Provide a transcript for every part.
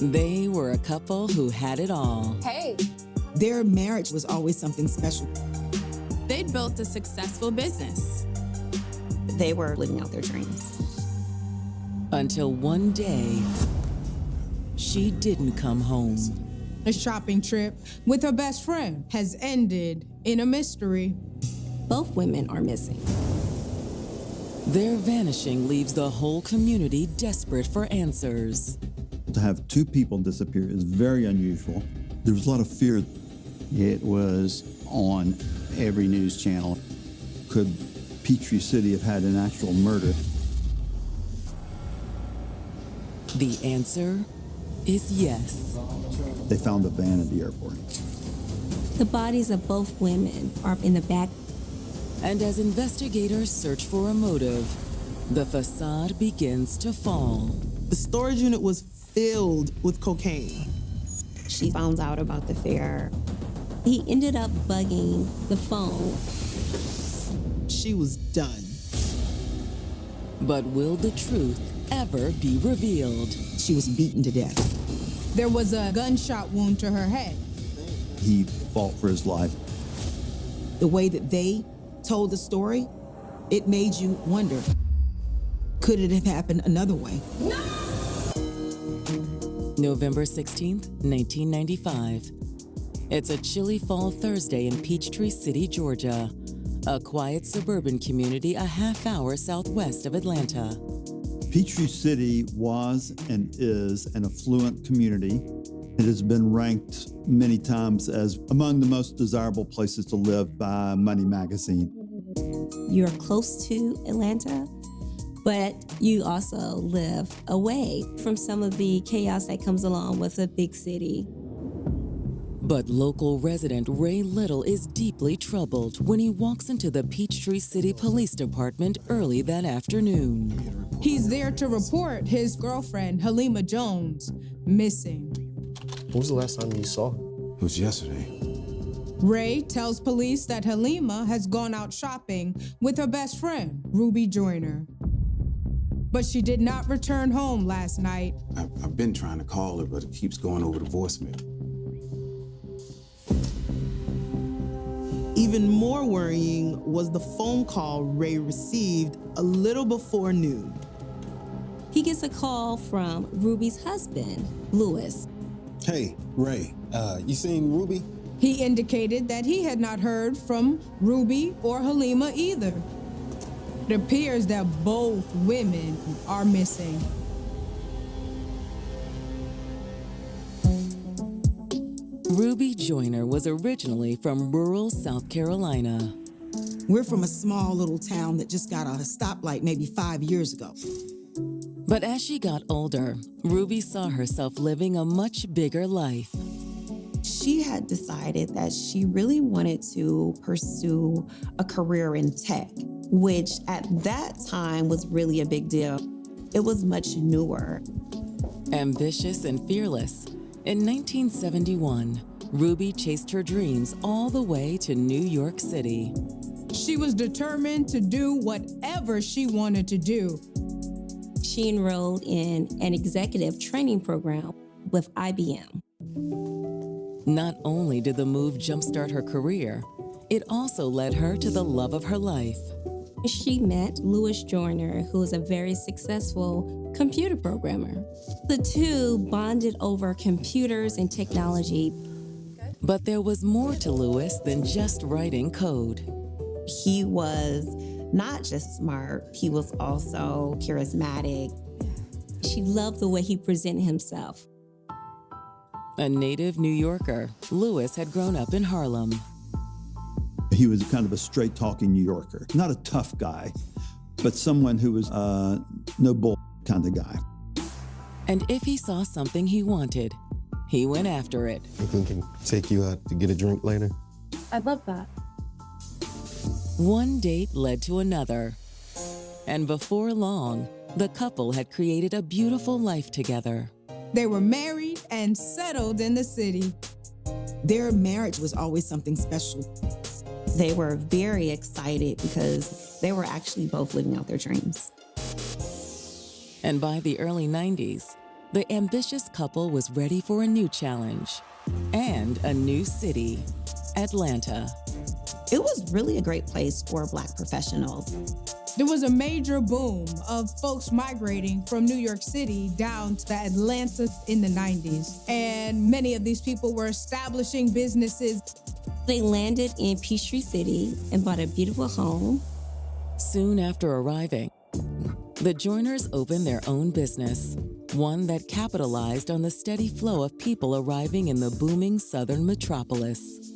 They were a couple who had it all. Hey. Their marriage was always something special. They'd built a successful business. They were living out their dreams. Until one day, she didn't come home. A shopping trip with her best friend has ended in a mystery. Both women are missing. Their vanishing leaves the whole community desperate for answers. To have two people disappear is very unusual. There was a lot of fear. It was on every news channel. Could Peachtree City have had an actual murder? The answer is yes. They found a van at the airport. The bodies of both women are in the back. And as investigators search for a motive, the facade begins to fall. The storage unit was filled with cocaine. She found out about the affair. He ended up bugging the phone. She was done. But will the truth ever be revealed? She was beaten to death. There was a gunshot wound to her head. He fought for his life. The way that they told the story, it made you wonder, could it have happened another way? November 16th, 1995. It's a chilly fall Thursday in Peachtree City, Georgia, a quiet suburban community a half hour southwest of Atlanta. Peachtree City was and is an affluent community. It has been ranked many times as among the most desirable places to live by Money Magazine. You're close to Atlanta, but you also live away from some of the chaos that comes along with a big city. But local resident Ray Little is deeply troubled when he walks into the Peachtree City Police Department early that afternoon. He's there to report his girlfriend, Halima Jones, missing. When was the last time you saw her? It was yesterday. Ray tells police that Halima has gone out shopping with her best friend, Ruby Joyner. But she did not return home last night. I've been trying to call her, but it keeps going over the voicemail. Even more worrying was the phone call Ray received a little before noon. He gets a call from Ruby's husband, Lewis. Hey, Ray, you seen Ruby? He indicated that he had not heard from Ruby or Halima either. It appears that both women are missing. Ruby Joyner was originally from rural South Carolina. We're from a small little town that just got a stoplight maybe 5 years ago. But as she got older, Ruby saw herself living a much bigger life. She had decided that she really wanted to pursue a career in tech, which at that time was really a big deal. It was much newer. Ambitious and fearless, in 1971, Ruby chased her dreams all the way to New York City. She was determined to do whatever she wanted to do. She enrolled in an executive training program with IBM. Not only did the move jumpstart her career, it also led her to the love of her life. She met Lewis Joyner, who is a very successful computer programmer. The two bonded over computers and technology. But there was more to Lewis than just writing code. He was not just smart, he was also charismatic. She loved the way he presented himself. A native New Yorker, Lewis had grown up in Harlem. He was kind of a straight-talking New Yorker. Not a tough guy, but someone who was no bull kind of guy. And if he saw something he wanted, he went after it. Think we can take you out to get a drink later? I'd love that. One date led to another. And before long, the couple had created a beautiful life together. They were married and settled in the city. Their marriage was always something special. They were very excited because they were actually both living out their dreams. And by the early 90s, the ambitious couple was ready for a new challenge and a new city, Atlanta. It was really a great place for Black professionals. There was a major boom of folks migrating from New York City down to Atlanta in the 90s. And many of these people were establishing businesses. They landed in Peachtree City and bought a beautiful home. Soon after arriving, the Joiners opened their own business, one that capitalized on the steady flow of people arriving in the booming southern metropolis.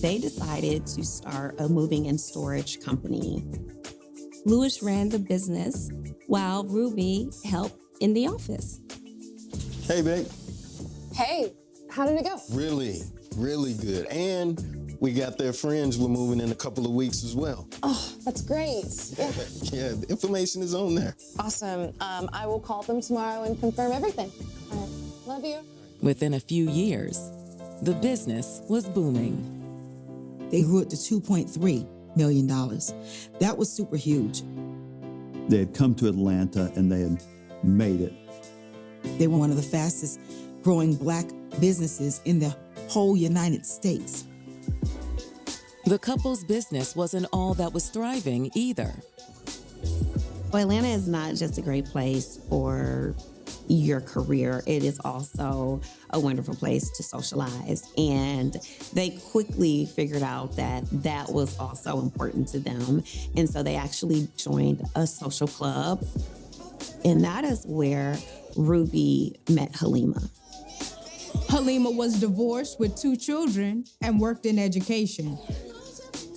They decided to start a moving and storage company. Louis ran the business while Ruby helped in the office. Hey, babe. Hey, how did it go? Really, really good. And we got their friends we're moving in a couple of weeks as well. Oh, that's great. Yeah. Yeah, the information is on there. Awesome. I will call them tomorrow and confirm everything. All right. Love you. Within a few years, the business was booming. They grew it to $2.3 million. That was super huge. They had come to Atlanta and they had made it. They were one of the fastest growing Black businesses in the whole United States. The couple's business wasn't all that was thriving either. Well, Atlanta is not just a great place for your career. It is also a wonderful place to socialize. And they quickly figured out that that was also important to them. And so they actually joined a social club. And that is where Ruby met Halima. Halima was divorced with 2 children and worked in education.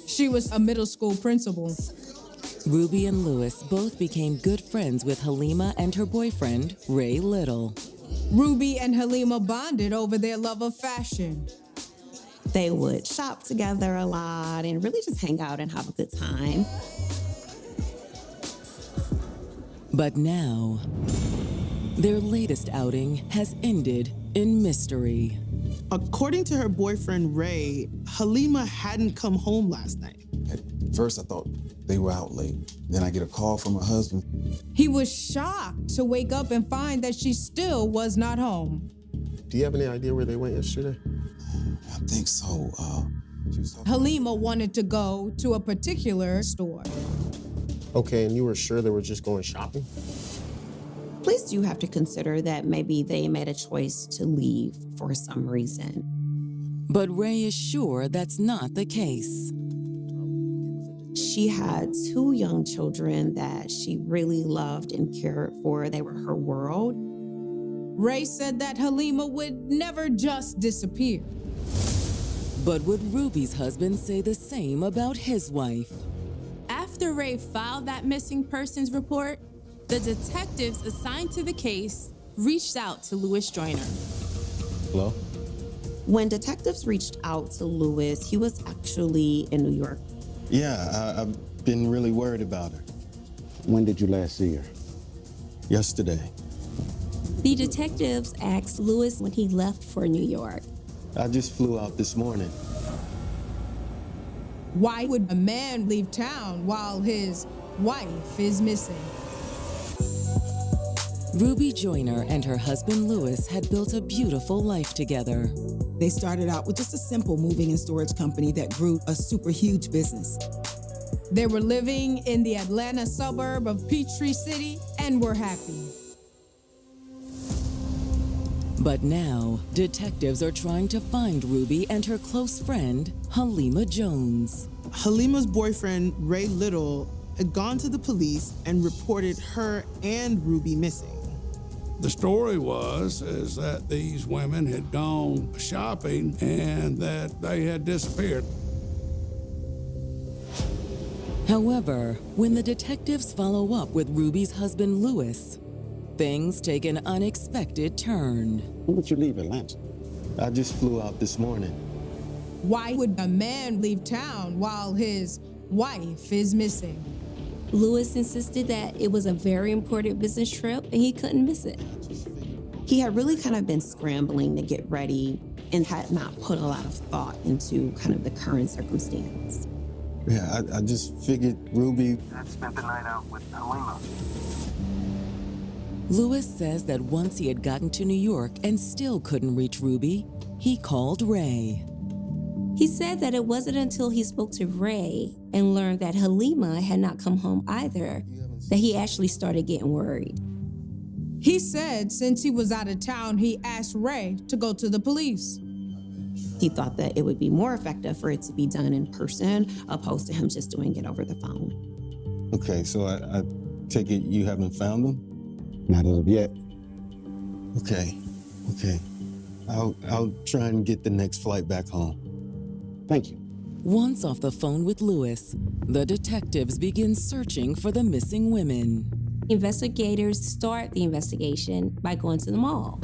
She was a middle school principal. Ruby and Louis both became good friends with Halima and her boyfriend, Ray Little. Ruby and Halima bonded over their love of fashion. They would shop together a lot and really just hang out and have a good time. But now, their latest outing has ended in mystery. According to her boyfriend, Ray, Halima hadn't come home last night. At first, I thought they were out late. Then I get a call from her husband. He was shocked to wake up and find that she still was not home. Do you have any idea where they went yesterday? I think so. She was talking. Halima wanted to go to a particular store. Okay, and you were sure they were just going shopping? Police do have to consider that maybe they made a choice to leave for some reason. But Ray is sure that's not the case. She had 2 young children that she really loved and cared for. They were her world. Ray said that Halima would never just disappear. But would Ruby's husband say the same about his wife? After Ray filed that missing persons report, the detectives assigned to the case reached out to Louis Joyner. Hello? When detectives reached out to Louis, he was actually in New York. Yeah, I've been really worried about her. When did you last see her? Yesterday. The detectives asked Louis when he left for New York. I just flew out this morning. Why would a man leave town while his wife is missing? Ruby Joyner and her husband Louis had built a beautiful life together. They started out with just a simple moving and storage company that grew a super huge business. They were living in the Atlanta suburb of Peachtree City and were happy. But now, detectives are trying to find Ruby and her close friend, Halima Jones. Halima's boyfriend, Ray Little, had gone to the police and reported her and Ruby missing. The story is that these women had gone shopping and that they had disappeared. However, when the detectives follow up with Ruby's husband, Louis, things take an unexpected turn. When did you leave Atlanta? I just flew out this morning. Why would a man leave town while his wife is missing? Louis insisted that it was a very important business trip and he couldn't miss it. He had really kind of been scrambling to get ready and had not put a lot of thought into kind of the current circumstance. Yeah, I just figured Ruby had spent the night out with Halima. Lewis says that once he had gotten to New York and still couldn't reach Ruby, he called Ray. He said that it wasn't until he spoke to Ray and learned that Halima had not come home either that he actually started getting worried. He said since he was out of town, he asked Ray to go to the police. He thought that it would be more effective for it to be done in person opposed to him just doing it over the phone. Okay, so I take it you haven't found them? Not as of yet. Okay. I'll try and get the next flight back home. Thank you. Once off the phone with Lewis, the detectives begin searching for the missing women. Investigators start the investigation by going to the mall.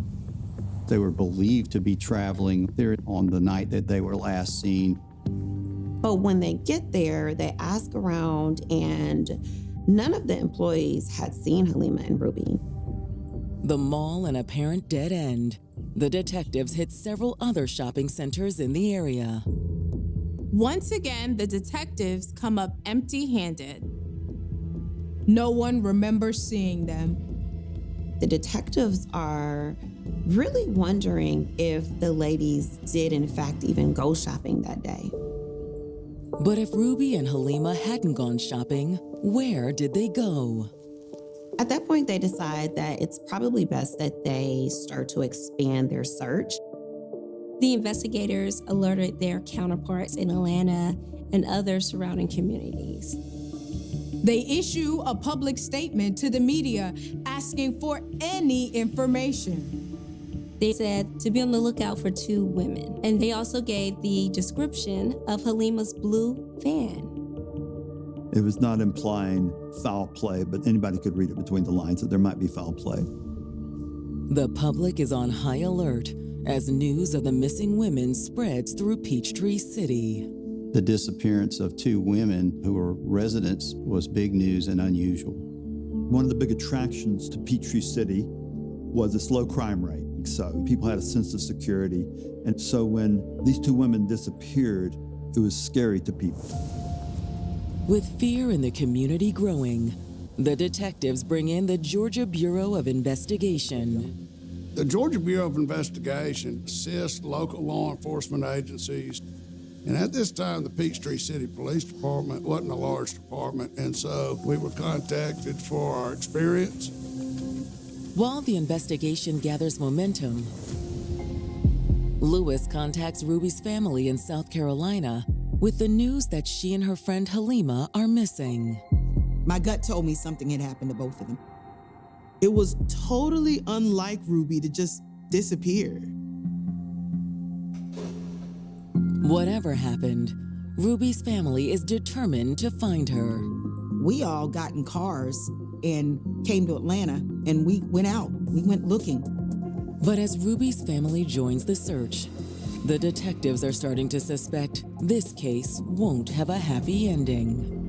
They were believed to be traveling there on the night that they were last seen. But when they get there, they ask around, and none of the employees had seen Halima and Ruby. The mall an apparent dead end. The detectives hit several other shopping centers in the area. Once again, the detectives come up empty-handed. No one remembers seeing them. The detectives are really wondering if the ladies did in fact even go shopping that day. But if Ruby and Halima hadn't gone shopping, where did they go? At that point, they decide that it's probably best that they start to expand their search. The investigators alerted their counterparts in Atlanta and other surrounding communities. They issue a public statement to the media asking for any information. They said to be on the lookout for 2 women, and they also gave the description of Halima's blue van. It was not implying foul play, but anybody could read it between the lines that there might be foul play. The public is on high alert as news of the missing women spreads through Peachtree City. The disappearance of 2 women who were residents was big news and unusual. One of the big attractions to Peachtree City was its low crime rate. So people had a sense of security. And so when these 2 women disappeared, it was scary to people. With fear in the community growing, the detectives bring in the Georgia Bureau of Investigation. The Georgia Bureau of Investigation assists local law enforcement agencies. And at this time, the Peachtree City Police Department wasn't a large department, and so we were contacted for our experience. While the investigation gathers momentum, Lewis contacts Ruby's family in South Carolina with the news that she and her friend Halima are missing. My gut told me something had happened to both of them. It was totally unlike Ruby to just disappear. Whatever happened, Ruby's family is determined to find her. We all got in cars and came to Atlanta, and we went out. We went looking. But as Ruby's family joins the search, the detectives are starting to suspect this case won't have a happy ending.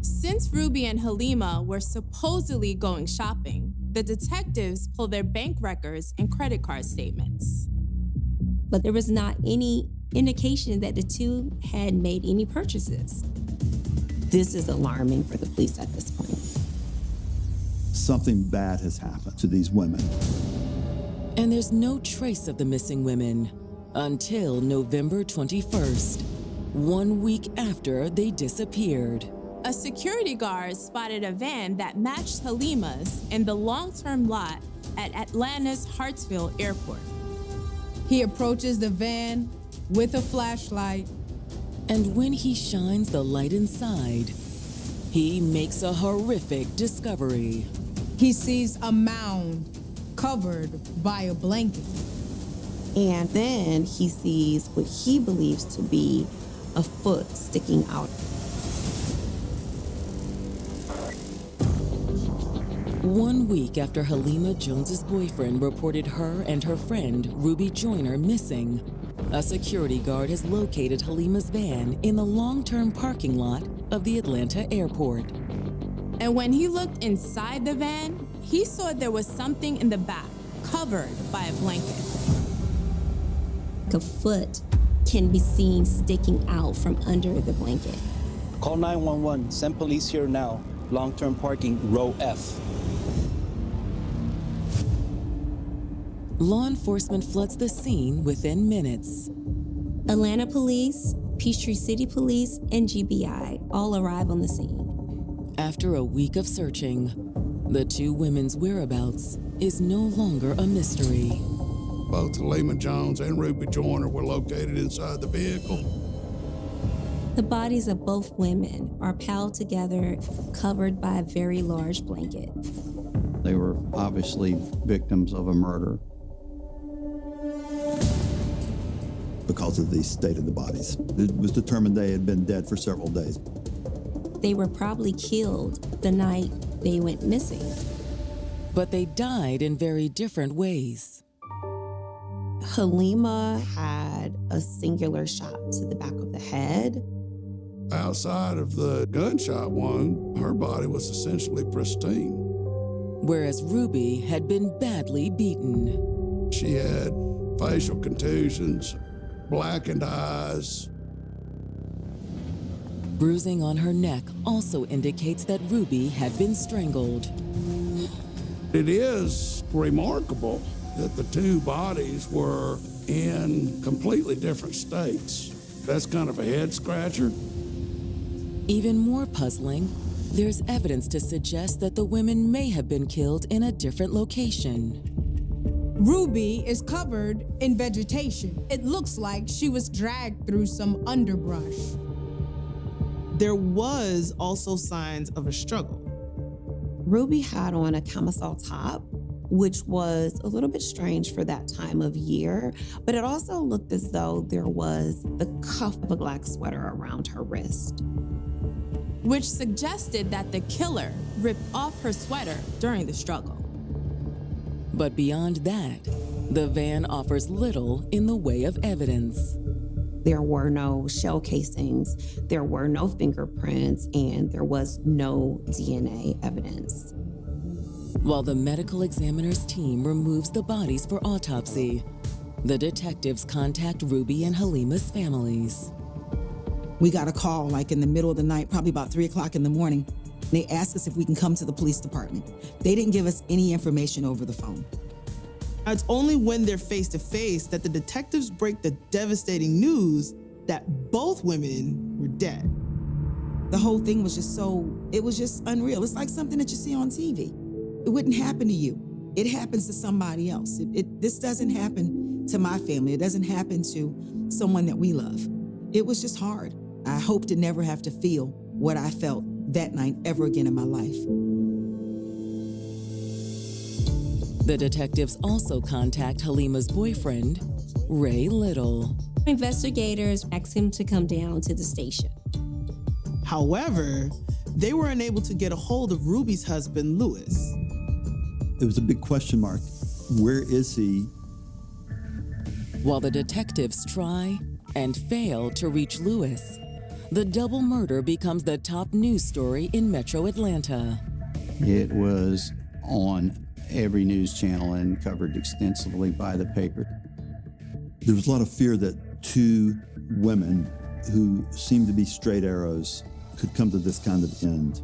Since Ruby and Halima were supposedly going shopping, the detectives pulled their bank records and credit card statements. But there was not any indication that the 2 had made any purchases. This is alarming for the police at this point. Something bad has happened to these women. And there's no trace of the missing women until November 21st, 1 week after they disappeared. A security guard spotted a van that matched Halima's in the long-term lot at Atlanta's Hartsfield Airport. He approaches the van with a flashlight. And when he shines the light inside, he makes a horrific discovery. He sees a mound covered by a blanket. And then he sees what he believes to be a foot sticking out. 1 week after Halima Jones's boyfriend reported her and her friend Ruby Joyner missing, a security guard has located Halima's van in the long-term parking lot of the Atlanta airport. And when he looked inside the van, he saw there was something in the back, covered by a blanket. A foot can be seen sticking out from under the blanket. Call 911. Send police here now. long-term parking, row F. Law enforcement floods the scene within minutes. Atlanta Police, Peachtree City Police, and GBI all arrive on the scene. After a week of searching, the two women's whereabouts is no longer a mystery. Both Halima Jones and Ruby Joyner were located inside the vehicle. The bodies of both women are piled together, covered by a very large blanket. They were obviously victims of a murder. Because of the state of the bodies. It was determined they had been dead for several days. They were probably killed the night they went missing. But they died in very different ways. Halima had a singular shot to the back of the head. Outside of the gunshot wound, her body was essentially pristine. Whereas Ruby had been badly beaten. She had facial contusions, blackened eyes. Bruising on her neck also indicates that Ruby had been strangled. It is remarkable that the two bodies were in completely different states. That's kind of a head scratcher. Even more puzzling, there's evidence to suggest that the women may have been killed in a different location. Ruby is covered in vegetation. It looks like she was dragged through some underbrush. There was also signs of a struggle. Ruby had on a camisole top, which was a little bit strange for that time of year, but it also looked as though there was the cuff of a black sweater around her wrist, which suggested that the killer ripped off her sweater during the struggle. But beyond that, the van offers little in the way of evidence. There were no shell casings, there were no fingerprints, and there was no DNA evidence. While the medical examiner's team removes the bodies for autopsy, the detectives contact Ruby and Halima's families. We got a call like in the middle of the night, probably about 3 o'clock in the morning. They asked us if we can come to the police department. They didn't give us any information over the phone. It's only when they're face to face that the detectives break the devastating news that both women were dead. The whole thing was just it was just unreal. It's like something that you see on TV. It wouldn't happen to you. It happens to somebody else. This doesn't happen to my family. It doesn't happen to someone that we love. It was just hard. I hope to never have to feel what I felt that night ever again in my life. The detectives also contact Halima's boyfriend, Ray Little. Investigators asked him to come down to the station. However, they were unable to get a hold of Ruby's husband, Lewis. It was a big question mark. Where is he? While the detectives try and fail to reach Lewis, the double murder becomes the top news story in Metro Atlanta. It was on every news channel and covered extensively by the paper. There was a lot of fear that two women who seemed to be straight arrows could come to this kind of end.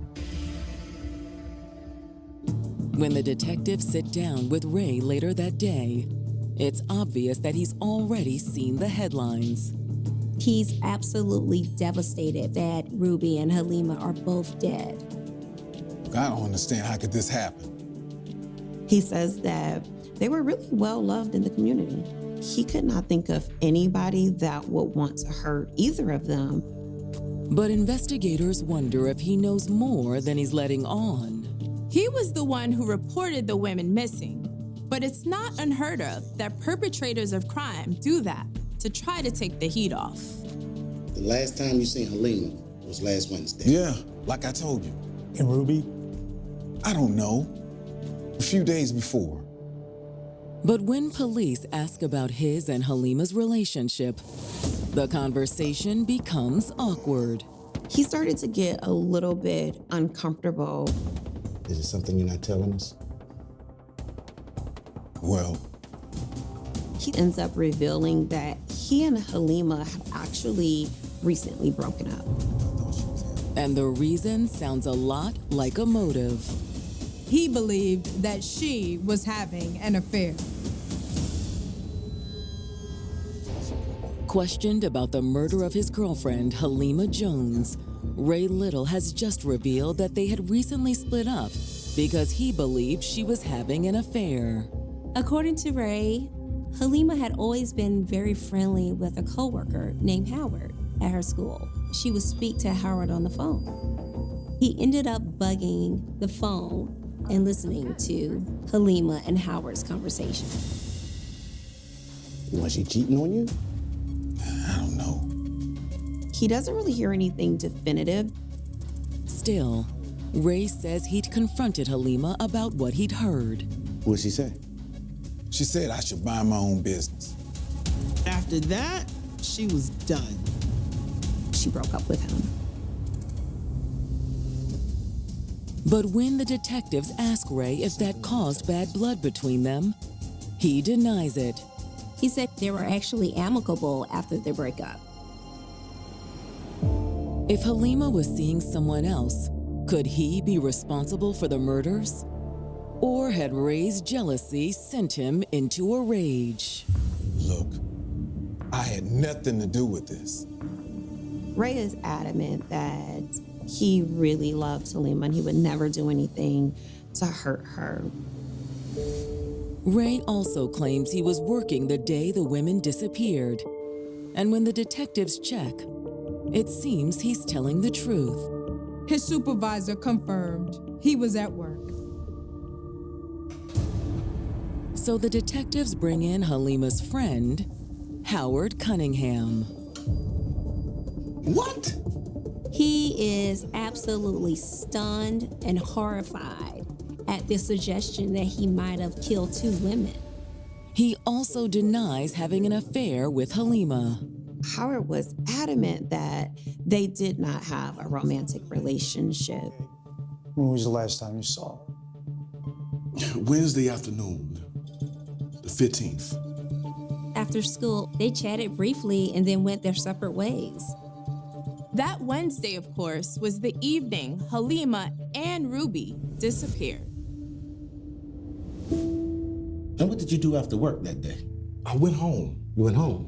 When the detectives sit down with Ray later that day, it's obvious that he's already seen the headlines. He's absolutely devastated that Ruby and Halima are both dead. I don't understand, how could this happen? He says that they were really well loved in the community. He could not think of anybody that would want to hurt either of them. But investigators wonder if he knows more than he's letting on. He was the one who reported the women missing, but it's not unheard of that perpetrators of crime do that to try to take the heat off. The last time you seen Halima was last Wednesday. Yeah, like I told you. And Ruby? I don't know. A few days before. But when police ask about his and Halima's relationship, the conversation becomes awkward. He started to get a little bit uncomfortable. Is it something you're not telling us? Well, he ends up revealing that he and Halima have actually recently broken up. And the reason sounds a lot like a motive. He believed that she was having an affair. Questioned about the murder of his girlfriend, Halima Jones, Ray Little has just revealed that they had recently split up because he believed she was having an affair. According to Ray, Halima had always been very friendly with a coworker named Howard at her school. She would speak to Howard on the phone. He ended up bugging the phone and listening to Halima and Howard's conversation. Was she cheating on you? I don't know. He doesn't really hear anything definitive. Still, Ray says he'd confronted Halima about what he'd heard. What'd she say? She said I should mind my own business. After that, she was done. She broke up with him. But when the detectives ask Ray if that caused bad blood between them, he denies it. He said they were actually amicable after their breakup. If Halima was seeing someone else, could he be responsible for the murders? Or had Ray's jealousy sent him into a rage? Look, I had nothing to do with this. Ray is adamant that he really loved Halima and he would never do anything to hurt her. Ray also claims he was working the day the women disappeared. And when the detectives check, it seems he's telling the truth. His supervisor confirmed he was at work. So the detectives bring in Halima's friend, Howard Cunningham. What? He is absolutely stunned and horrified at the suggestion that he might have killed 2 women. He also denies having an affair with Halima. Howard was adamant that they did not have a romantic relationship. When was the last time you saw her? Wednesday afternoon, the 15th. After school, they chatted briefly and then went their separate ways. That Wednesday, of course, was the evening Halima and Ruby disappeared. And what did you do after work that day? I went home. You went home?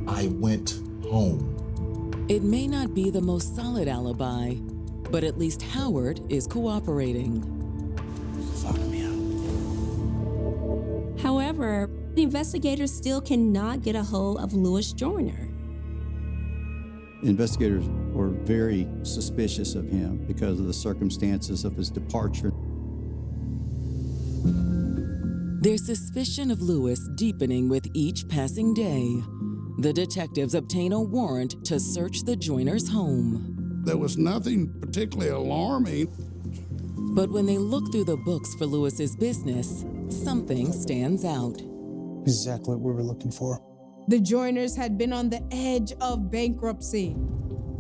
I went home. It may not be the most solid alibi, but at least Howard is cooperating. Follow me out. However, the investigators still cannot get a hold of Louis Joyner. Investigators were very suspicious of him because of the circumstances of his departure. Their suspicion of Louis deepening with each passing day. The detectives obtain a warrant to search the Joyners' home. There was nothing particularly alarming. But when they look through the books for Louis's business, something stands out. Exactly what we were looking for. The Joyners had been on the edge of bankruptcy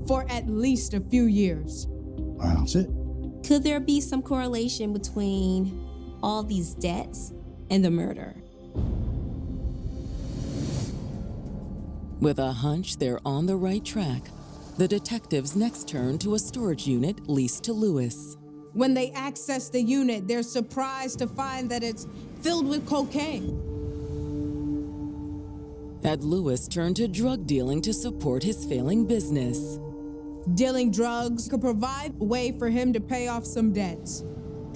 for at least a few years. Wow. That's it. Could there be some correlation between all these debts and the murder? With a hunch they're on the right track, the detectives next turn to a storage unit leased to Louis. When they access the unit, they're surprised to find that it's filled with cocaine. Had Louis turned to drug dealing to support his failing business. Dealing drugs could provide a way for him to pay off some debts.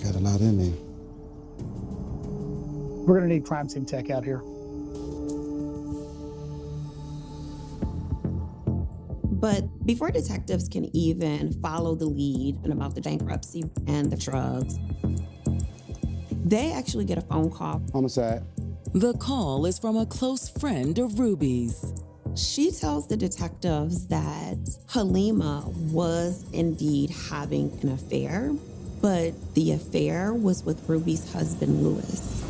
Got a lot in there. We're gonna need crime scene tech out here. But before detectives can even follow the lead about the bankruptcy and the drugs, they actually get a phone call. Homicide. The call is from a close friend of Ruby's. She tells the detectives that Halima was indeed having an affair, but the affair was with Ruby's husband, Louis.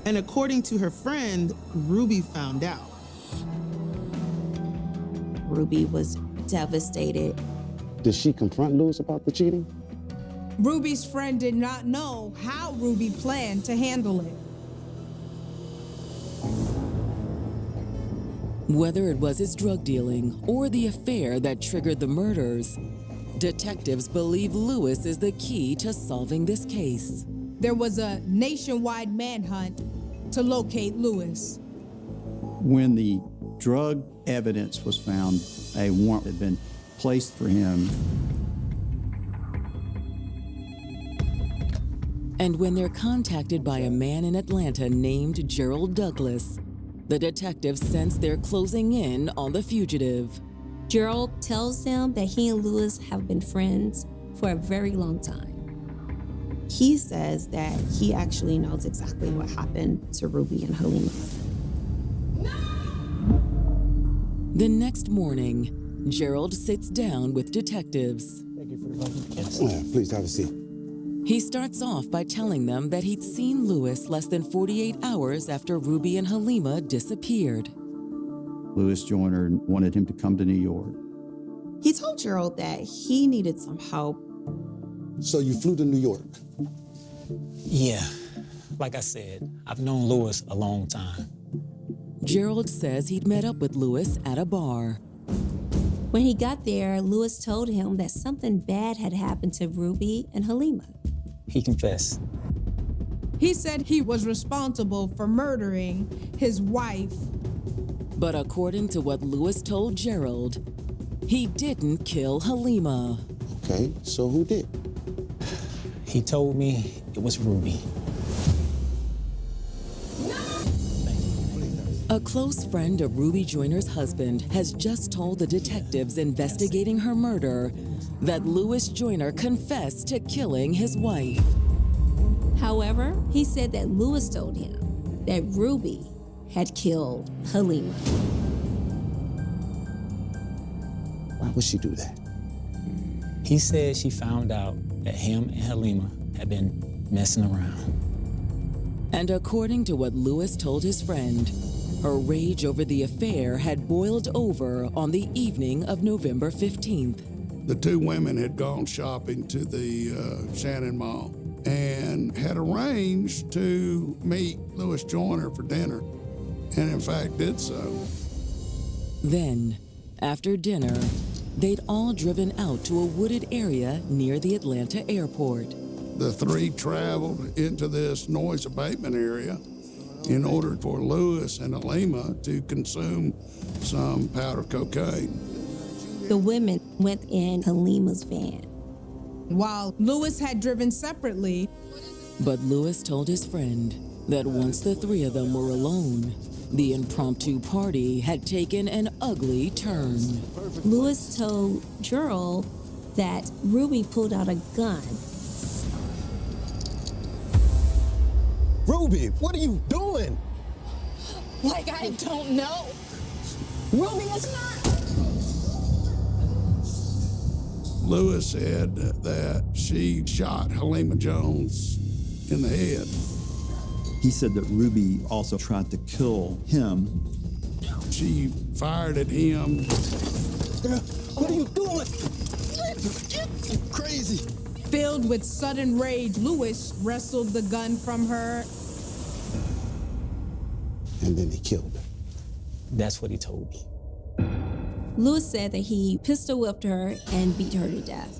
And according to her friend, Ruby found out. Ruby was devastated. Did she confront Louis about the cheating? Ruby's friend did not know how Ruby planned to handle it. Whether it was his drug dealing or the affair that triggered the murders, detectives believe Lewis is the key to solving this case. There was a nationwide manhunt to locate Lewis. When the drug evidence was found, a warrant had been placed for him. And when they're contacted by a man in Atlanta named Gerald Douglas, the detectives sense they're closing in on the fugitive. Gerald tells them that he and Lewis have been friends for a very long time. He says that he actually knows exactly what happened to Ruby and Halima. The next morning, Gerald sits down with detectives. Thank you for the please have a seat. He starts off by telling them that he'd seen Lewis less than 48 hours after Ruby and Halima disappeared. Lewis Joyner wanted him to come to New York. He told Gerald that he needed some help. So you flew to New York? Yeah, like I said, I've known Lewis a long time. Gerald says he'd met up with Lewis at a bar. When he got there, Lewis told him that something bad had happened to Ruby and Halima. He confessed. He said he was responsible for murdering his wife. But according to what Lewis told Gerald, he didn't kill Halima. Okay, so who did? He told me it was Ruby. A close friend of Ruby Joyner's husband has just told the detectives investigating her murder that Lewis Joyner confessed to killing his wife. However, he said that Lewis told him that Ruby had killed Halima. Why would she do that? He said she found out that him and Halima had been messing around. And according to what Lewis told his friend, her rage over the affair had boiled over on the evening of November 15th. The two women had gone shopping to the Shannon Mall and had arranged to meet Lewis Joyner for dinner, and in fact did so. Then, after dinner, they'd all driven out to a wooded area near the Atlanta airport. The three traveled into this noise abatement area in order for Lewis and Halima to consume some powder cocaine. The women went in Halima's van, while Lewis had driven separately. But Lewis told his friend that once the three of them were alone, the impromptu party had taken an ugly turn. Lewis told Gerald that Ruby pulled out a gun. Ruby, what are you doing? Like I don't know. Ruby is not. Lewis said that she shot Halima Jones in the head. He said that Ruby also tried to kill him. She fired at him. Girl, what are you doing? You're crazy. Filled with sudden rage, Lewis wrestled the gun from her. And then he killed her. That's what he told me. Lewis said that he pistol whipped her and beat her to death.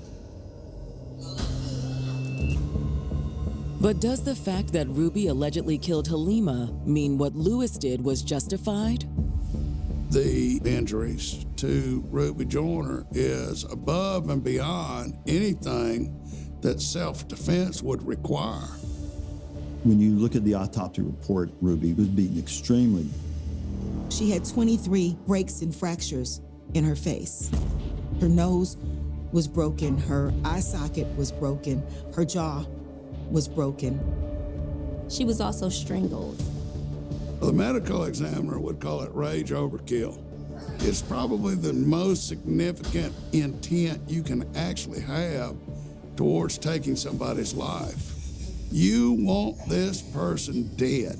But does the fact that Ruby allegedly killed Halima mean what Lewis did was justified? The injuries to Ruby Joyner is above and beyond anything that self-defense would require. When you look at the autopsy report, Ruby was beaten extremely. She had 23 breaks and fractures in her face. Her nose was broken, her eye socket was broken, her jaw was broken. She was also strangled. The medical examiner would call it rage overkill. It's probably the most significant intent you can actually have towards taking somebody's life. You want this person dead.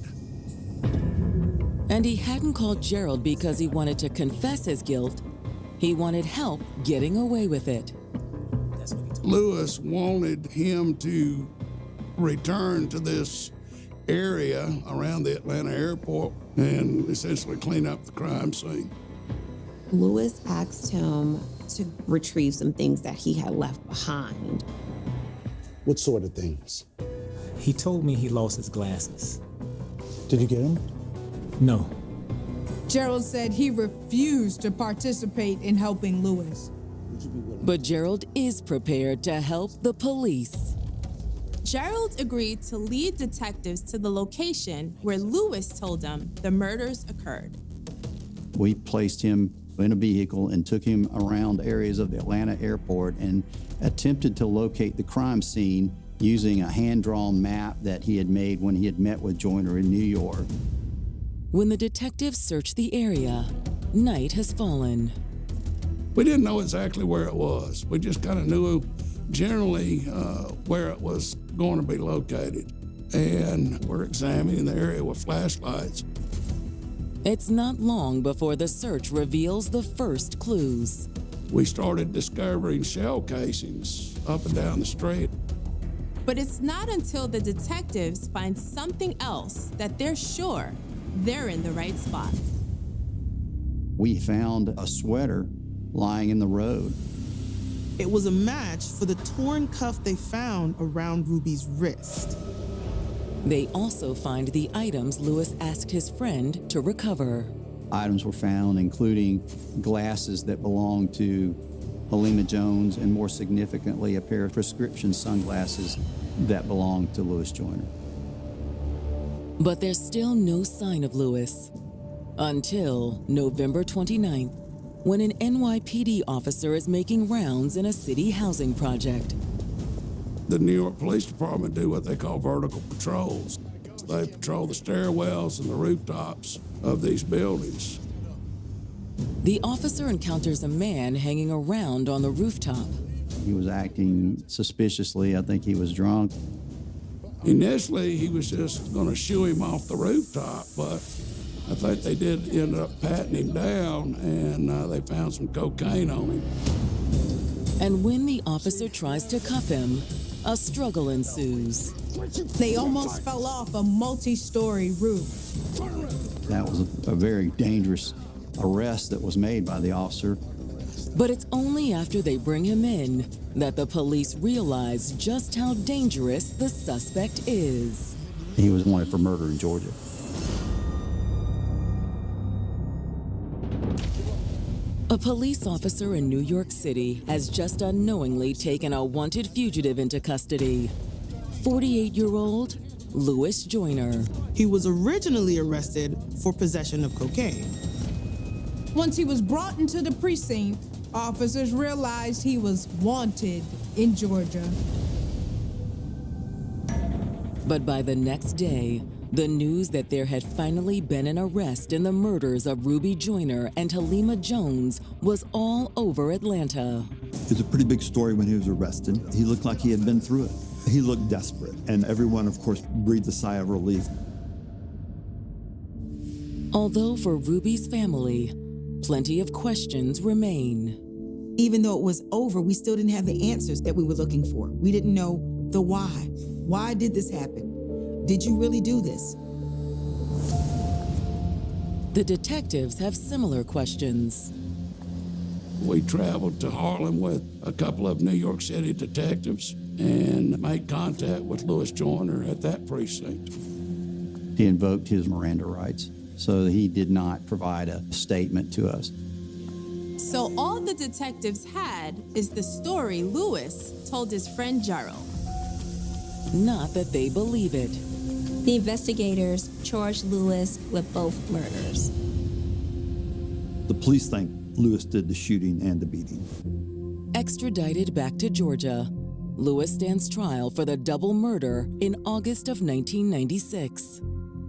And he hadn't called Gerald because he wanted to confess his guilt. He wanted help getting away with it. Lewis wanted him to return to this area around the Atlanta airport and essentially clean up the crime scene. Lewis asked him to retrieve some things that he had left behind. What sort of things? He told me he lost his glasses. Did you get him? No. Gerald said he refused to participate in helping Lewis. But Gerald is prepared to help the police. Gerald agreed to lead detectives to the location where Lewis told them the murders occurred. We placed him in a vehicle and took him around areas of the Atlanta airport and attempted to locate the crime scene using a hand-drawn map that he had made when he had met with Joyner in New York. When the detectives searched the area, night has fallen. We didn't know exactly where it was. We just kind of knew generally where it was going to be located. And we're examining the area with flashlights. It's not long before the search reveals the first clues. We started discovering shell casings up and down the street. But it's not until the detectives find something else that they're sure they're in the right spot. We found a sweater lying in the road. It was a match for the torn cuff they found around Ruby's wrist. They also find the items Lewis asked his friend to recover. Items were found, including glasses that belonged to Halima Jones, and more significantly, a pair of prescription sunglasses that belonged to Lewis Joyner. But there's still no sign of Lewis until November 29th, when an NYPD officer is making rounds in a city housing project. The New York Police Department do what they call vertical patrols. They patrol the stairwells and the rooftops of these buildings. The officer encounters a man hanging around on the rooftop. He was acting suspiciously. I think he was drunk. Initially, he was just going to shoo him off the rooftop, but I think they did end up patting him down, and they found some cocaine on him. And when the officer tries to cuff him, a struggle ensues. They almost fell off a multi-story roof. That was a very dangerous arrest that was made by the officer. But it's only after they bring him in that the police realize just how dangerous the suspect is. He was wanted for murder in Georgia. A police officer in New York City has just unknowingly taken a wanted fugitive into custody. 48-year-old Lewis Joyner. He was originally arrested for possession of cocaine. Once he was brought into the precinct, officers realized he was wanted in Georgia. But by the next day, the news that there had finally been an arrest in the murders of Ruby Joyner and Halima Jones was all over Atlanta. It was a pretty big story when he was arrested. He looked like he had been through it. He looked desperate, and everyone, of course, breathed a sigh of relief. Although for Ruby's family, plenty of questions remain. Even though it was over, we still didn't have the answers that we were looking for. We didn't know the why. Why did this happen? Did you really do this? The detectives have similar questions. We traveled to Harlem with a couple of New York City detectives and made contact with Lewis Joyner at that precinct. He invoked his Miranda rights, so he did not provide a statement to us. So all the detectives had is the story Lewis told his friend Gerald. Not that they believe it. The investigators charged Lewis with both murders. The police think Lewis did the shooting and the beating. Extradited back to Georgia, Lewis stands trial for the double murder in August of 1996.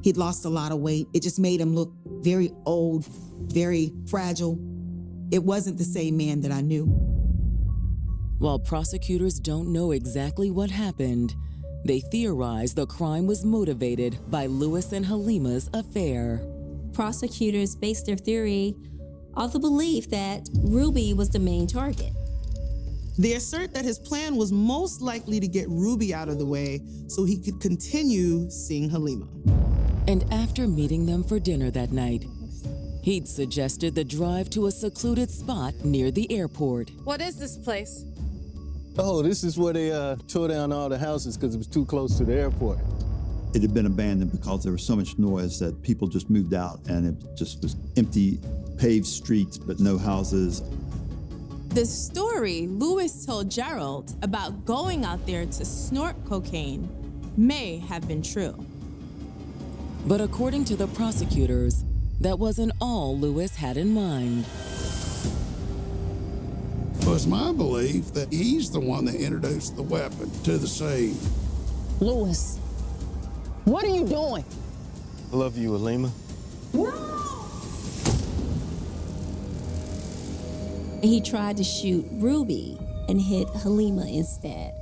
He'd lost a lot of weight. It just made him look very old, very fragile. It wasn't the same man that I knew. While prosecutors don't know exactly what happened, they theorize the crime was motivated by Lewis and Halima's affair. Prosecutors based their theory on the belief that Ruby was the main target. They assert that his plan was most likely to get Ruby out of the way so he could continue seeing Halima. And after meeting them for dinner that night, he'd suggested the drive to a secluded spot near the airport. What is this place? Oh, this is where they tore down all the houses because it was too close to the airport. It had been abandoned because there was so much noise that people just moved out, and it just was empty, paved streets, but no houses. The story Lewis told Gerald about going out there to snort cocaine may have been true. But according to the prosecutors, that wasn't all Lewis had in mind. It was my belief that he's the one that introduced the weapon to the scene. Lewis, what are you doing? I love you, Halima. He tried to shoot Ruby and hit Halima instead.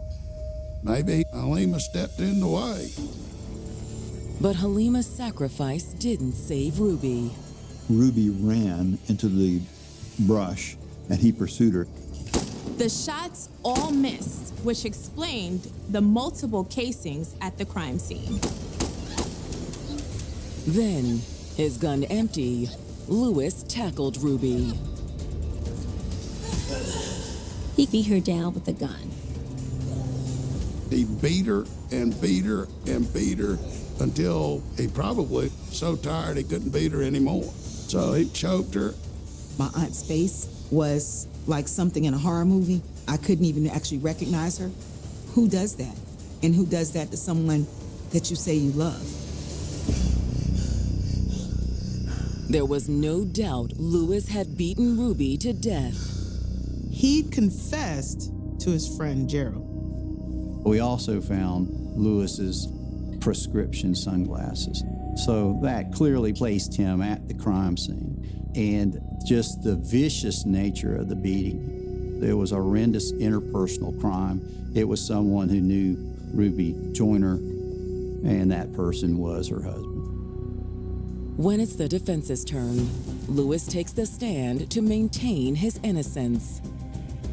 Maybe Halima stepped in the way. But Halima's sacrifice didn't save Ruby. Ruby ran into the brush, and he pursued her. The shots all missed, which explained the multiple casings at the crime scene. Then, his gun empty, Lewis tackled Ruby. He beat her down with a gun. He beat her and beat her and beat her until he probably so tired he couldn't beat her anymore. So he choked her. My aunt's face was like something in a horror movie. I couldn't even actually recognize her. Who does that? And who does that to someone that you say you love? There was no doubt Lewis had beaten Ruby to death. He'd confessed to his friend Gerald. We also found Lewis's prescription sunglasses. So that clearly placed him at the crime scene. And just the vicious nature of the beating. It was a horrendous interpersonal crime. It was someone who knew Ruby Joyner, and that person was her husband. When it's the defense's turn, Lewis takes the stand to maintain his innocence.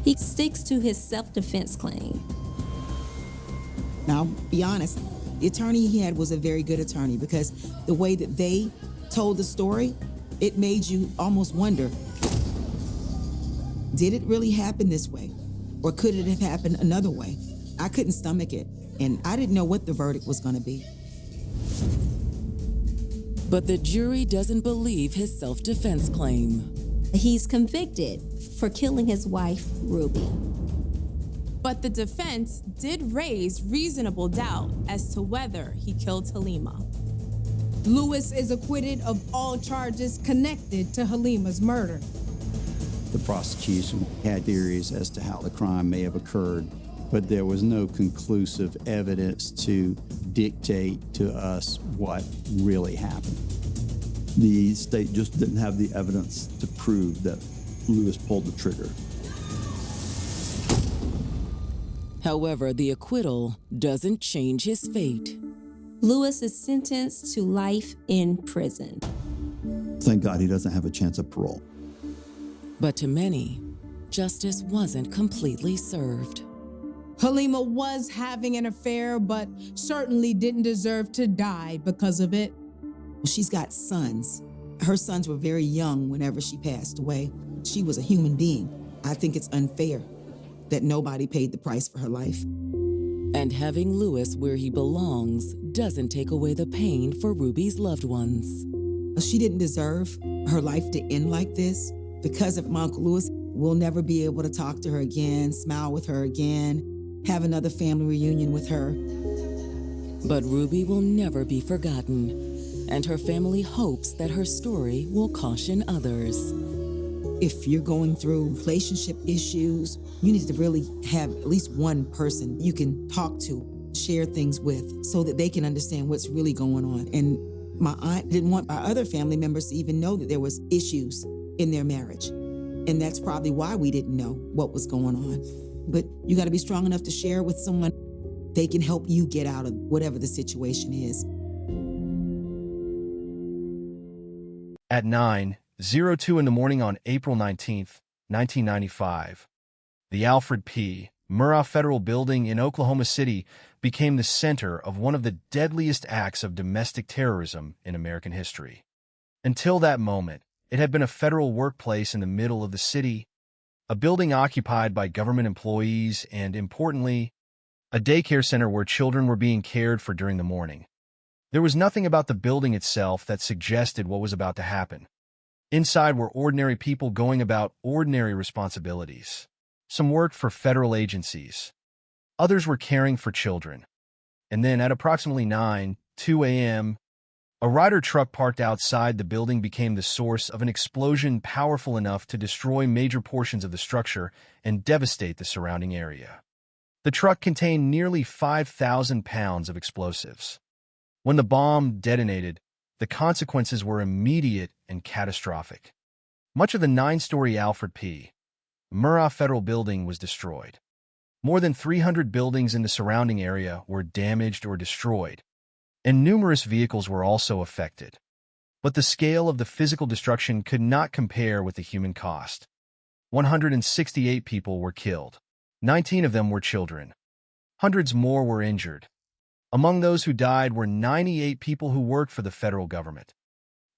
He sticks to his self-defense claim. Now, I'll be honest, the attorney he had was a very good attorney because the way that they told the story, it made you almost wonder, did it really happen this way? Or could it have happened another way? I couldn't stomach it, and I didn't know what the verdict was going to be. But the jury doesn't believe his self-defense claim. He's convicted for killing his wife, Ruby. But the defense did raise reasonable doubt as to whether he killed Halima. Lewis is acquitted of all charges connected to Halima's murder. The prosecution had theories as to how the crime may have occurred, but there was no conclusive evidence to dictate to us what really happened. The state just didn't have the evidence to prove that Lewis pulled the trigger. However, the acquittal doesn't change his fate. Lewis is sentenced to life in prison. Thank God he doesn't have a chance of parole. But to many, justice wasn't completely served. Halima was having an affair, but certainly didn't deserve to die because of it. She's got sons. Her sons were very young whenever she passed away. She was a human being. I think it's unfair that nobody paid the price for her life. And having Lewis where he belongs doesn't take away the pain for Ruby's loved ones. She didn't deserve her life to end like this. Because of my Uncle Lewis, we'll never be able to talk to her again, smile with her again, have another family reunion with her. But Ruby will never be forgotten, and her family hopes that her story will caution others. If you're going through relationship issues, you need to really have at least one person you can talk to, share things with, so that they can understand what's really going on. And my aunt didn't want our other family members to even know that there was issues in their marriage. And that's probably why we didn't know what was going on. But you gotta be strong enough to share with someone. They can help you get out of whatever the situation is. At 9:02 in the morning on April 19th, 1995, The Alfred P. Murrah Federal Building in Oklahoma City became the center of one of the deadliest acts of domestic terrorism in American history. Until that moment, it had been a federal workplace in the middle of the city, a building occupied by government employees, and, importantly, a daycare center where children were being cared for during the morning. There was nothing about the building itself that suggested what was about to happen. Inside were ordinary people going about ordinary responsibilities. Some worked for federal agencies. Others were caring for children. And then at approximately 9:02 a.m., a Ryder truck parked outside the building became the source of an explosion powerful enough to destroy major portions of the structure and devastate the surrounding area. The truck contained nearly 5,000 pounds of explosives. When the bomb detonated, the consequences were immediate and catastrophic. Much of the 9-story Alfred P. Murrah Federal Building was destroyed. More than 300 buildings in the surrounding area were damaged or destroyed, and numerous vehicles were also affected. But the scale of the physical destruction could not compare with the human cost. 168 people were killed. 19 of them were children. Hundreds more were injured. Among those who died were 98 people who worked for the federal government.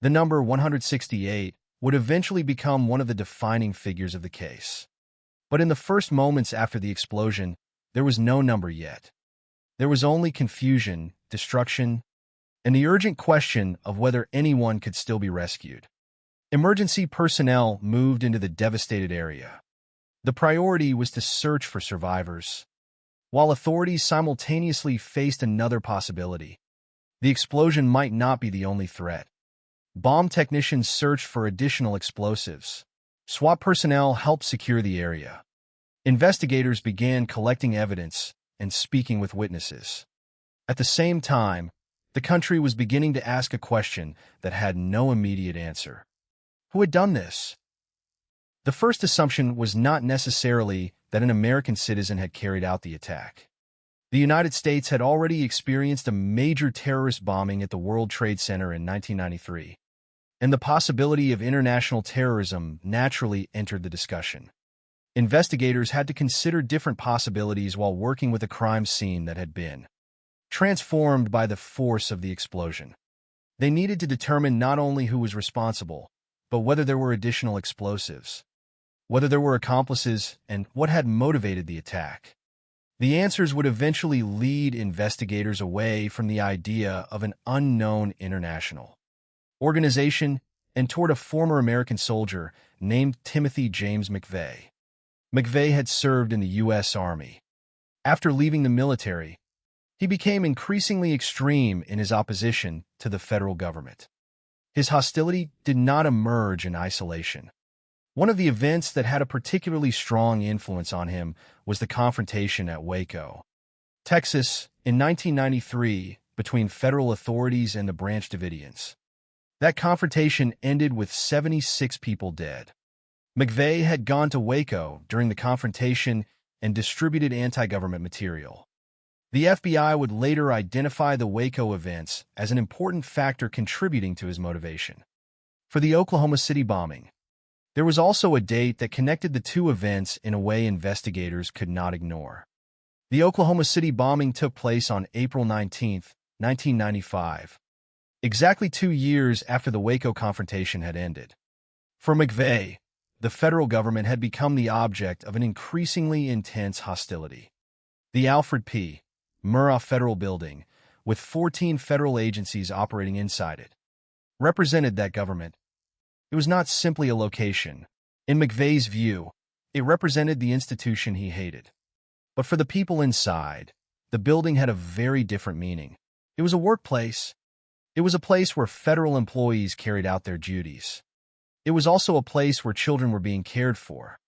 The number 168 would eventually become one of the defining figures of the case. But in the first moments after the explosion, there was no number yet. There was only confusion, destruction, and the urgent question of whether anyone could still be rescued. Emergency personnel moved into the devastated area. The priority was to search for survivors, while authorities simultaneously faced another possibility. The explosion might not be the only threat. Bomb technicians searched for additional explosives. SWAT personnel helped secure the area. Investigators began collecting evidence and speaking with witnesses. At the same time, the country was beginning to ask a question that had no immediate answer. Who had done this? The first assumption was not necessarily that an American citizen had carried out the attack. The United States had already experienced a major terrorist bombing at the World Trade Center in 1993, and the possibility of international terrorism naturally entered the discussion. Investigators had to consider different possibilities while working with a crime scene that had been transformed by the force of the explosion. They needed to determine not only who was responsible, but whether there were additional explosives, whether there were accomplices, and what had motivated the attack. The answers would eventually lead investigators away from the idea of an unknown international organization and toward a former American soldier named Timothy James McVeigh. McVeigh had served in the U.S. Army. After leaving the military, he became increasingly extreme in his opposition to the federal government. His hostility did not emerge in isolation. One of the events that had a particularly strong influence on him was the confrontation at Waco, Texas, in 1993 between federal authorities and the Branch Davidians. That confrontation ended with 76 people dead. McVeigh had gone to Waco during the confrontation and distributed anti-government material. The FBI would later identify the Waco events as an important factor contributing to his motivation. For the Oklahoma City bombing, there was also a date that connected the two events in a way investigators could not ignore. The Oklahoma City bombing took place on April 19, 1995, exactly 2 years after the Waco confrontation had ended. For McVeigh, the federal government had become the object of an increasingly intense hostility. The Alfred P. Murrah Federal Building, with 14 federal agencies operating inside it, represented that government. It was not simply a location. In McVeigh's view, it represented the institution he hated. But for the people inside, the building had a very different meaning. It was a workplace. It was a place where federal employees carried out their duties. It was also a place where children were being cared for.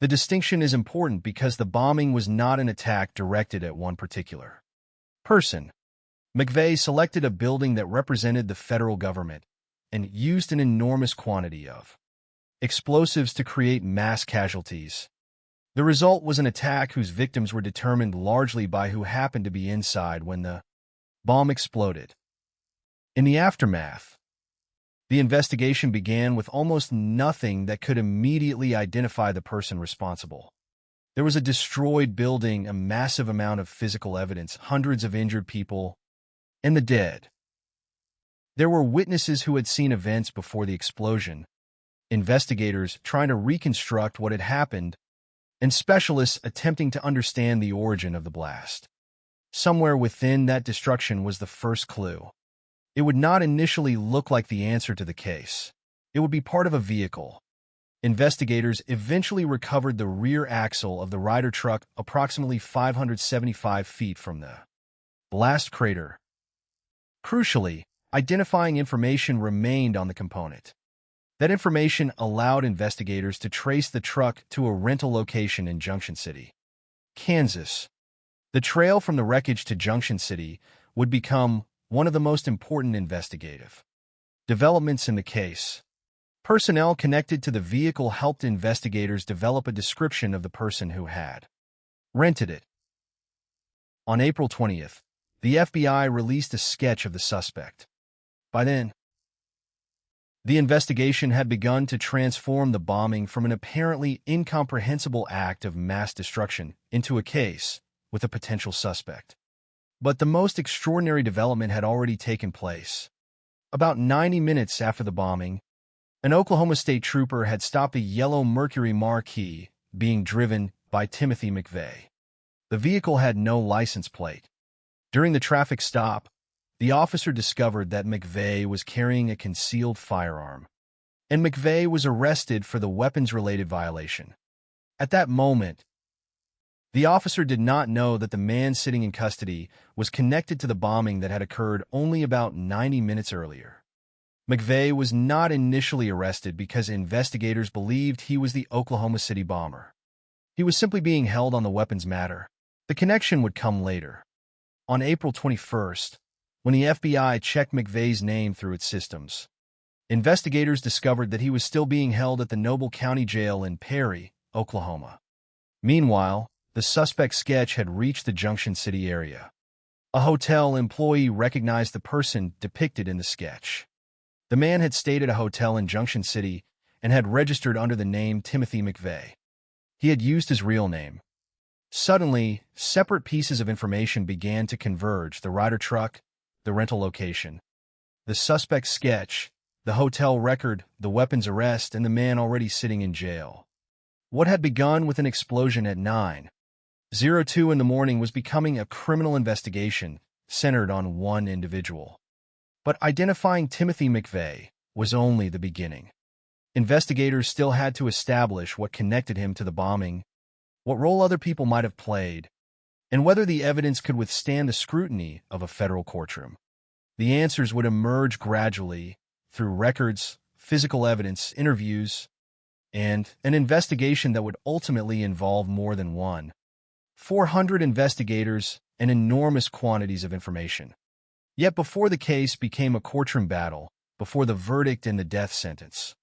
The distinction is important because the bombing was not an attack directed at one particular person. McVeigh selected a building that represented the federal government and used an enormous quantity of explosives to create mass casualties. The result was an attack whose victims were determined largely by who happened to be inside when the bomb exploded. In the aftermath, the investigation began with almost nothing that could immediately identify the person responsible. There was a destroyed building, a massive amount of physical evidence, hundreds of injured people, and the dead. There were witnesses who had seen events before the explosion, investigators trying to reconstruct what had happened, and specialists attempting to understand the origin of the blast. Somewhere within that destruction was the first clue. It would not initially look like the answer to the case. It would be part of a vehicle. Investigators eventually recovered the rear axle of the Ryder truck approximately 575 feet from the blast crater. Crucially, identifying information remained on the component. That information allowed investigators to trace the truck to a rental location in Junction City, Kansas. The trail from the wreckage to Junction City would become one of the most important investigative developments in the case. Personnel connected to the vehicle helped investigators develop a description of the person who had rented it. On April 20th, the FBI released a sketch of the suspect. By then, the investigation had begun to transform the bombing from an apparently incomprehensible act of mass destruction into a case with a potential suspect. But the most extraordinary development had already taken place. About 90 minutes after the bombing, an Oklahoma State trooper had stopped a yellow Mercury Marquis being driven by Timothy McVeigh. The vehicle had no license plate. During the traffic stop, the officer discovered that McVeigh was carrying a concealed firearm, and McVeigh was arrested for the weapons-related violation. At that moment, the officer did not know that the man sitting in custody was connected to the bombing that had occurred only about 90 minutes earlier. McVeigh was not initially arrested because investigators believed he was the Oklahoma City bomber. He was simply being held on the weapons matter. The connection would come later. On April 21st, when the FBI checked McVeigh's name through its systems, investigators discovered that he was still being held at the Noble County Jail in Perry, Oklahoma. Meanwhile, the suspect's sketch had reached the Junction City area. A hotel employee recognized the person depicted in the sketch. The man had stayed at a hotel in Junction City and had registered under the name Timothy McVeigh. He had used his real name. Suddenly, separate pieces of information began to converge: the Ryder truck, the rental location, the suspect's sketch, the hotel record, the weapons arrest, and the man already sitting in jail. What had begun with an explosion at 9:02 in the morning was becoming a criminal investigation centered on one individual. But identifying Timothy McVeigh was only the beginning. Investigators still had to establish what connected him to the bombing, what role other people might have played, and whether the evidence could withstand the scrutiny of a federal courtroom. The answers would emerge gradually through records, physical evidence, interviews, and an investigation that would ultimately involve more than 400 investigators and enormous quantities of information. Yet before the case became a courtroom battle, before the verdict and the death sentence,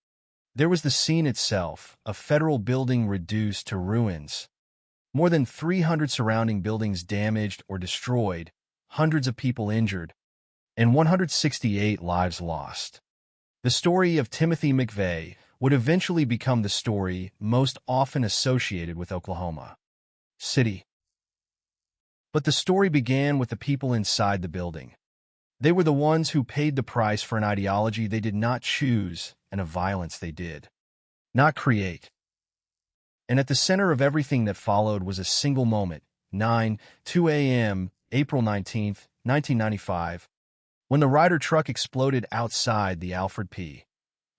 there was the scene itself, a federal building reduced to ruins, more than 300 surrounding buildings damaged or destroyed, hundreds of people injured, and 168 lives lost. The story of Timothy McVeigh would eventually become the story most often associated with Oklahoma City. But the story began with the people inside the building. They were the ones who paid the price for an ideology they did not choose and a violence they did not create. And at the center of everything that followed was a single moment, 9:02 a.m., April 19th, 1995, when the Ryder truck exploded outside the Alfred P.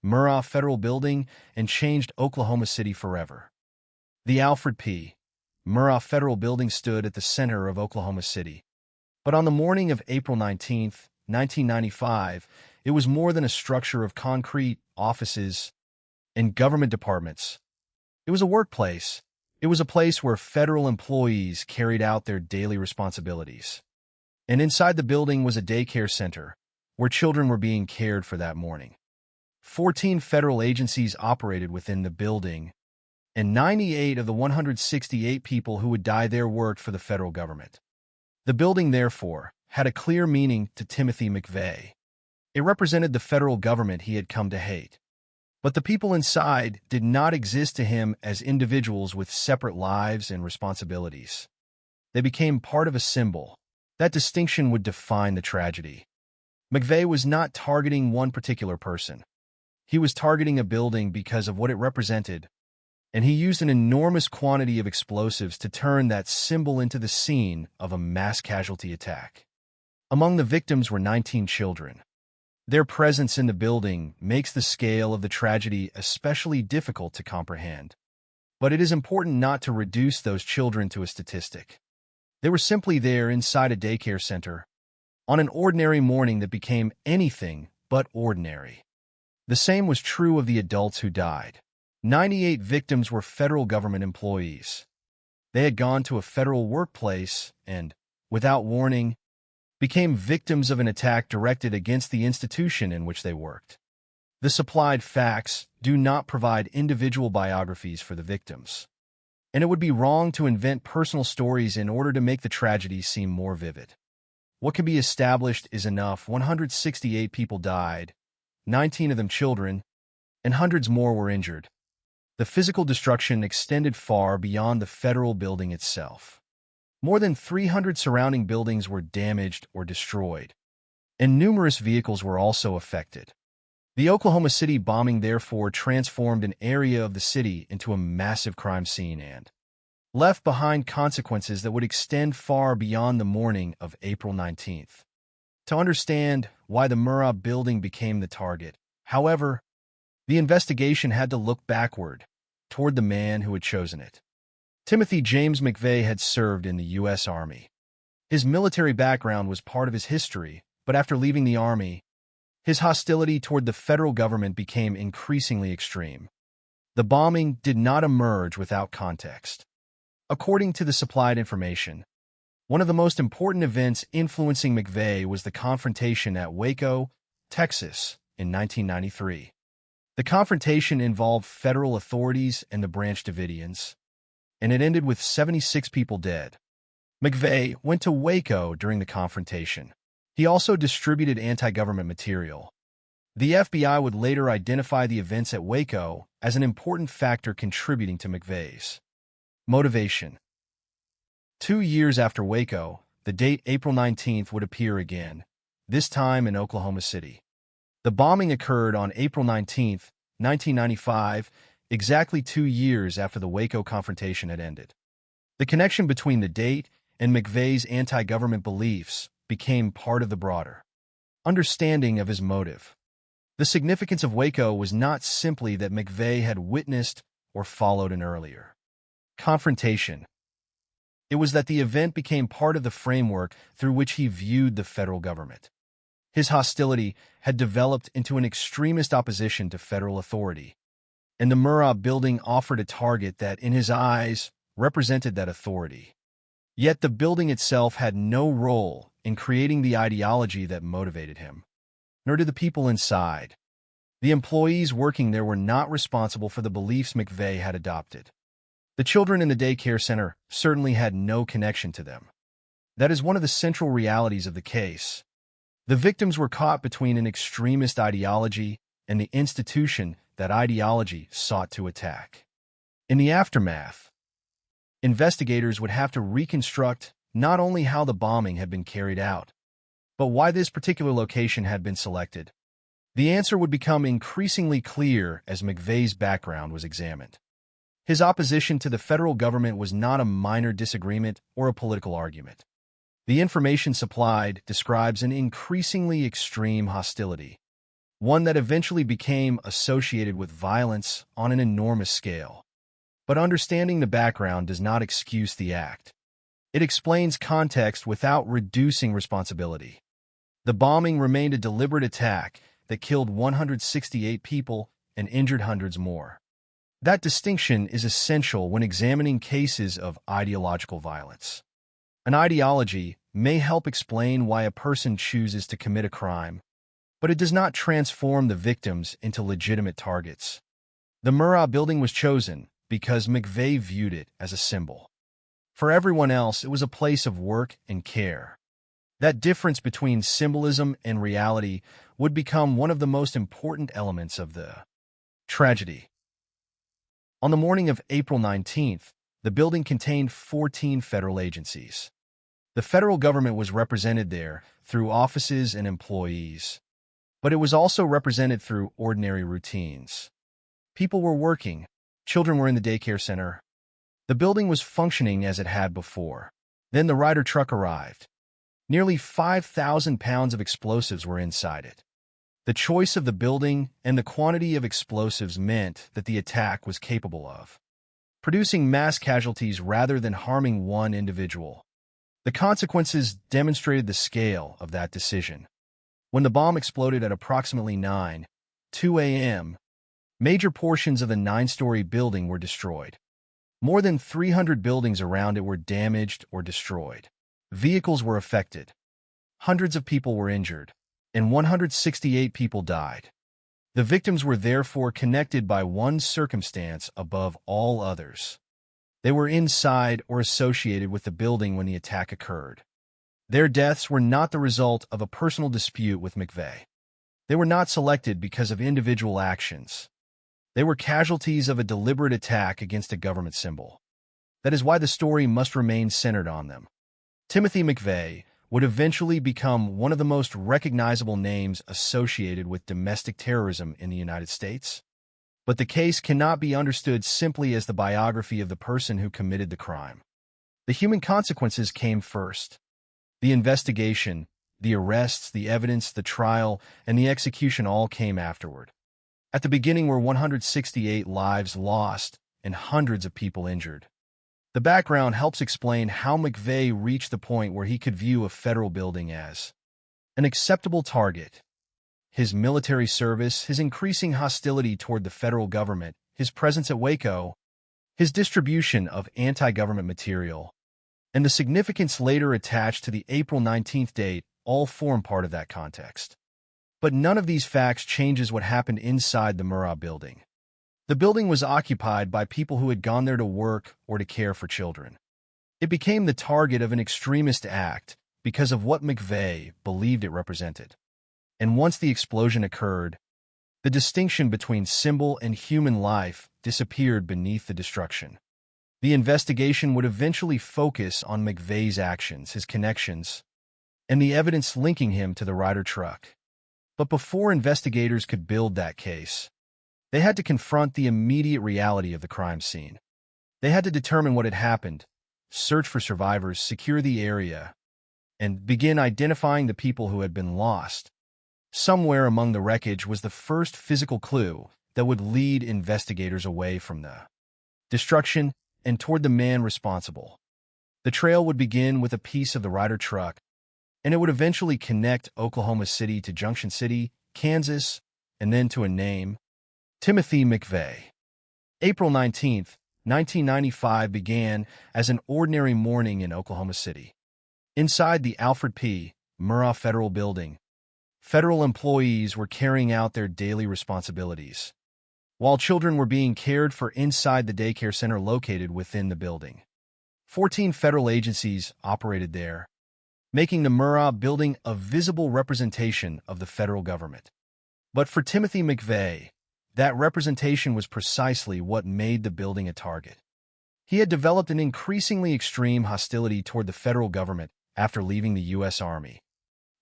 Murrah Federal Building and changed Oklahoma City forever. The Alfred P. Murrah Federal Building stood at the center of Oklahoma City. But on the morning of April 19th, 1995, it was more than a structure of concrete, offices, and government departments. It was a workplace. It was a place where federal employees carried out their daily responsibilities. And inside the building was a daycare center, where children were being cared for that morning. 14 federal agencies operated within the building, and 98 of the 168 people who would die there worked for the federal government. The building, therefore, had a clear meaning to Timothy McVeigh. It represented the federal government he had come to hate. But the people inside did not exist to him as individuals with separate lives and responsibilities. They became part of a symbol. That distinction would define the tragedy. McVeigh was not targeting one particular person. He was targeting a building because of what it represented, and he used an enormous quantity of explosives to turn that symbol into the scene of a mass casualty attack. Among the victims were 19 children. Their presence in the building makes the scale of the tragedy especially difficult to comprehend. But it is important not to reduce those children to a statistic. They were simply there inside a daycare center, on an ordinary morning that became anything but ordinary. The same was true of the adults who died. 98 victims were federal government employees. They had gone to a federal workplace and, without warning, became victims of an attack directed against the institution in which they worked. The supplied facts do not provide individual biographies for the victims, and it would be wrong to invent personal stories in order to make the tragedy seem more vivid. What can be established is enough. 168 people died, 19 of them children, and hundreds more were injured. The physical destruction extended far beyond the federal building itself. More than 300 surrounding buildings were damaged or destroyed, and numerous vehicles were also affected. The Oklahoma City bombing therefore transformed an area of the city into a massive crime scene and left behind consequences that would extend far beyond the morning of April 19th. To understand why the Murrah building became the target, however, the investigation had to look backward, toward the man who had chosen it. Timothy James McVeigh had served in the U.S. Army. His military background was part of his history, but after leaving the Army, his hostility toward the federal government became increasingly extreme. The bombing did not emerge without context. According to the supplied information, one of the most important events influencing McVeigh was the confrontation at Waco, Texas, in 1993. The confrontation involved federal authorities and the Branch Davidians, and it ended with 76 people dead. McVeigh went to Waco during the confrontation. He also distributed anti-government material. The FBI would later identify the events at Waco as an important factor contributing to McVeigh's motivation. 2 years after Waco, the date April 19th would appear again, this time in Oklahoma City. The bombing occurred on April 19th, 1995, exactly 2 years after the Waco confrontation had ended. The connection between the date and McVeigh's anti-government beliefs became part of the broader understanding of his motive. The significance of Waco was not simply that McVeigh had witnessed or followed an earlier confrontation. It was that the event became part of the framework through which he viewed the federal government. His hostility had developed into an extremist opposition to federal authority, and the Murrah building offered a target that, in his eyes, represented that authority. Yet the building itself had no role in creating the ideology that motivated him, nor did the people inside. The employees working there were not responsible for the beliefs McVeigh had adopted. The children in the daycare center certainly had no connection to them. That is one of the central realities of the case. The victims were caught between an extremist ideology and the institution that ideology sought to attack. In the aftermath, investigators would have to reconstruct not only how the bombing had been carried out, but why this particular location had been selected. The answer would become increasingly clear as McVeigh's background was examined. His opposition to the federal government was not a minor disagreement or a political argument. The information supplied describes an increasingly extreme hostility, one that eventually became associated with violence on an enormous scale. But understanding the background does not excuse the act. It explains context without reducing responsibility. The bombing remained a deliberate attack that killed 168 people and injured hundreds more. That distinction is essential when examining cases of ideological violence. An ideology may help explain why a person chooses to commit a crime, but it does not transform the victims into legitimate targets. The Murrah building was chosen because McVeigh viewed it as a symbol. For everyone else, it was a place of work and care. That difference between symbolism and reality would become one of the most important elements of the Tragedy. On the morning of April 19th, the building contained 14 federal agencies. The federal government was represented there through offices and employees, but it was also represented through ordinary routines. People were working, children were in the daycare center. The building was functioning as it had before. Then the Ryder truck arrived. Nearly 5,000 pounds of explosives were inside it. The choice of the building and the quantity of explosives meant that the attack was capable of producing mass casualties rather than harming one individual. The consequences demonstrated the scale of that decision. When the bomb exploded at approximately 9:02 a.m., major portions of the 9-story building were destroyed. More than 300 buildings around it were damaged or destroyed. Vehicles were affected. Hundreds of people were injured, and 168 people died. The victims were therefore connected by one circumstance above all others. They were inside or associated with the building when the attack occurred. Their deaths were not the result of a personal dispute with McVeigh. They were not selected because of individual actions. They were casualties of a deliberate attack against a government symbol. That is why the story must remain centered on them. Timothy McVeigh would eventually become one of the most recognizable names associated with domestic terrorism in the United States. But the case cannot be understood simply as the biography of the person who committed the crime. The human consequences came first. The investigation, the arrests, the evidence, the trial, and the execution all came afterward. At the beginning were 168 lives lost and hundreds of people injured. The background helps explain how McVeigh reached the point where he could view a federal building as an acceptable target. His military service, his increasing hostility toward the federal government, his presence at Waco, his distribution of anti-government material, and the significance later attached to the April 19th date all form part of that context. But none of these facts changes what happened inside the Murrah building. The building was occupied by people who had gone there to work or to care for children. It became the target of an extremist act because of what McVeigh believed it represented. And once the explosion occurred, the distinction between symbol and human life disappeared beneath the destruction. The investigation would eventually focus on McVeigh's actions, his connections, and the evidence linking him to the Ryder truck. But before investigators could build that case, they had to confront the immediate reality of the crime scene. They had to determine what had happened, search for survivors, secure the area, and begin identifying the people who had been lost. Somewhere among the wreckage was the first physical clue that would lead investigators away from the destruction and toward the man responsible. The trail would begin with a piece of the Ryder truck, and it would eventually connect Oklahoma City to Junction City, Kansas, and then to a name, Timothy McVeigh. April 19th, 1995 began as an ordinary morning in Oklahoma City. Inside the Alfred P. Murrah Federal Building, federal employees were carrying out their daily responsibilities, while children were being cared for inside the daycare center located within the building. 14 federal agencies operated there, making the Murrah building a visible representation of the federal government. But for Timothy McVeigh, that representation was precisely what made the building a target. He had developed an increasingly extreme hostility toward the federal government after leaving the U.S. Army.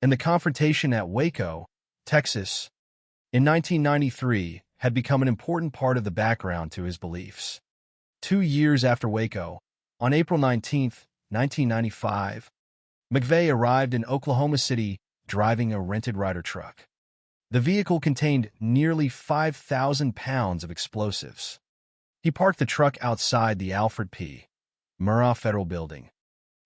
And the confrontation at Waco, Texas, in 1993 had become an important part of the background to his beliefs. 2 years after Waco, on April 19, 1995, McVeigh arrived in Oklahoma City driving a rented Ryder truck. The vehicle contained nearly 5,000 pounds of explosives. He parked the truck outside the Alfred P. Murrah Federal Building.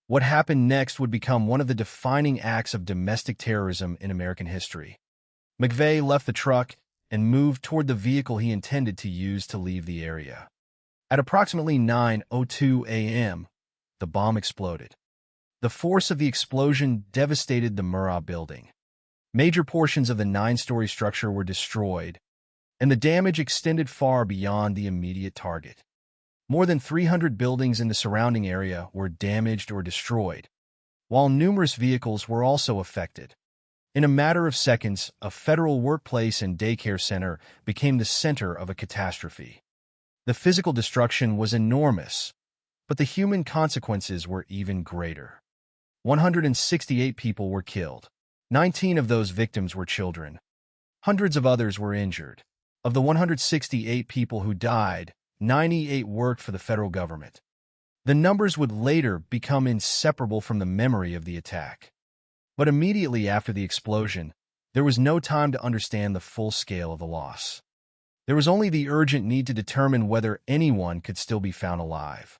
What happened next would become one of the defining acts of domestic terrorism in American history. McVeigh left the truck and moved toward the vehicle he intended to use to leave the area. At approximately 9:02 a.m., the bomb exploded. The force of the explosion devastated the Murrah building. Major portions of the 9-story structure were destroyed, and the damage extended far beyond the immediate target. More than 300 buildings in the surrounding area were damaged or destroyed, while numerous vehicles were also affected. In a matter of seconds, a federal workplace and daycare center became the center of a catastrophe. The physical destruction was enormous, but the human consequences were even greater. 168 people were killed. 19 of those victims were children. Hundreds of others were injured. Of the 168 people who died, 98 worked for the federal government. The numbers would later become inseparable from the memory of the attack. But immediately after the explosion, there was no time to understand the full scale of the loss. There was only the urgent need to determine whether anyone could still be found alive.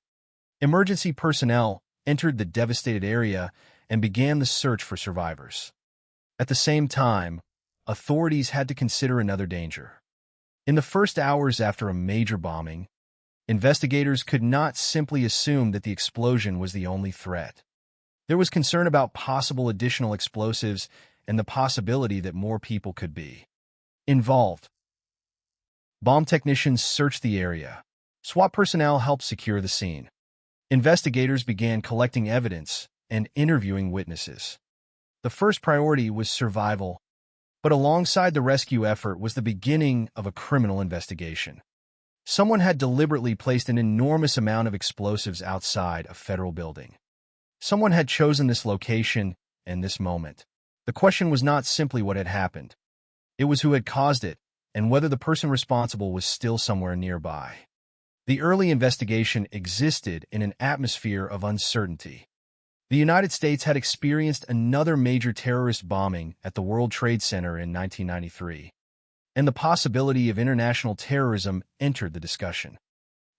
Emergency personnel entered the devastated area and began the search for survivors. At the same time, authorities had to consider another danger. In the first hours after a major bombing, investigators could not simply assume that the explosion was the only threat. There was concern about possible additional explosives and the possibility that more people could be involved. Bomb technicians searched the area. SWAT personnel helped secure the scene. Investigators began collecting evidence and interviewing witnesses. The first priority was survival, but alongside the rescue effort was the beginning of a criminal investigation. Someone had deliberately placed an enormous amount of explosives outside a federal building. Someone had chosen this location and this moment. The question was not simply what had happened. It was who had caused it and whether the person responsible was still somewhere nearby. The early investigation existed in an atmosphere of uncertainty. The United States had experienced another major terrorist bombing at the World Trade Center in 1993, and the possibility of international terrorism entered the discussion.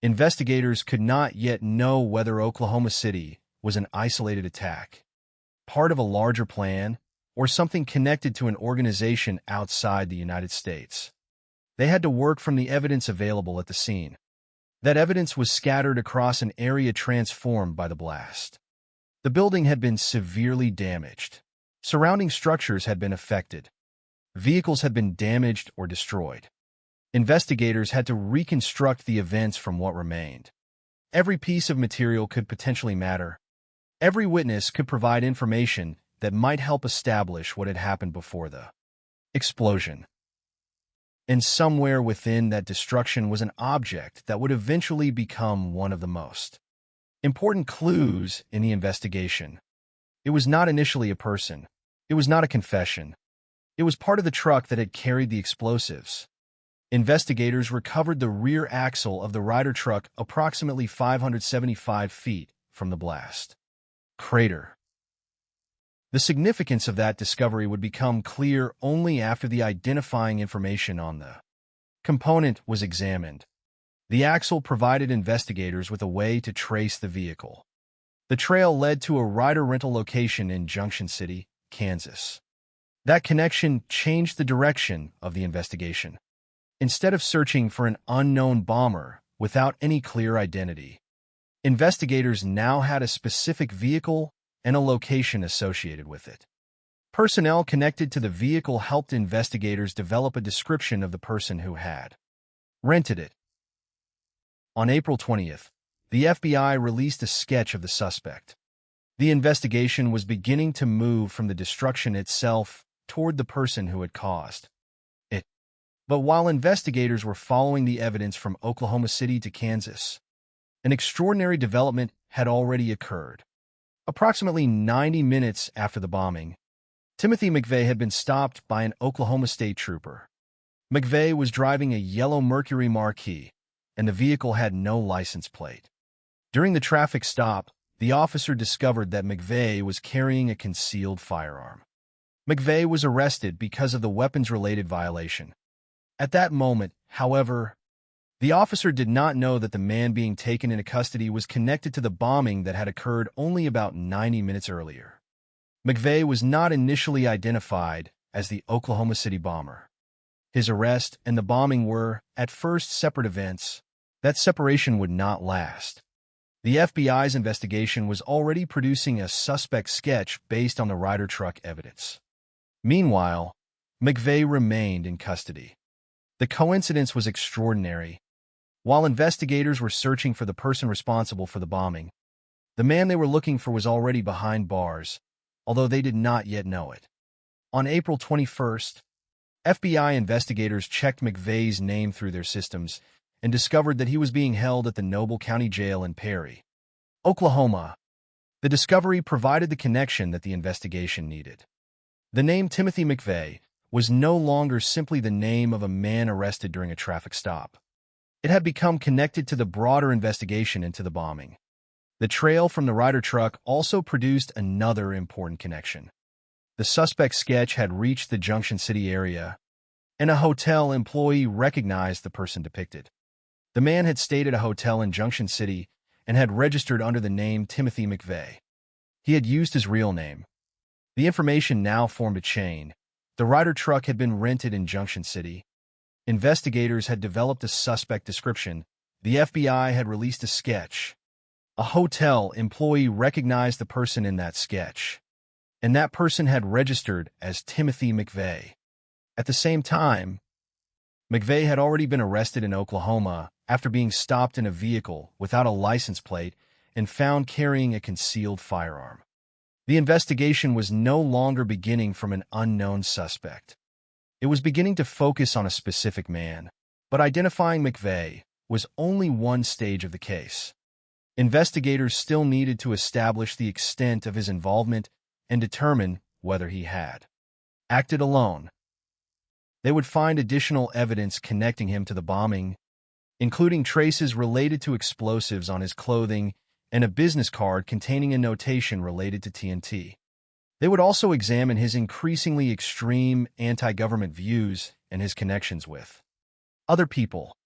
Investigators could not yet know whether Oklahoma City was an isolated attack, part of a larger plan, or something connected to an organization outside the United States. They had to work from the evidence available at the scene. That evidence was scattered across an area transformed by the blast. The building had been severely damaged. Surrounding structures had been affected. Vehicles had been damaged or destroyed. Investigators had to reconstruct the events from what remained. Every piece of material could potentially matter. Every witness could provide information that might help establish what had happened before the explosion. And somewhere within that destruction was an object that would eventually become one of the most important clues in the investigation. It was not initially a person. It was not a confession. It was part of the truck that had carried the explosives. Investigators recovered the rear axle of the Ryder truck approximately 575 feet from the blast crater. The significance of that discovery would become clear only after the identifying information on the component was examined. The axle provided investigators with a way to trace the vehicle. The trail led to a Ryder rental location in Junction City, Kansas. That connection changed the direction of the investigation. Instead of searching for an unknown bomber without any clear identity, investigators now had a specific vehicle and a location associated with it. Personnel connected to the vehicle helped investigators develop a description of the person who had rented it. On April 20th, the FBI released a sketch of the suspect. The investigation was beginning to move from the destruction itself toward the person who had caused it. But while investigators were following the evidence from Oklahoma City to Kansas, an extraordinary development had already occurred. Approximately 90 minutes after the bombing, Timothy McVeigh had been stopped by an Oklahoma State trooper. McVeigh was driving a yellow Mercury Marquis, and the vehicle had no license plate. During the traffic stop, the officer discovered that McVeigh was carrying a concealed firearm. McVeigh was arrested because of the weapons-related violation. At that moment, however, the officer did not know that the man being taken into custody was connected to the bombing that had occurred only about 90 minutes earlier. McVeigh was not initially identified as the Oklahoma City bomber. His arrest and the bombing were, at first, separate events. That separation would not last. The FBI's investigation was already producing a suspect sketch based on the Ryder truck evidence. Meanwhile, McVeigh remained in custody. The coincidence was extraordinary. While investigators were searching for the person responsible for the bombing, the man they were looking for was already behind bars, although they did not yet know it. On April 21st, FBI investigators checked McVeigh's name through their systems and discovered that he was being held at the Noble County Jail in Perry, Oklahoma. The discovery provided the connection that the investigation needed. The name Timothy McVeigh was no longer simply the name of a man arrested during a traffic stop. It had become connected to the broader investigation into the bombing. The trail from the Ryder truck also produced another important connection. The suspect's sketch had reached the Junction City area, and a hotel employee recognized the person depicted. The man had stayed at a hotel in Junction City and had registered under the name Timothy McVeigh. He had used his real name. The information now formed a chain. The Ryder truck had been rented in Junction City. Investigators had developed a suspect description. The FBI had released a sketch. A hotel employee recognized the person in that sketch, and that person had registered as Timothy McVeigh. At the same time, McVeigh had already been arrested in Oklahoma after being stopped in a vehicle without a license plate and found carrying a concealed firearm. The investigation was no longer beginning from an unknown suspect. It was beginning to focus on a specific man, but identifying McVeigh was only one stage of the case. Investigators still needed to establish the extent of his involvement and determine whether he had acted alone. They would find additional evidence connecting him to the bombing, including traces related to explosives on his clothing and a business card containing a notation related to TNT. They would also examine his increasingly extreme anti-government views and his connections with other people.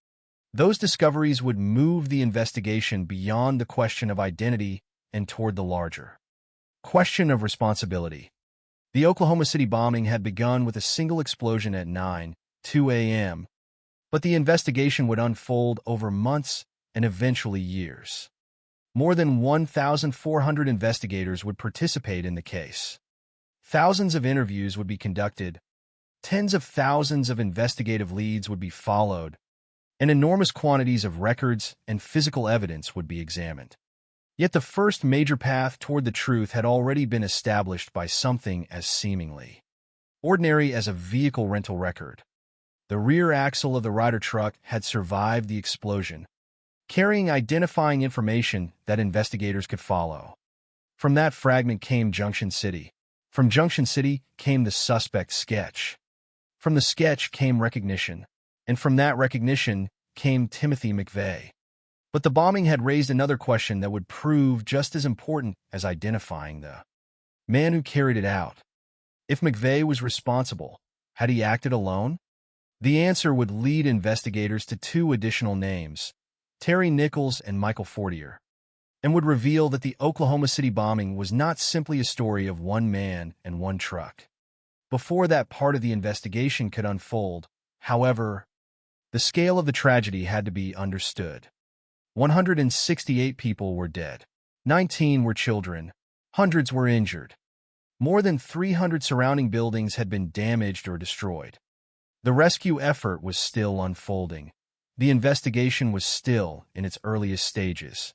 Those discoveries would move the investigation beyond the question of identity and toward the larger question of responsibility. The Oklahoma City bombing had begun with a single explosion at 9:02 a.m., but the investigation would unfold over months and eventually years. More than 1,400 investigators would participate in the case. Thousands of interviews would be conducted, tens of thousands of investigative leads would be followed, and enormous quantities of records and physical evidence would be examined. Yet the first major path toward the truth had already been established by something as seemingly ordinary as a vehicle rental record. The rear axle of the Ryder truck had survived the explosion, carrying identifying information that investigators could follow. From that fragment came Junction City. From Junction City came the suspect's sketch. From the sketch came recognition, and from that recognition came Timothy McVeigh. But the bombing had raised another question that would prove just as important as identifying the man who carried it out. If McVeigh was responsible, had he acted alone? The answer would lead investigators to two additional names, Terry Nichols and Michael Fortier, and would reveal that the Oklahoma City bombing was not simply a story of one man and one truck. Before that part of the investigation could unfold, however, the scale of the tragedy had to be understood. 168 people were dead. 19 were children. Hundreds were injured. More than 300 surrounding buildings had been damaged or destroyed. The rescue effort was still unfolding. The investigation was still in its earliest stages,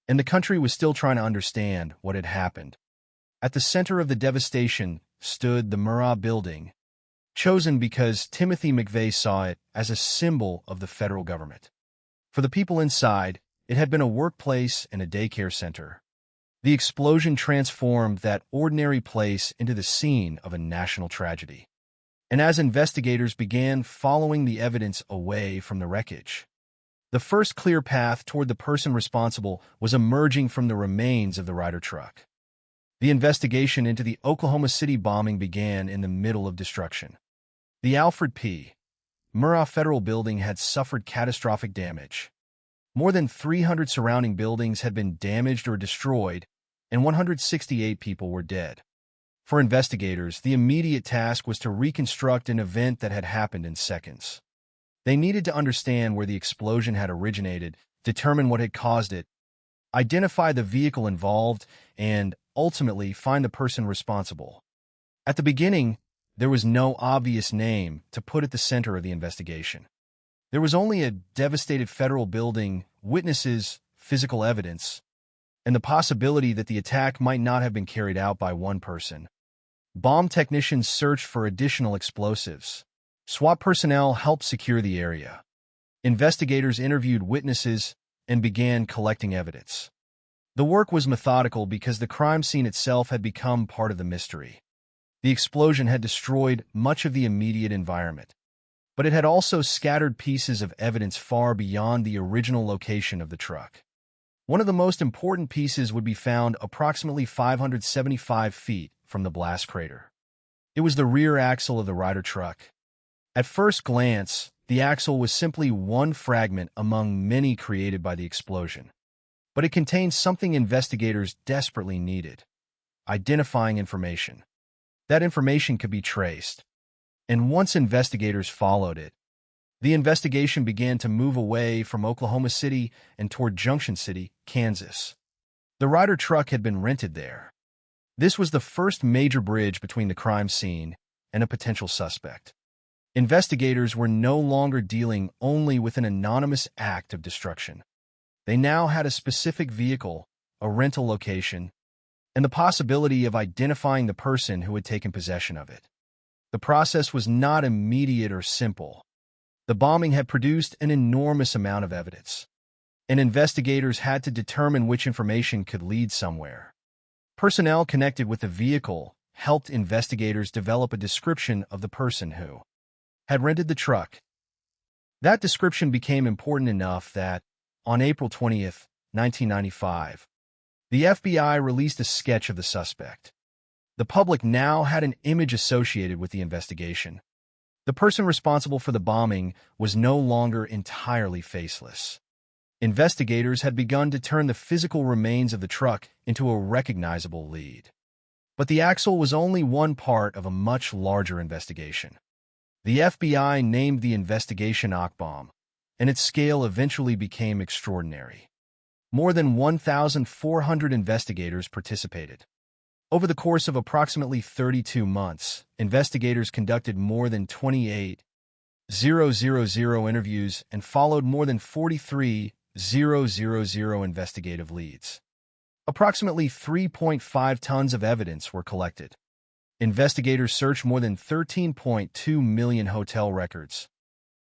and the country was still trying to understand what had happened. At the center of the devastation stood the Murrah Building, chosen because Timothy McVeigh saw it as a symbol of the federal government. For the people inside, it had been a workplace and a daycare center. The explosion transformed that ordinary place into the scene of a national tragedy. And as investigators began following the evidence away from the wreckage, the first clear path toward the person responsible was emerging from the remains of the Ryder truck. The investigation into the Oklahoma City bombing began in the middle of destruction. The Alfred P. Murrah Federal Building had suffered catastrophic damage. More than 300 surrounding buildings had been damaged or destroyed, and 168 people were dead. For investigators, the immediate task was to reconstruct an event that had happened in seconds. They needed to understand where the explosion had originated, determine what had caused it, identify the vehicle involved, and ultimately find the person responsible. At the beginning, there was no obvious name to put at the center of the investigation. There was only a devastated federal building, witnesses, physical evidence, and the possibility that the attack might not have been carried out by one person, Bomb technicians searched for additional explosives. SWAT personnel helped secure the area. Investigators interviewed witnesses and began collecting evidence. The work was methodical because the crime scene itself had become part of the mystery. The explosion had destroyed much of the immediate environment, but it had also scattered pieces of evidence far beyond the original location of the truck. One of the most important pieces would be found approximately 575 feet from the blast crater. It was the rear axle of the Ryder truck. At first glance, the axle was simply one fragment among many created by the explosion, but it contained something investigators desperately needed: identifying information. That information could be traced, and once investigators followed it, the investigation began to move away from Oklahoma City and toward Junction City, Kansas. The Ryder truck had been rented there. This was the first major bridge between the crime scene and a potential suspect. Investigators were no longer dealing only with an anonymous act of destruction. They now had a specific vehicle, a rental location, and the possibility of identifying the person who had taken possession of it. The process was not immediate or simple. The bombing had produced an enormous amount of evidence, and investigators had to determine which information could lead somewhere. Personnel connected with the vehicle helped investigators develop a description of the person who had rented the truck. That description became important enough that, on April 20th, 1995, the FBI released a sketch of the suspect. The public now had an image associated with the investigation. The person responsible for the bombing was no longer entirely faceless. Investigators had begun to turn the physical remains of the truck into a recognizable lead. But the axle was only one part of a much larger investigation. The FBI named the investigation Akbomb, and its scale eventually became extraordinary. More than 1,400 investigators participated. Over the course of approximately 32 months, investigators conducted more than 28,000 interviews and followed more than 43,000 investigative leads. Approximately 3.5 tons of evidence were collected. Investigators searched more than 13.2 million hotel records,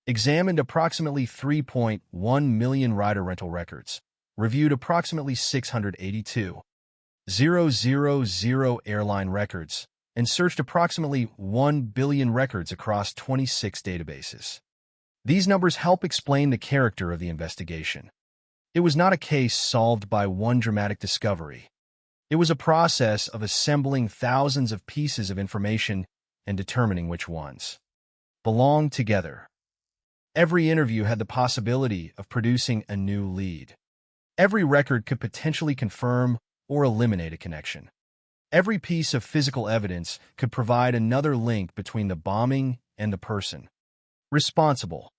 examined approximately 3.1 million rider rental records, reviewed approximately 682,000 airline records, and searched approximately 1 billion records across 26 databases. These numbers help explain the character of the investigation. It was not a case solved by one dramatic discovery. It was a process of assembling thousands of pieces of information and determining which ones belonged together. Every interview had the possibility of producing a new lead. Every record could potentially confirm or eliminate a connection. Every piece of physical evidence could provide another link between the bombing and the person responsible.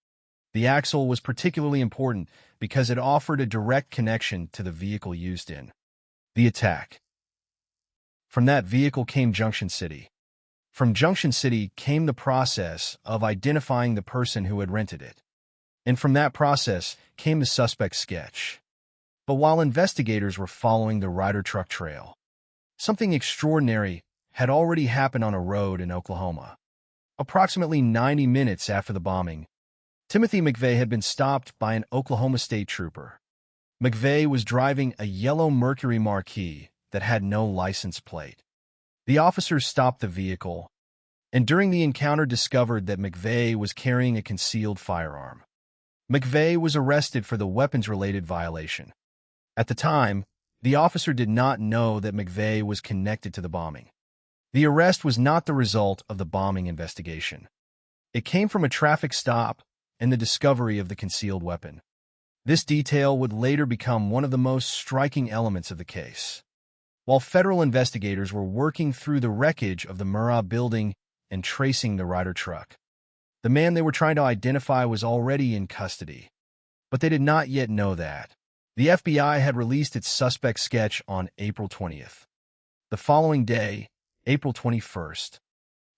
The axle was particularly important because it offered a direct connection to the vehicle used in the attack. From that vehicle came Junction City. From Junction City came the process of identifying the person who had rented it. And from that process came the suspect sketch. But while investigators were following the Ryder truck trail, something extraordinary had already happened on a road in Oklahoma. Approximately 90 minutes after the bombing, Timothy McVeigh had been stopped by an Oklahoma State trooper. McVeigh was driving a yellow Mercury Marquis that had no license plate. The officers stopped the vehicle, and during the encounter discovered that McVeigh was carrying a concealed firearm. McVeigh was arrested for the weapons-related violation. At the time, the officer did not know that McVeigh was connected to the bombing. The arrest was not the result of the bombing investigation. It came from a traffic stop and the discovery of the concealed weapon. This detail would later become one of the most striking elements of the case. While federal investigators were working through the wreckage of the Murrah building and tracing the Ryder truck, the man they were trying to identify was already in custody. But they did not yet know that. The FBI had released its suspect sketch on April 20th. The following day, April 21st,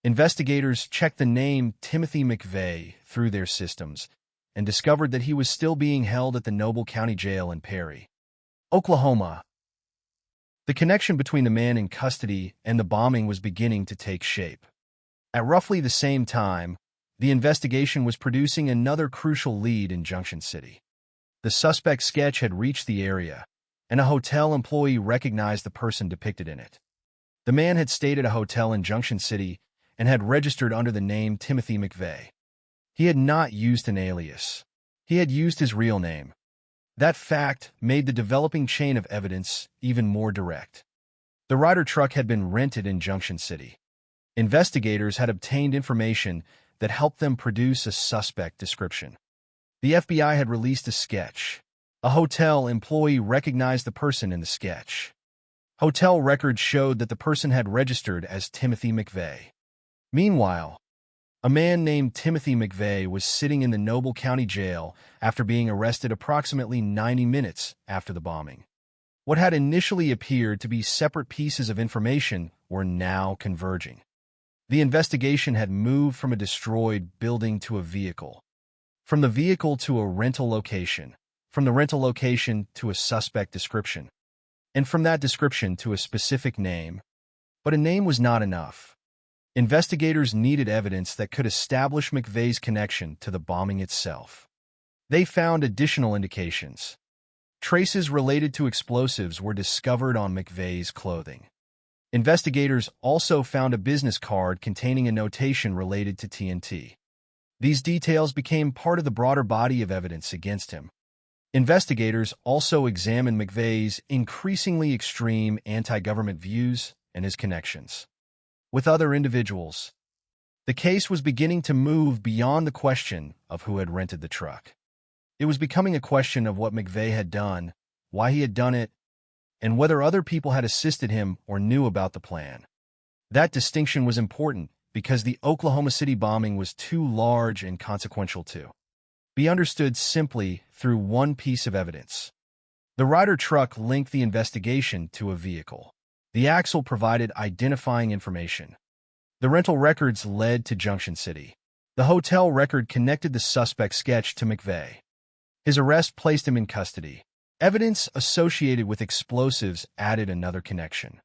investigators checked the name Timothy McVeigh through their systems and discovered that he was still being held at the Noble County Jail in Perry, Oklahoma. The connection between the man in custody and the bombing was beginning to take shape. At roughly the same time, the investigation was producing another crucial lead in Junction City. The suspect's sketch had reached the area, and a hotel employee recognized the person depicted in it. The man had stayed at a hotel in Junction City and had registered under the name Timothy McVeigh. He had not used an alias. He had used his real name. That fact made the developing chain of evidence even more direct. The Ryder truck had been rented in Junction City. Investigators had obtained information that helped them produce a suspect description. The FBI had released a sketch. A hotel employee recognized the person in the sketch. Hotel records showed that the person had registered as Timothy McVeigh. Meanwhile, a man named Timothy McVeigh was sitting in the Noble County Jail after being arrested approximately 90 minutes after the bombing. What had initially appeared to be separate pieces of information were now converging. The investigation had moved from a destroyed building to a vehicle, from the vehicle to a rental location, from the rental location to a suspect description, and from that description to a specific name. But a name was not enough. Investigators needed evidence that could establish McVeigh's connection to the bombing itself. They found additional indications. Traces related to explosives were discovered on McVeigh's clothing. Investigators also found a business card containing a notation related to TNT. These details became part of the broader body of evidence against him. Investigators also examined McVeigh's increasingly extreme anti-government views and his connections with other individuals. The case was beginning to move beyond the question of who had rented the truck. It was becoming a question of what McVeigh had done, why he had done it, and whether other people had assisted him or knew about the plan. That distinction was important because the Oklahoma City bombing was too large and consequential to be understood simply through one piece of evidence. The Ryder truck linked the investigation to a vehicle. The axle provided identifying information. The rental records led to Junction City. The hotel record connected the suspect's sketch to McVeigh. His arrest placed him in custody. Evidence associated with explosives added another connection.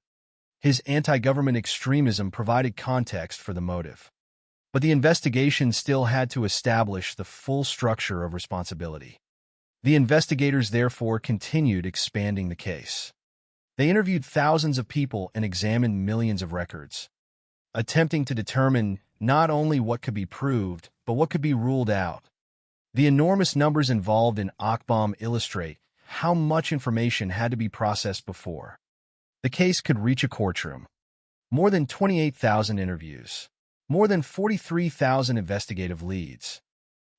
His anti-government extremism provided context for the motive. But the investigation still had to establish the full structure of responsibility. The investigators therefore continued expanding the case. They interviewed thousands of people and examined millions of records, attempting to determine not only what could be proved, but what could be ruled out. The enormous numbers involved in Akbom illustrate how much information had to be processed before the case could reach a courtroom. More than 28,000 interviews, more than 43,000 investigative leads,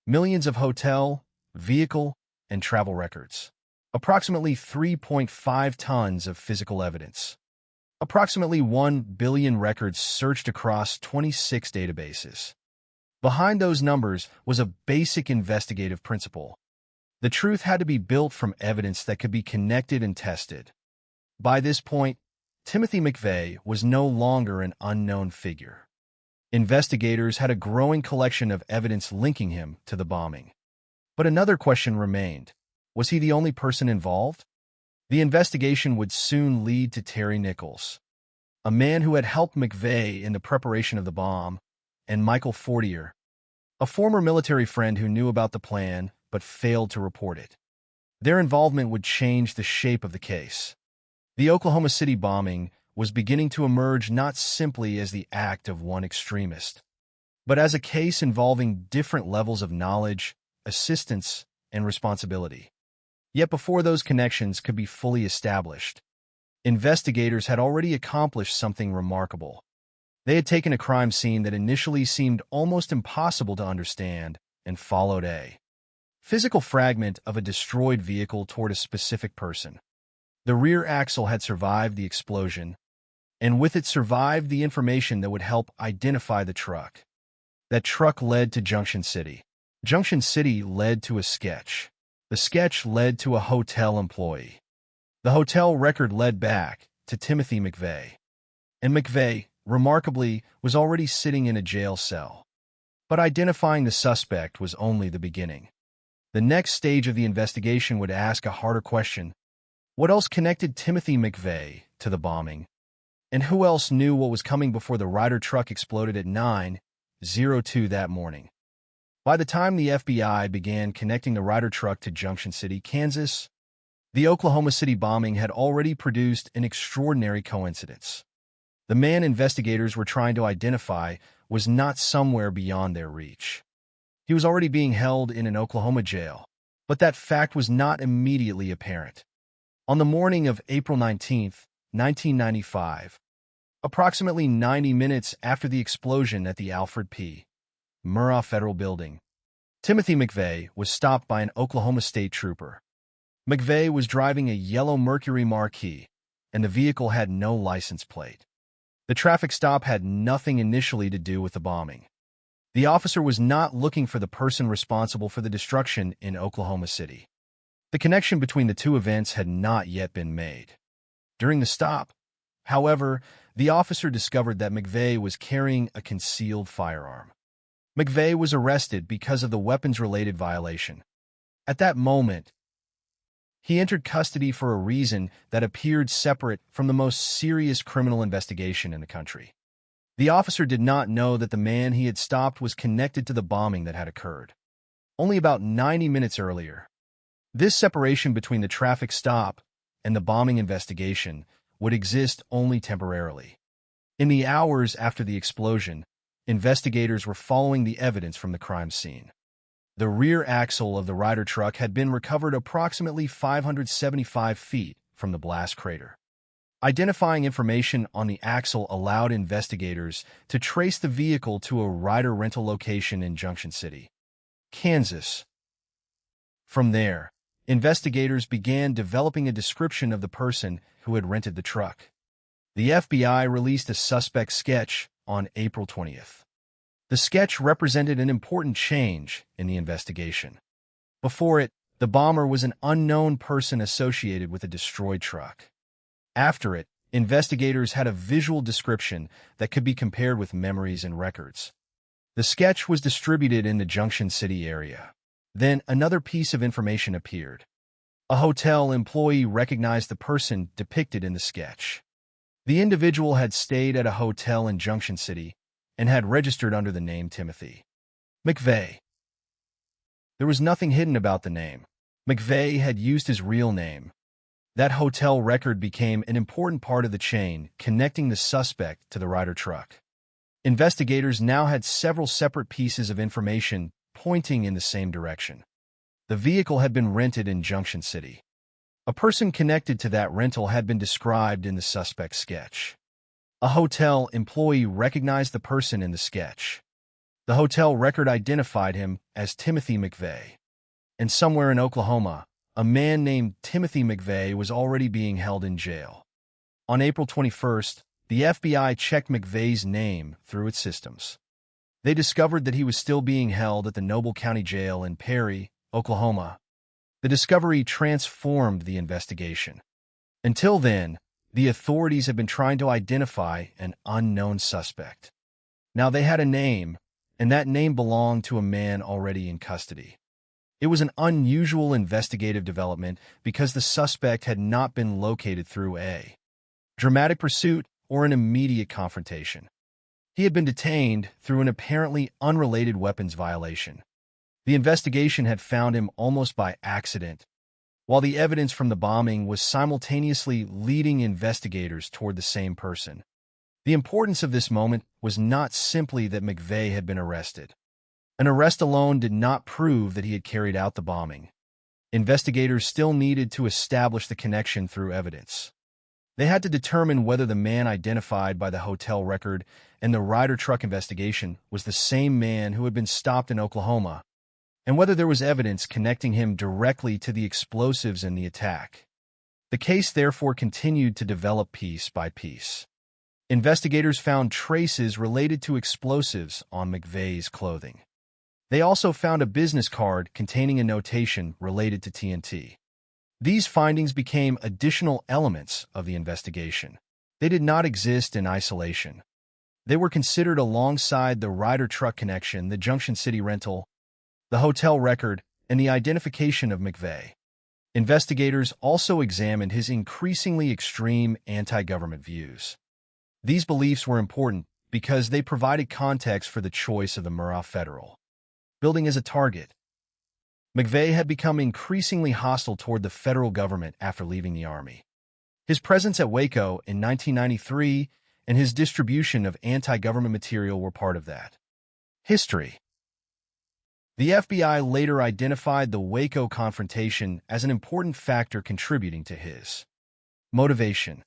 millions of hotel, vehicle, and travel records, approximately 3.5 tons of physical evidence, approximately 1 billion records searched across 26 databases. Behind those numbers was a basic investigative principle. The truth had to be built from evidence that could be connected and tested. By this point, Timothy McVeigh was no longer an unknown figure. Investigators had a growing collection of evidence linking him to the bombing. But another question remained. Was he the only person involved? The investigation would soon lead to Terry Nichols, a man who had helped McVeigh in the preparation of the bomb, and Michael Fortier, a former military friend who knew about the plan but failed to report it. Their involvement would change the shape of the case. The Oklahoma City bombing was beginning to emerge not simply as the act of one extremist, but as a case involving different levels of knowledge, assistance, and responsibility. Yet before those connections could be fully established, investigators had already accomplished something remarkable. They had taken a crime scene that initially seemed almost impossible to understand and followed a physical fragment of a destroyed vehicle toward a specific person. The rear axle had survived the explosion, and with it survived the information that would help identify the truck. That truck led to Junction City. Junction City led to a sketch. The sketch led to a hotel employee. The hotel record led back to Timothy McVeigh. And McVeigh, remarkably, was already sitting in a jail cell. But identifying the suspect was only the beginning. The next stage of the investigation would ask a harder question. What else connected Timothy McVeigh to the bombing. And who else knew what was coming before the Ryder truck exploded at 9:02 that morning? By the time the FBI began connecting the Ryder truck to Junction City, Kansas, the Oklahoma City bombing had already produced an extraordinary coincidence. The man investigators were trying to identify was not somewhere beyond their reach. He was already being held in an Oklahoma jail, but that fact was not immediately apparent. On the morning of April 19, 1995, approximately 90 minutes after the explosion at the Alfred P. Murrah Federal Building, Timothy McVeigh was stopped by an Oklahoma State trooper. McVeigh was driving a yellow Mercury Marquis, and the vehicle had no license plate. The traffic stop had nothing initially to do with the bombing. The officer was not looking for the person responsible for the destruction in Oklahoma City. The connection between the two events had not yet been made. During the stop, however, the officer discovered that McVeigh was carrying a concealed firearm. McVeigh was arrested because of the weapons-related violation. At that moment, he entered custody for a reason that appeared separate from the most serious criminal investigation in the country. The officer did not know that the man he had stopped was connected to the bombing that had occurred only about 90 minutes earlier. This separation between the traffic stop and the bombing investigation would exist only temporarily. In the hours after the explosion, investigators were following the evidence from the crime scene. The rear axle of the Ryder truck had been recovered approximately 575 feet from the blast crater. Identifying information on the axle allowed investigators to trace the vehicle to a Ryder rental location in Junction City, Kansas. From there, investigators began developing a description of the person who had rented the truck. The FBI released a suspect sketch on April 20th. The sketch represented an important change in the investigation. Before it, the bomber was an unknown person associated with a destroyed truck. After it, investigators had a visual description that could be compared with memories and records. The sketch was distributed in the Junction City area. Then another piece of information appeared. A hotel employee recognized the person depicted in the sketch. The individual had stayed at a hotel in Junction City and had registered under the name Timothy McVeigh. There was nothing hidden about the name. McVeigh had used his real name. That hotel record became an important part of the chain connecting the suspect to the Ryder truck. Investigators now had several separate pieces of information pointing in the same direction. The vehicle had been rented in Junction City. A person connected to that rental had been described in the suspect's sketch. A hotel employee recognized the person in the sketch. The hotel record identified him as Timothy McVeigh. And somewhere in Oklahoma, a man named Timothy McVeigh was already being held in jail. On April 21st, the FBI checked McVeigh's name through its systems. They discovered that he was still being held at the Noble County Jail in Perry, Oklahoma. The discovery transformed the investigation. Until then, the authorities had been trying to identify an unknown suspect. Now they had a name, and that name belonged to a man already in custody. It was an unusual investigative development because the suspect had not been located through a dramatic pursuit or an immediate confrontation. He had been detained through an apparently unrelated weapons violation. The investigation had found him almost by accident, while the evidence from the bombing was simultaneously leading investigators toward the same person. The importance of this moment was not simply that McVeigh had been arrested. An arrest alone did not prove that he had carried out the bombing. Investigators still needed to establish the connection through evidence. They had to determine whether the man identified by the hotel record and the Ryder truck investigation was the same man who had been stopped in Oklahoma, and whether there was evidence connecting him directly to the explosives in the attack. The case therefore continued to develop piece by piece. Investigators found traces related to explosives on McVeigh's clothing. They also found a business card containing a notation related to TNT. These findings became additional elements of the investigation. They did not exist in isolation. They were considered alongside the Ryder truck connection, the Junction City rental, the hotel record, and the identification of McVeigh. Investigators also examined his increasingly extreme anti-government views. These beliefs were important because they provided context for the choice of the Murrah Federal Building as a target. McVeigh had become increasingly hostile toward the federal government after leaving the Army. His presence at Waco in 1993 and his distribution of anti-government material were part of that. History. The FBI later identified the Waco confrontation as an important factor contributing to his motivation.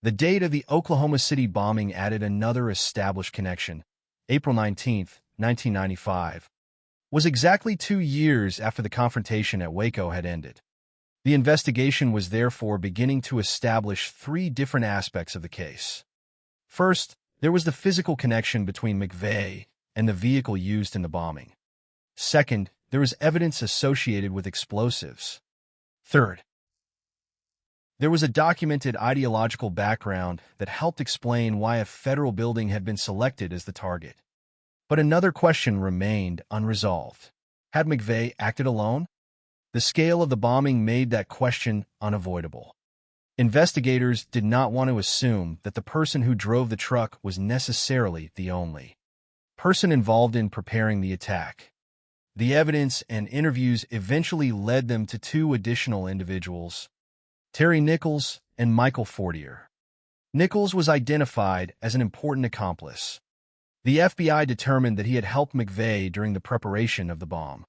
The date of the Oklahoma City bombing added another established connection. April 19, 1995, was exactly 2 years after the confrontation at Waco had ended. The investigation was therefore beginning to establish 3 different aspects of the case. First, there was the physical connection between McVeigh and the vehicle used in the bombing. Second, there was evidence associated with explosives. Third, there was a documented ideological background that helped explain why a federal building had been selected as the target. But another question remained unresolved. Had McVeigh acted alone? The scale of the bombing made that question unavoidable. Investigators did not want to assume that the person who drove the truck was necessarily the only person involved in preparing the attack. The evidence and interviews eventually led them to 2 additional individuals, Terry Nichols and Michael Fortier. Nichols was identified as an important accomplice. The FBI determined that he had helped McVeigh during the preparation of the bomb.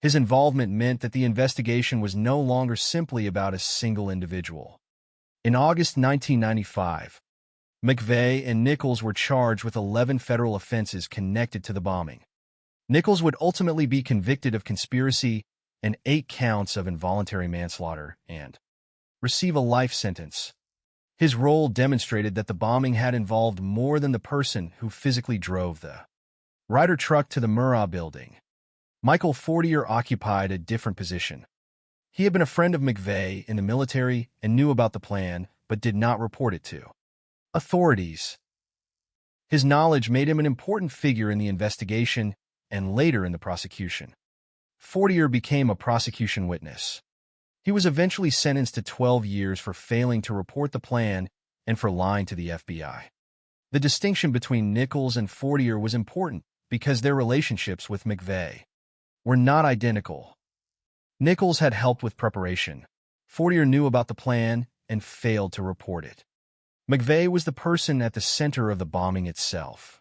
His involvement meant that the investigation was no longer simply about a single individual. In August 1995, McVeigh and Nichols were charged with 11 federal offenses connected to the bombing. Nichols would ultimately be convicted of conspiracy and 8 counts of involuntary manslaughter and receive a life sentence. His role demonstrated that the bombing had involved more than the person who physically drove the Ryder truck to the Murrah building. Michael Fortier occupied a different position. He had been a friend of McVeigh in the military and knew about the plan, but did not report it to authorities. His knowledge made him an important figure in the investigation and later in the prosecution. Fortier became a prosecution witness. He was eventually sentenced to 12 years for failing to report the plan and for lying to the FBI. The distinction between Nichols and Fortier was important because their relationships with McVeigh were not identical. Nichols had helped with preparation. Fortier knew about the plan and failed to report it. McVeigh was the person at the center of the bombing itself.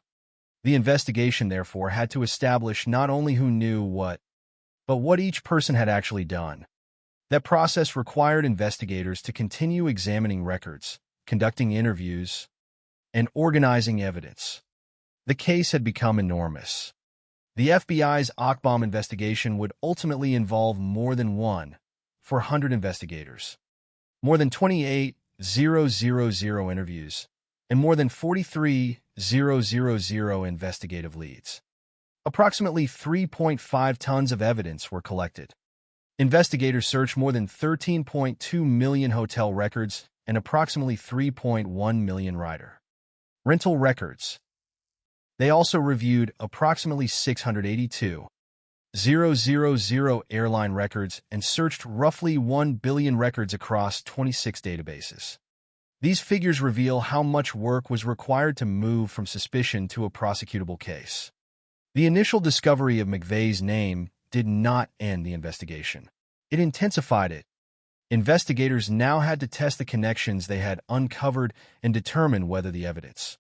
The investigation, therefore, had to establish not only who knew what, but what each person had actually done. That process required investigators to continue examining records, conducting interviews, and organizing evidence. The case had become enormous. The FBI's Akbom investigation would ultimately involve more than 400 investigators, more than 28,000 interviews, and more than 43,000 investigative leads. Approximately 3.5 tons of evidence were collected. Investigators searched more than 13.2 million hotel records and approximately 3.1 million rider rental records. They also reviewed approximately 682,000 airline records and searched roughly 1 billion records across 26 databases. These figures reveal how much work was required to move from suspicion to a prosecutable case. The initial discovery of McVeigh's name did not end the investigation. It intensified it. Investigators now had to test the connections they had uncovered and determine whether the evidence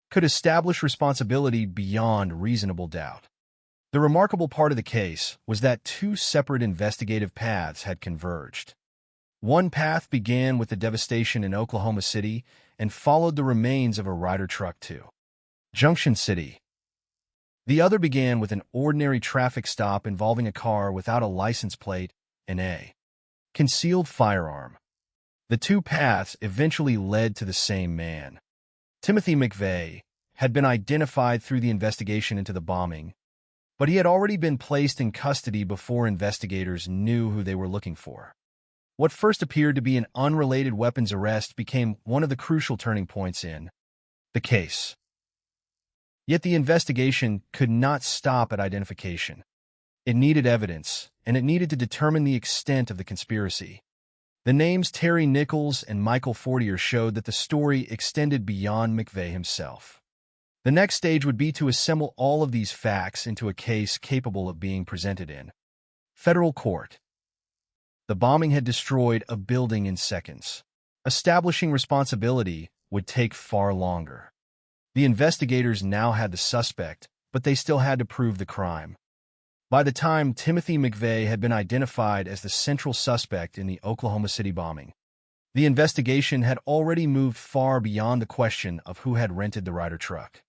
could establish responsibility beyond reasonable doubt. The remarkable part of the case was that 2 separate investigative paths had converged. One path began with the devastation in Oklahoma City and followed the remains of a Ryder truck to Junction City. The other began with an ordinary traffic stop involving a car without a license plate and a concealed firearm. The 2 paths eventually led to the same man. Timothy McVeigh had been identified through the investigation into the bombing, but he had already been placed in custody before investigators knew who they were looking for. What first appeared to be an unrelated weapons arrest became one of the crucial turning points in the case. Yet the investigation could not stop at identification. It needed evidence, and it needed to determine the extent of the conspiracy. The names Terry Nichols and Michael Fortier showed that the story extended beyond McVeigh himself. The next stage would be to assemble all of these facts into a case capable of being presented in federal court. The bombing had destroyed a building in seconds. Establishing responsibility would take far longer. The investigators now had the suspect, but they still had to prove the crime. By the time Timothy McVeigh had been identified as the central suspect in the Oklahoma City bombing, the investigation had already moved far beyond the question of who had rented the Ryder truck.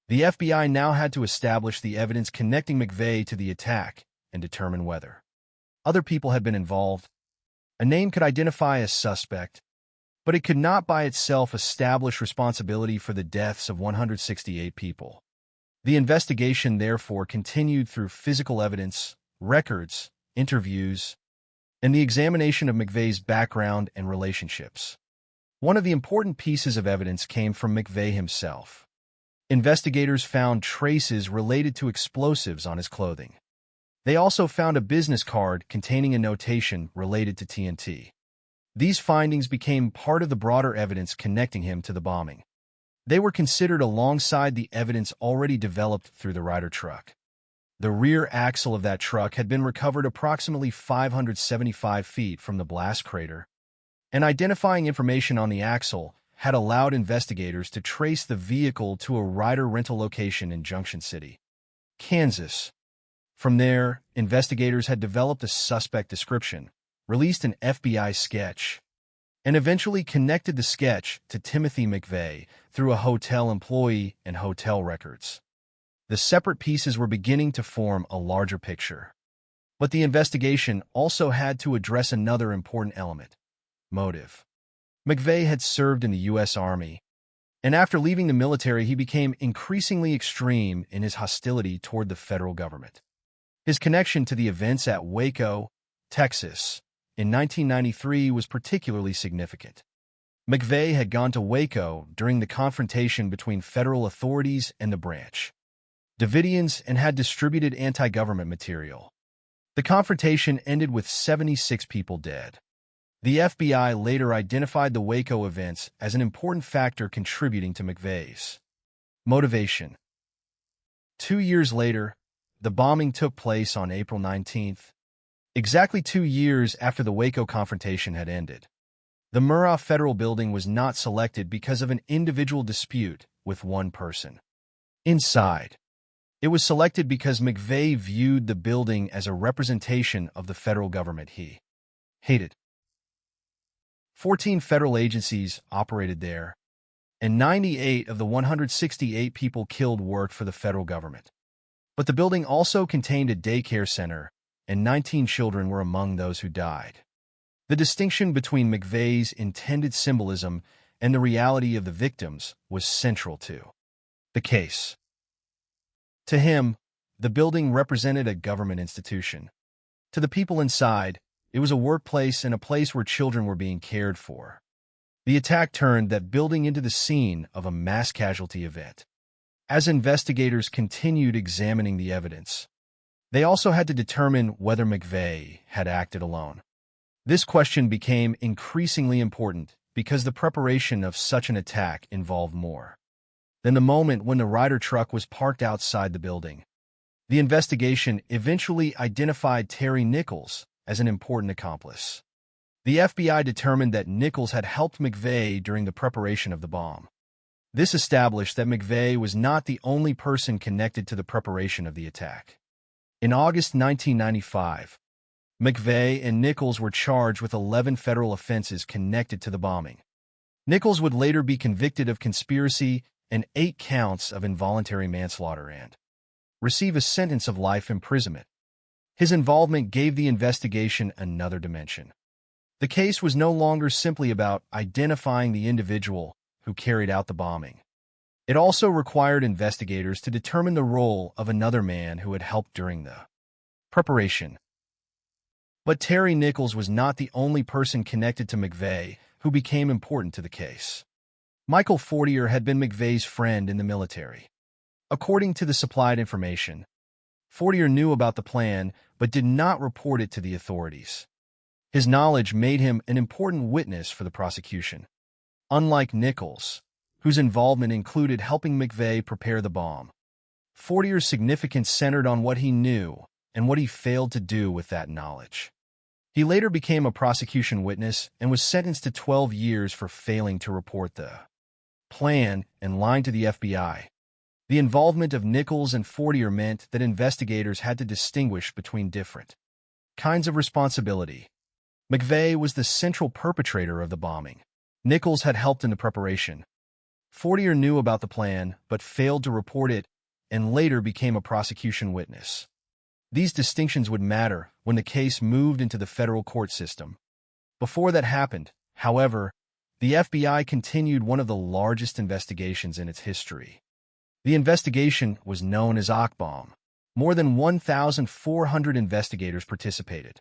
The FBI now had to establish the evidence connecting McVeigh to the attack and determine whether other people had been involved. A name could identify a suspect, but it could not by itself establish responsibility for the deaths of 168 people. The investigation therefore continued through physical evidence, records, interviews, and the examination of McVeigh's background and relationships. One of the important pieces of evidence came from McVeigh himself. Investigators found traces related to explosives on his clothing. They also found a business card containing a notation related to TNT. These findings became part of the broader evidence connecting him to the bombing. They were considered alongside the evidence already developed through the Ryder truck. The rear axle of that truck had been recovered approximately 575 feet from the blast crater, and identifying information on the axle had allowed investigators to trace the vehicle to a Ryder rental location in Junction City, Kansas. From there, investigators had developed a suspect description, released an FBI sketch, and eventually connected the sketch to Timothy McVeigh through a hotel employee and hotel records. The separate pieces were beginning to form a larger picture. But the investigation also had to address another important element: motive. McVeigh had served in the U.S. Army, and after leaving the military he became increasingly extreme in his hostility toward the federal government. His connection to the events at Waco, Texas, in 1993 was particularly significant. McVeigh had gone to Waco during the confrontation between federal authorities and the Branch Davidians and had distributed anti-government material. The confrontation ended with 76 people dead. The FBI later identified the Waco events as an important factor contributing to McVeigh's motivation. 2 years later, the bombing took place on April 19th, exactly 2 years after the Waco confrontation had ended. The Murrah Federal Building was not selected because of an individual dispute with one person inside. It was selected because McVeigh viewed the building as a representation of the federal government he hated. 14 federal agencies operated there, and 98 of the 168 people killed worked for the federal government. But the building also contained a daycare center, and 19 children were among those who died. The distinction between McVeigh's intended symbolism and the reality of the victims was central to the case. To him, the building represented a government institution. To the people inside, it was a workplace and a place where children were being cared for. The attack turned that building into the scene of a mass casualty event. As investigators continued examining the evidence, they also had to determine whether McVeigh had acted alone. This question became increasingly important because the preparation of such an attack involved more than the moment when the Ryder truck was parked outside the building. The investigation eventually identified Terry Nichols as an important accomplice. The FBI determined that Nichols had helped McVeigh during the preparation of the bomb. This established that McVeigh was not the only person connected to the preparation of the attack. In August 1995, McVeigh and Nichols were charged with 11 federal offenses connected to the bombing. Nichols would later be convicted of conspiracy and 8 counts of involuntary manslaughter and receive a sentence of life imprisonment. His involvement gave the investigation another dimension. The case was no longer simply about identifying the individual who carried out the bombing. It also required investigators to determine the role of another man who had helped during the preparation. But Terry Nichols was not the only person connected to McVeigh who became important to the case. Michael Fortier had been McVeigh's friend in the military. According to the supplied information, Fortier knew about the plan but did not report it to the authorities. His knowledge made him an important witness for the prosecution. Unlike Nichols, whose involvement included helping McVeigh prepare the bomb, Fortier's significance centered on what he knew and what he failed to do with that knowledge. He later became a prosecution witness and was sentenced to 12 years for failing to report the plan and lying to the FBI. The involvement of Nichols and Fortier meant that investigators had to distinguish between different kinds of responsibility. McVeigh was the central perpetrator of the bombing. Nichols had helped in the preparation. Fortier knew about the plan but failed to report it and later became a prosecution witness. These distinctions would matter when the case moved into the federal court system. Before that happened, however, the FBI continued one of the largest investigations in its history. The investigation was known as Akbomb. More than 1,400 investigators participated.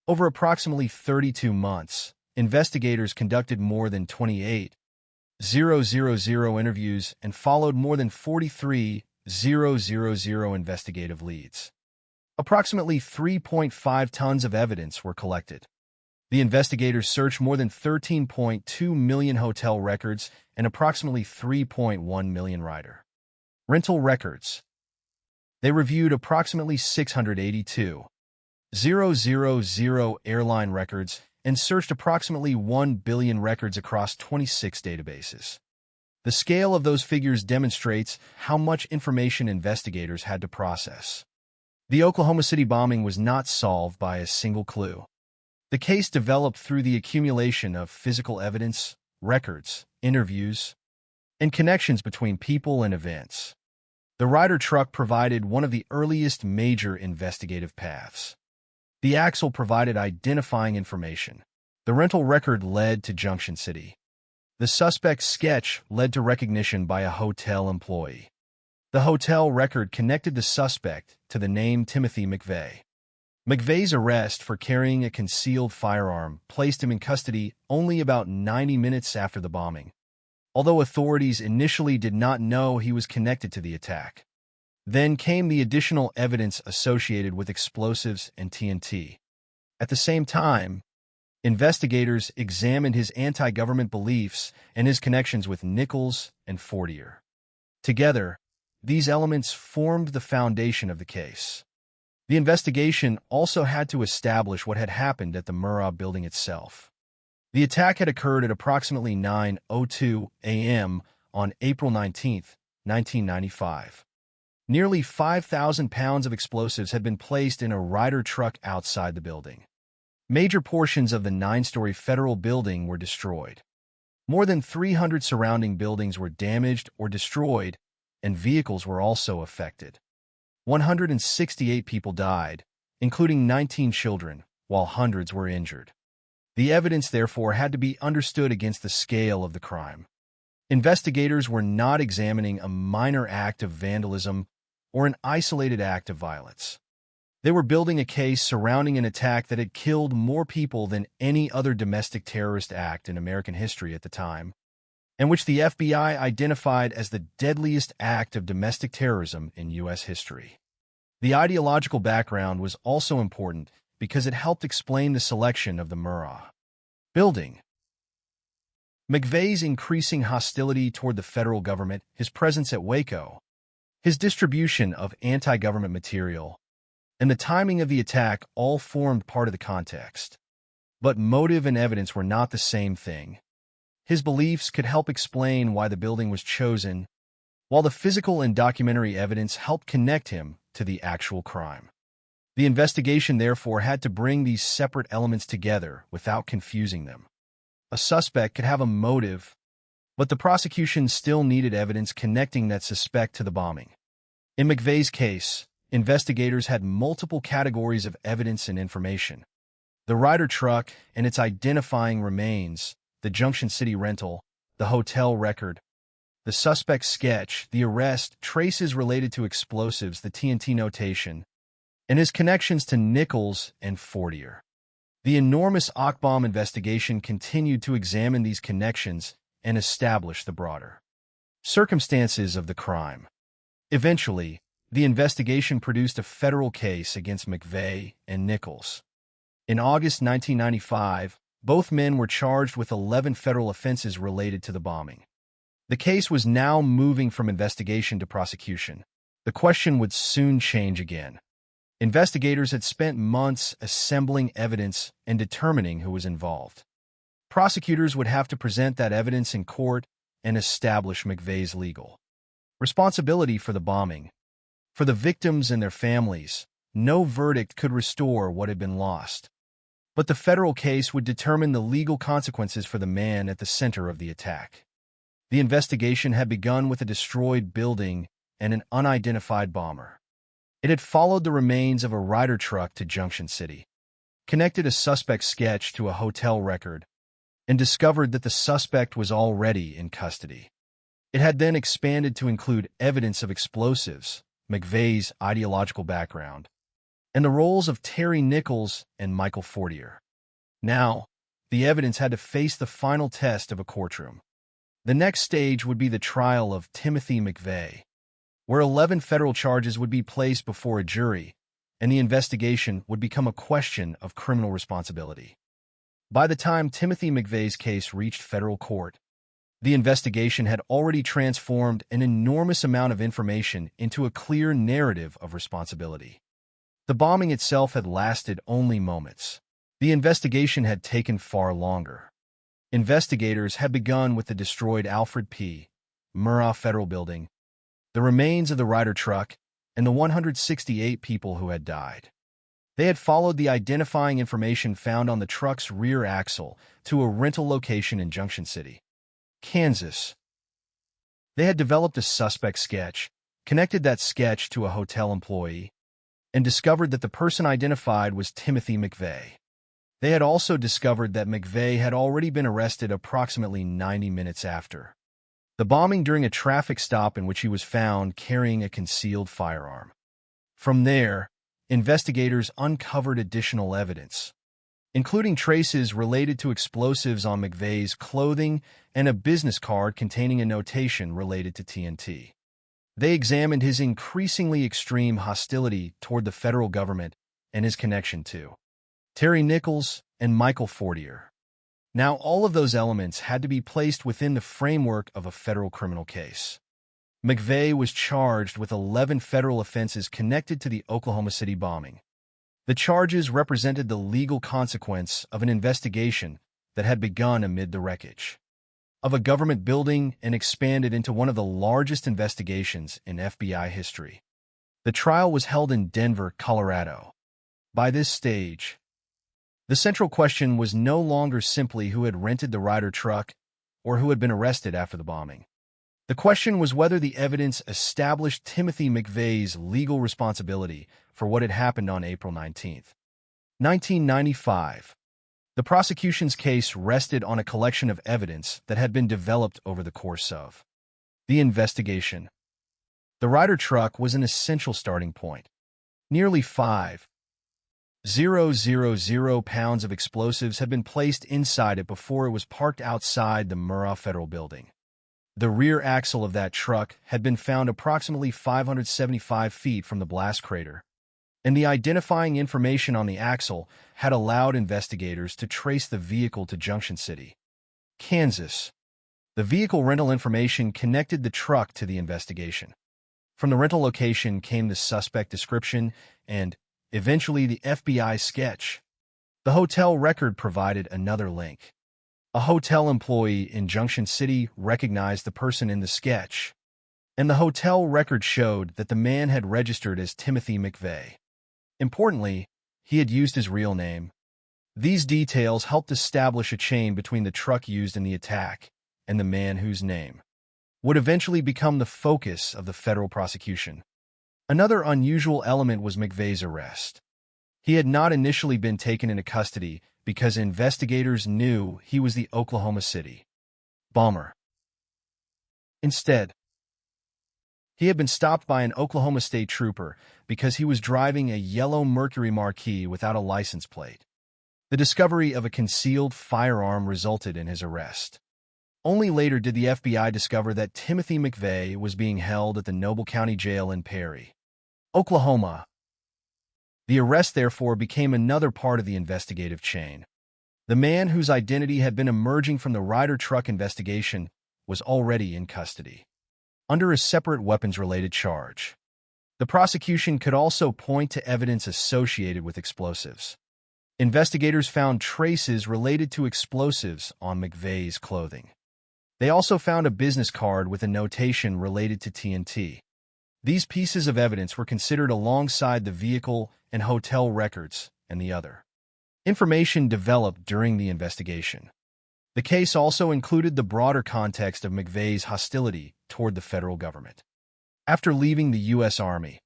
Over approximately 32 months, investigators conducted more than 28,000 interviews and followed more than 43,000 investigative leads. Approximately 3.5 tons of evidence were collected. The investigators searched more than 13.2 million hotel records and approximately 3.1 million rental records. They reviewed approximately 682,000 airline records and searched approximately 1 billion records across 26 databases. The scale of those figures demonstrates how much information investigators had to process. The Oklahoma City bombing was not solved by a single clue. The case developed through the accumulation of physical evidence, records, interviews, and connections between people and events. The Ryder truck provided one of the earliest major investigative paths. The axle provided identifying information. The rental record led to Junction City. The suspect's sketch led to recognition by a hotel employee. The hotel record connected the suspect to the name Timothy McVeigh. McVeigh's arrest for carrying a concealed firearm placed him in custody only about 90 minutes after the bombing, although authorities initially did not know he was connected to the attack. Then came the additional evidence associated with explosives and TNT. At the same time, investigators examined his anti-government beliefs and his connections with Nichols and Fortier. Together, these elements formed the foundation of the case. The investigation also had to establish what had happened at the Murrah building itself. The attack had occurred at approximately 9:02 a.m. on April 19, 1995. Nearly 5,000 pounds of explosives had been placed in a Ryder truck outside the building. Major portions of the 9-story federal building were destroyed. More than 300 surrounding buildings were damaged or destroyed, and vehicles were also affected. 168 people died, including 19 children, while hundreds were injured. The evidence, therefore, had to be understood against the scale of the crime. Investigators were not examining a minor act of vandalism or an isolated act of violence. They were building a case surrounding an attack that had killed more people than any other domestic terrorist act in American history at the time, and which the FBI identified as the deadliest act of domestic terrorism in U.S. history. The ideological background was also important because it helped explain the selection of the Murrah building. McVeigh's increasing hostility toward the federal government, his presence at Waco, his distribution of anti-government material, and the timing of the attack all formed part of the context. But motive and evidence were not the same thing. His beliefs could help explain why the building was chosen, while the physical and documentary evidence helped connect him to the actual crime. The investigation, therefore, had to bring these separate elements together without confusing them. A suspect could have a motive, but the prosecution still needed evidence connecting that suspect to the bombing. In McVeigh's case, investigators had multiple categories of evidence and information. The Ryder truck and its identifying remains, the Junction City rental, the hotel record, the suspect's sketch, the arrest, traces related to explosives, the TNT notation, and his connections to Nichols and Fortier. The enormous Akbomb investigation continued to examine these connections and establish the broader circumstances of the crime. Eventually, the investigation produced a federal case against McVeigh and Nichols. In August 1995, both men were charged with 11 federal offenses related to the bombing. The case was now moving from investigation to prosecution. The question would soon change again. Investigators had spent months assembling evidence and determining who was involved. Prosecutors would have to present that evidence in court and establish McVeigh's legal responsibility for the bombing. For the victims and their families, no verdict could restore what had been lost. But the federal case would determine the legal consequences for the man at the center of the attack. The investigation had begun with a destroyed building and an unidentified bomber. It had followed the remains of a Ryder truck to Junction City, connected a suspect sketch to a hotel record, and discovered that the suspect was already in custody. It had then expanded to include evidence of explosives, McVeigh's ideological background, and the roles of Terry Nichols and Michael Fortier. Now, the evidence had to face the final test of a courtroom. The next stage would be the trial of Timothy McVeigh, where 11 federal charges would be placed before a jury, and the investigation would become a question of criminal responsibility. By the time Timothy McVeigh's case reached federal court, the investigation had already transformed an enormous amount of information into a clear narrative of responsibility. The bombing itself had lasted only moments. The investigation had taken far longer. Investigators had begun with the destroyed Alfred P. Murrah Federal Building, the remains of the Ryder truck, and the 168 people who had died. They had followed the identifying information found on the truck's rear axle to a rental location in Junction City, Kansas. They had developed a suspect sketch, connected that sketch to a hotel employee, and discovered that the person identified was Timothy McVeigh. They had also discovered that McVeigh had already been arrested approximately 90 minutes after the bombing during a traffic stop in which he was found carrying a concealed firearm. From there, investigators uncovered additional evidence, including traces related to explosives on McVeigh's clothing and a business card containing a notation related to TNT. They examined his increasingly extreme hostility toward the federal government and his connection to Terry Nichols and Michael Fortier. Now, all of those elements had to be placed within the framework of a federal criminal case. McVeigh was charged with 11 federal offenses connected to the Oklahoma City bombing. The charges represented the legal consequence of an investigation that had begun amid the wreckage of a government building and expanded into one of the largest investigations in FBI history. The trial was held in Denver, Colorado. By this stage, the central question was no longer simply who had rented the Ryder truck or who had been arrested after the bombing. The question was whether the evidence established Timothy McVeigh's legal responsibility for what had happened on April 19, 1995. The prosecution's case rested on a collection of evidence that had been developed over the course of the investigation. The Ryder truck was an essential starting point. Nearly 5,000 pounds of explosives had been placed inside it before it was parked outside the Murrah Federal Building. The rear axle of that truck had been found approximately 575 feet from the blast crater, and the identifying information on the axle had allowed investigators to trace the vehicle to Junction City, Kansas. The vehicle rental information connected the truck to the investigation. From the rental location came the suspect description and, eventually, the FBI sketch. The hotel record provided another link. A hotel employee in Junction City recognized the person in the sketch, and the hotel record showed that the man had registered as Timothy McVeigh. Importantly, he had used his real name. These details helped establish a chain between the truck used in the attack and the man whose name would eventually become the focus of the federal prosecution. Another unusual element was McVeigh's arrest. He had not initially been taken into custody because investigators knew he was the Oklahoma City bomber. Instead, he had been stopped by an Oklahoma State trooper because he was driving a yellow Mercury Marquis without a license plate. The discovery of a concealed firearm resulted in his arrest. Only later did the FBI discover that Timothy McVeigh was being held at the Noble County Jail in Perry, Oklahoma. The arrest, therefore, became another part of the investigative chain. The man whose identity had been emerging from the Ryder truck investigation was already in custody, under a separate weapons-related charge. The prosecution could also point to evidence associated with explosives. Investigators found traces related to explosives on McVeigh's clothing. They also found a business card with a notation related to TNT. These pieces of evidence were considered alongside the vehicle and hotel records and the other information developed during the investigation. The case also included the broader context of McVeigh's hostility toward the federal government. After leaving the U.S. Army,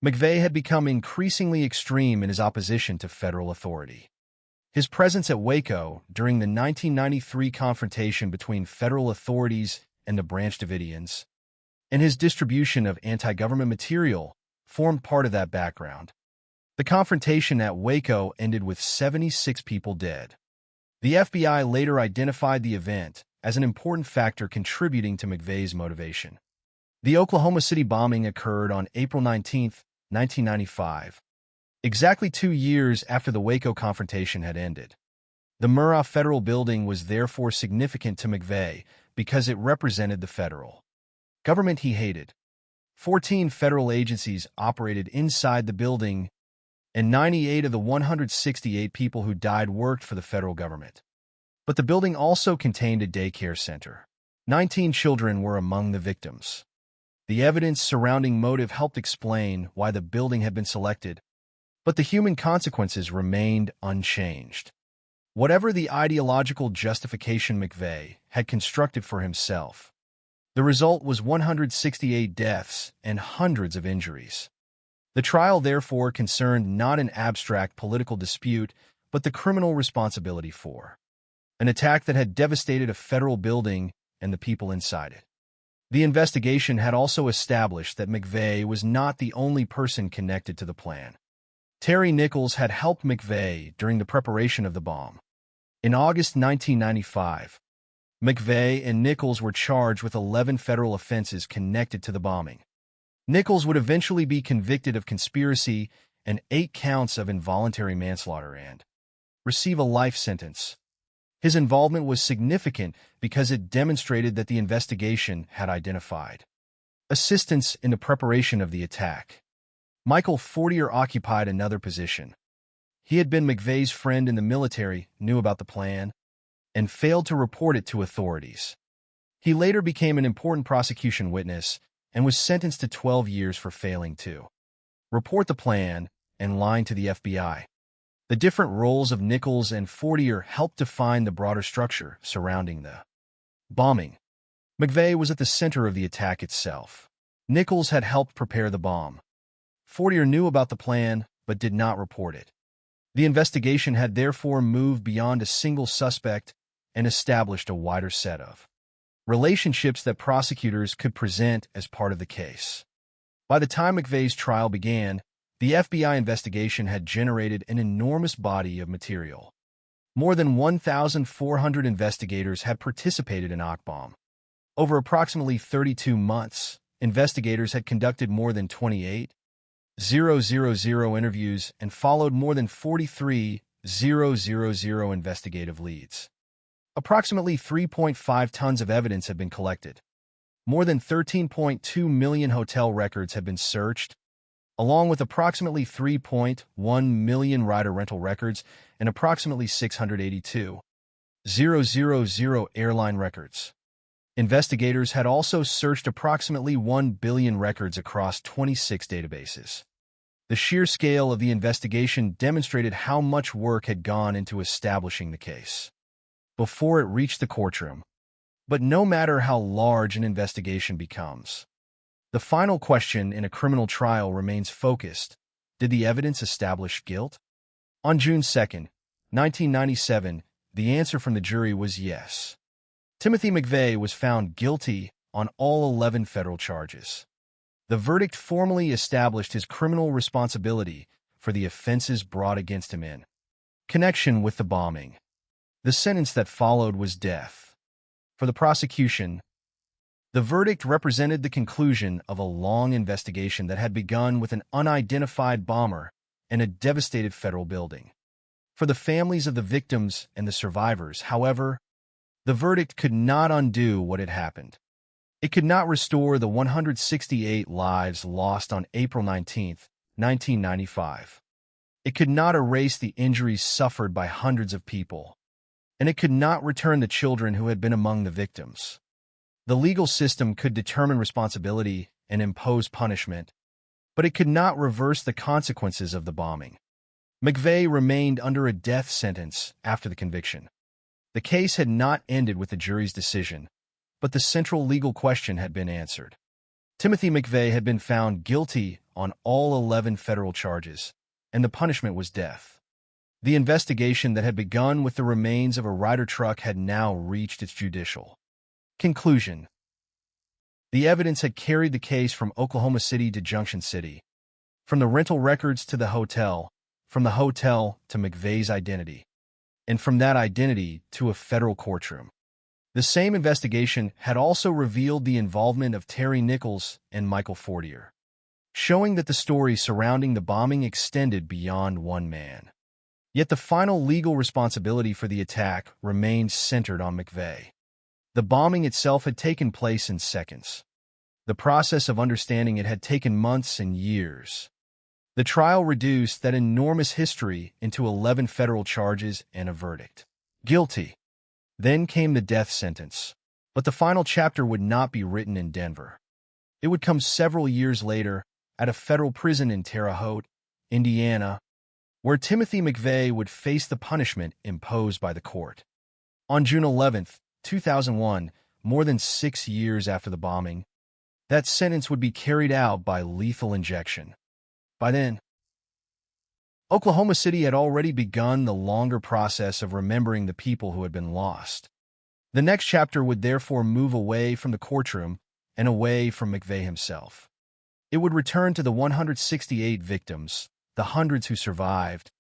McVeigh had become increasingly extreme in his opposition to federal authority. His presence at Waco during the 1993 confrontation between federal authorities and the Branch Davidians, and his distribution of anti-government material formed part of that background. The confrontation at Waco ended with 76 people dead. The FBI later identified the event as an important factor contributing to McVeigh's motivation. The Oklahoma City bombing occurred on April 19, 1995, exactly 2 years after the Waco confrontation had ended. The Murrah Federal Building was therefore significant to McVeigh because it represented the federal government he hated. 14 federal agencies operated inside the building, and 98 of the 168 people who died worked for the federal government. But the building also contained a daycare center. 19 children were among the victims. The evidence surrounding motive helped explain why the building had been selected, but the human consequences remained unchanged. Whatever the ideological justification McVeigh had constructed for himself, the result was 168 deaths and hundreds of injuries. The trial, therefore, concerned not an abstract political dispute, but the criminal responsibility for an attack that had devastated a federal building and the people inside it. The investigation had also established that McVeigh was not the only person connected to the plan. Terry Nichols had helped McVeigh during the preparation of the bomb. In August 1995, McVeigh and Nichols were charged with 11 federal offenses connected to the bombing. Nichols would eventually be convicted of conspiracy and 8 counts of involuntary manslaughter and receive a life sentence. His involvement was significant because it demonstrated that the investigation had identified assistance in the preparation of the attack. Michael Fortier occupied another position. He had been McVeigh's friend in the military, knew about the plan, and failed to report it to authorities. He later became an important prosecution witness and was sentenced to 12 years for failing to report the plan and lying to the FBI. The different roles of Nichols and Fortier helped define the broader structure surrounding the bombing. McVeigh was at the center of the attack itself. Nichols had helped prepare the bomb. Fortier knew about the plan but did not report it. The investigation had therefore moved beyond a single suspect and established a wider set of relationships that prosecutors could present as part of the case. By the time McVeigh's trial began, the FBI investigation had generated an enormous body of material. More than 1,400 investigators had participated in Akbom. Over approximately 32 months, investigators had conducted more than 28,000 interviews and followed more than 43,000 investigative leads. Approximately 3.5 tons of evidence had been collected. More than 13.2 million hotel records had been searched, along with approximately 3.1 million rider rental records and approximately 682,000 airline records. Investigators had also searched approximately 1 billion records across 26 databases. The sheer scale of the investigation demonstrated how much work had gone into establishing the case before it reached the courtroom. But no matter how large an investigation becomes, the final question in a criminal trial remains focused. Did the evidence establish guilt? On June 2, 1997, the answer from the jury was yes. Timothy McVeigh was found guilty on all 11 federal charges. The verdict formally established his criminal responsibility for the offenses brought against him in connection with the bombing. The sentence that followed was death. For the prosecution, The verdict represented the conclusion of a long investigation that had begun with an unidentified bomber and a devastated federal building. For the families of the victims and the survivors, however, the verdict could not undo what had happened. It could not restore the 168 lives lost on April 19, 1995. It could not erase the injuries suffered by hundreds of people, and it could not return the children who had been among the victims. The legal system could determine responsibility and impose punishment, but it could not reverse the consequences of the bombing. McVeigh remained under a death sentence after the conviction. The case had not ended with the jury's decision, but the central legal question had been answered. Timothy McVeigh had been found guilty on all 11 federal charges, and the punishment was death. The investigation that had begun with the remains of a Ryder truck had now reached its judicial conclusion. The evidence had carried the case from Oklahoma City to Junction City, from the rental records to the hotel, from the hotel to McVeigh's identity, and from that identity to a federal courtroom. The same investigation had also revealed the involvement of Terry Nichols and Michael Fortier, showing that the story surrounding the bombing extended beyond one man. Yet the final legal responsibility for the attack remained centered on McVeigh. The bombing itself had taken place in seconds. The process of understanding it had taken months and years. The trial reduced that enormous history into 11 federal charges and a verdict. Guilty. Then came the death sentence. But the final chapter would not be written in Denver. It would come several years later at a federal prison in Terre Haute, Indiana, where Timothy McVeigh would face the punishment imposed by the court. On June 11, 2001, more than 6 years after the bombing, that sentence would be carried out by lethal injection. By then, Oklahoma City had already begun the longer process of remembering the people who had been lost. The next chapter would therefore move away from the courtroom and away from McVeigh himself. It would return to the 168 victims, the hundreds who survived,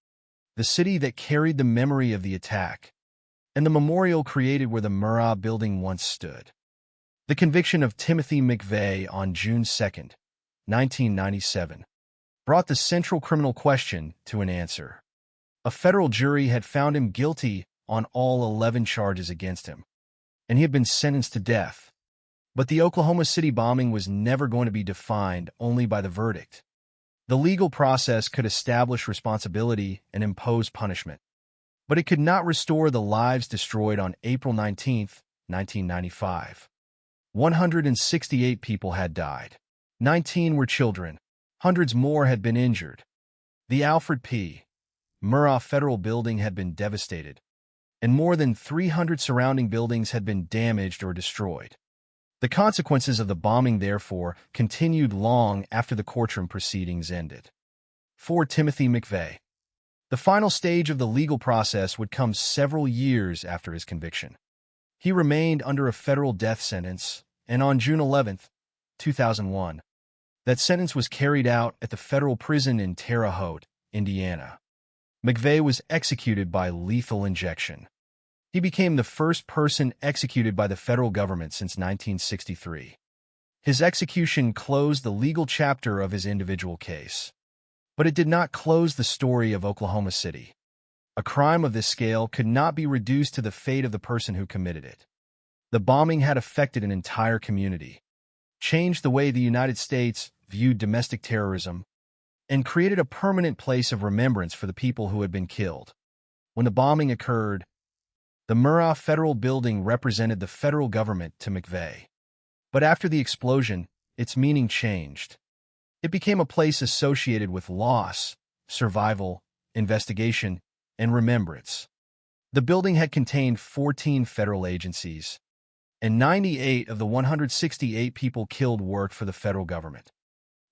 the city that carried the memory of the attack, and the memorial created where the Murrah building once stood. The conviction of Timothy McVeigh on June 2, 1997, brought the central criminal question to an answer. A federal jury had found him guilty on all 11 charges against him, and he had been sentenced to death. But the Oklahoma City bombing was never going to be defined only by the verdict. The legal process could establish responsibility and impose punishment, but it could not restore the lives destroyed on April 19, 1995. 168 people had died. 19 were children. Hundreds more had been injured. The Alfred P. Murrah Federal Building had been devastated, and more than 300 surrounding buildings had been damaged or destroyed. The consequences of the bombing, therefore, continued long after the courtroom proceedings ended. For Timothy McVeigh, the final stage of the legal process would come several years after his conviction. He remained under a federal death sentence, and on June 11, 2001, that sentence was carried out at the federal prison in Terre Haute, Indiana. McVeigh was executed by lethal injection. He became the first person executed by the federal government since 1963. His execution closed the legal chapter of his individual case. But it did not close the story of Oklahoma City. A crime of this scale could not be reduced to the fate of the person who committed it. The bombing had affected an entire community, changed the way the United States viewed domestic terrorism, and created a permanent place of remembrance for the people who had been killed. When the bombing occurred, the Murrah Federal Building represented the federal government to McVeigh. But after the explosion, its meaning changed. It became a place associated with loss, survival, investigation, and remembrance. The building had contained 14 federal agencies, and 98 of the 168 people killed worked for the federal government.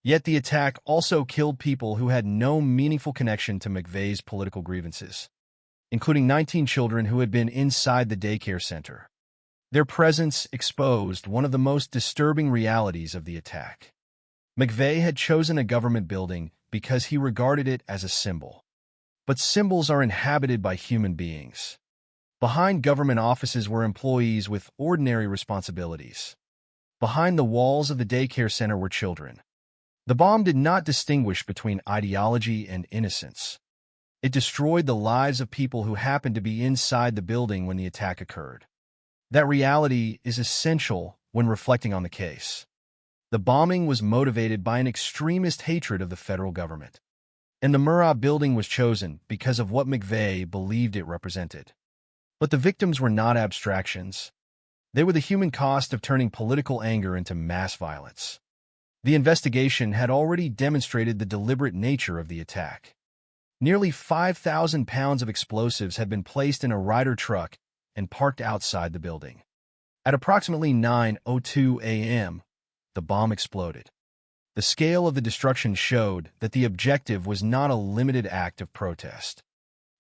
Yet the attack also killed people who had no meaningful connection to McVeigh's political grievances, including 19 children who had been inside the daycare center. Their presence exposed one of the most disturbing realities of the attack. McVeigh had chosen a government building because he regarded it as a symbol. But symbols are inhabited by human beings. Behind government offices were employees with ordinary responsibilities. Behind the walls of the daycare center were children. The bomb did not distinguish between ideology and innocence. It destroyed the lives of people who happened to be inside the building when the attack occurred. That reality is essential when reflecting on the case. The bombing was motivated by an extremist hatred of the federal government. And the Murrah building was chosen because of what McVeigh believed it represented. But the victims were not abstractions. They were the human cost of turning political anger into mass violence. The investigation had already demonstrated the deliberate nature of the attack. Nearly 5,000 pounds of explosives had been placed in a Ryder truck and parked outside the building. At approximately 9:02 a.m., the bomb exploded. The scale of the destruction showed that the objective was not a limited act of protest.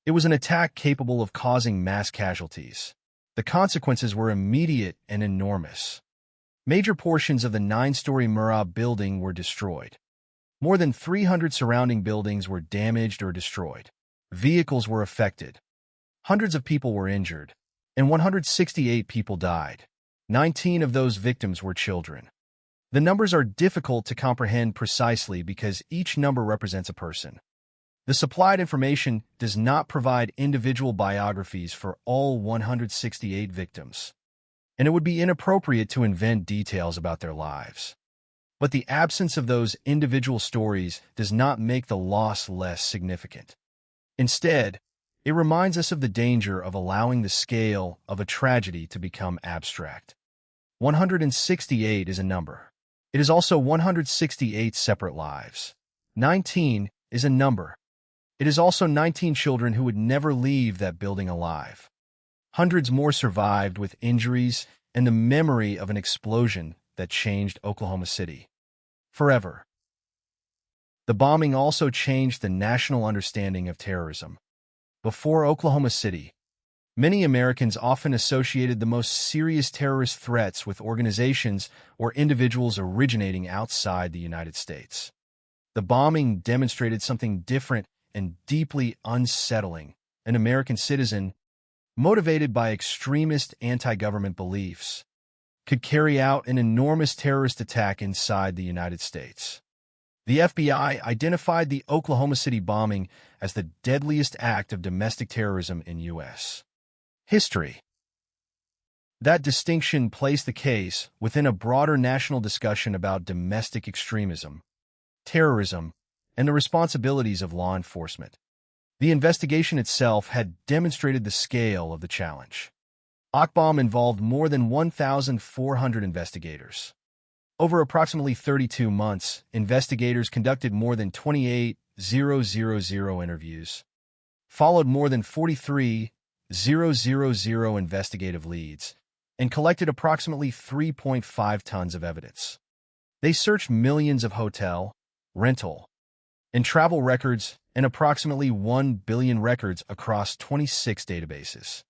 It was an attack capable of causing mass casualties. The consequences were immediate and enormous. Major portions of the 9-story Murrah building were destroyed. More than 300 surrounding buildings were damaged or destroyed. Vehicles were affected. Hundreds of people were injured, and 168 people died. 19 of those victims were children. The numbers are difficult to comprehend precisely because each number represents a person. The supplied information does not provide individual biographies for all 168 victims, and it would be inappropriate to invent details about their lives. But the absence of those individual stories does not make the loss less significant. Instead, it reminds us of the danger of allowing the scale of a tragedy to become abstract. 168 is a number. It is also 168 separate lives. 19 is a number. It is also 19 children who would never leave that building alive. Hundreds more survived with injuries and the memory of an explosion that changed Oklahoma City forever. The bombing also changed the national understanding of terrorism. Before Oklahoma City, many Americans often associated the most serious terrorist threats with organizations or individuals originating outside the United States. The bombing demonstrated something different and deeply unsettling. An American citizen, motivated by extremist anti-government beliefs, could carry out an enormous terrorist attack inside the United States. The FBI identified the Oklahoma City bombing as the deadliest act of domestic terrorism in U.S. history. That distinction placed the case within a broader national discussion about domestic extremism, terrorism, and the responsibilities of law enforcement. The investigation itself had demonstrated the scale of the challenge. Okbomb involved more than 1,400 investigators. Over approximately 32 months, investigators conducted more than 28,000 interviews, followed more than 43,000 investigative leads, and collected approximately 3.5 tons of evidence. They searched millions of hotel, rental, and travel records and approximately 1 billion records across 26 databases.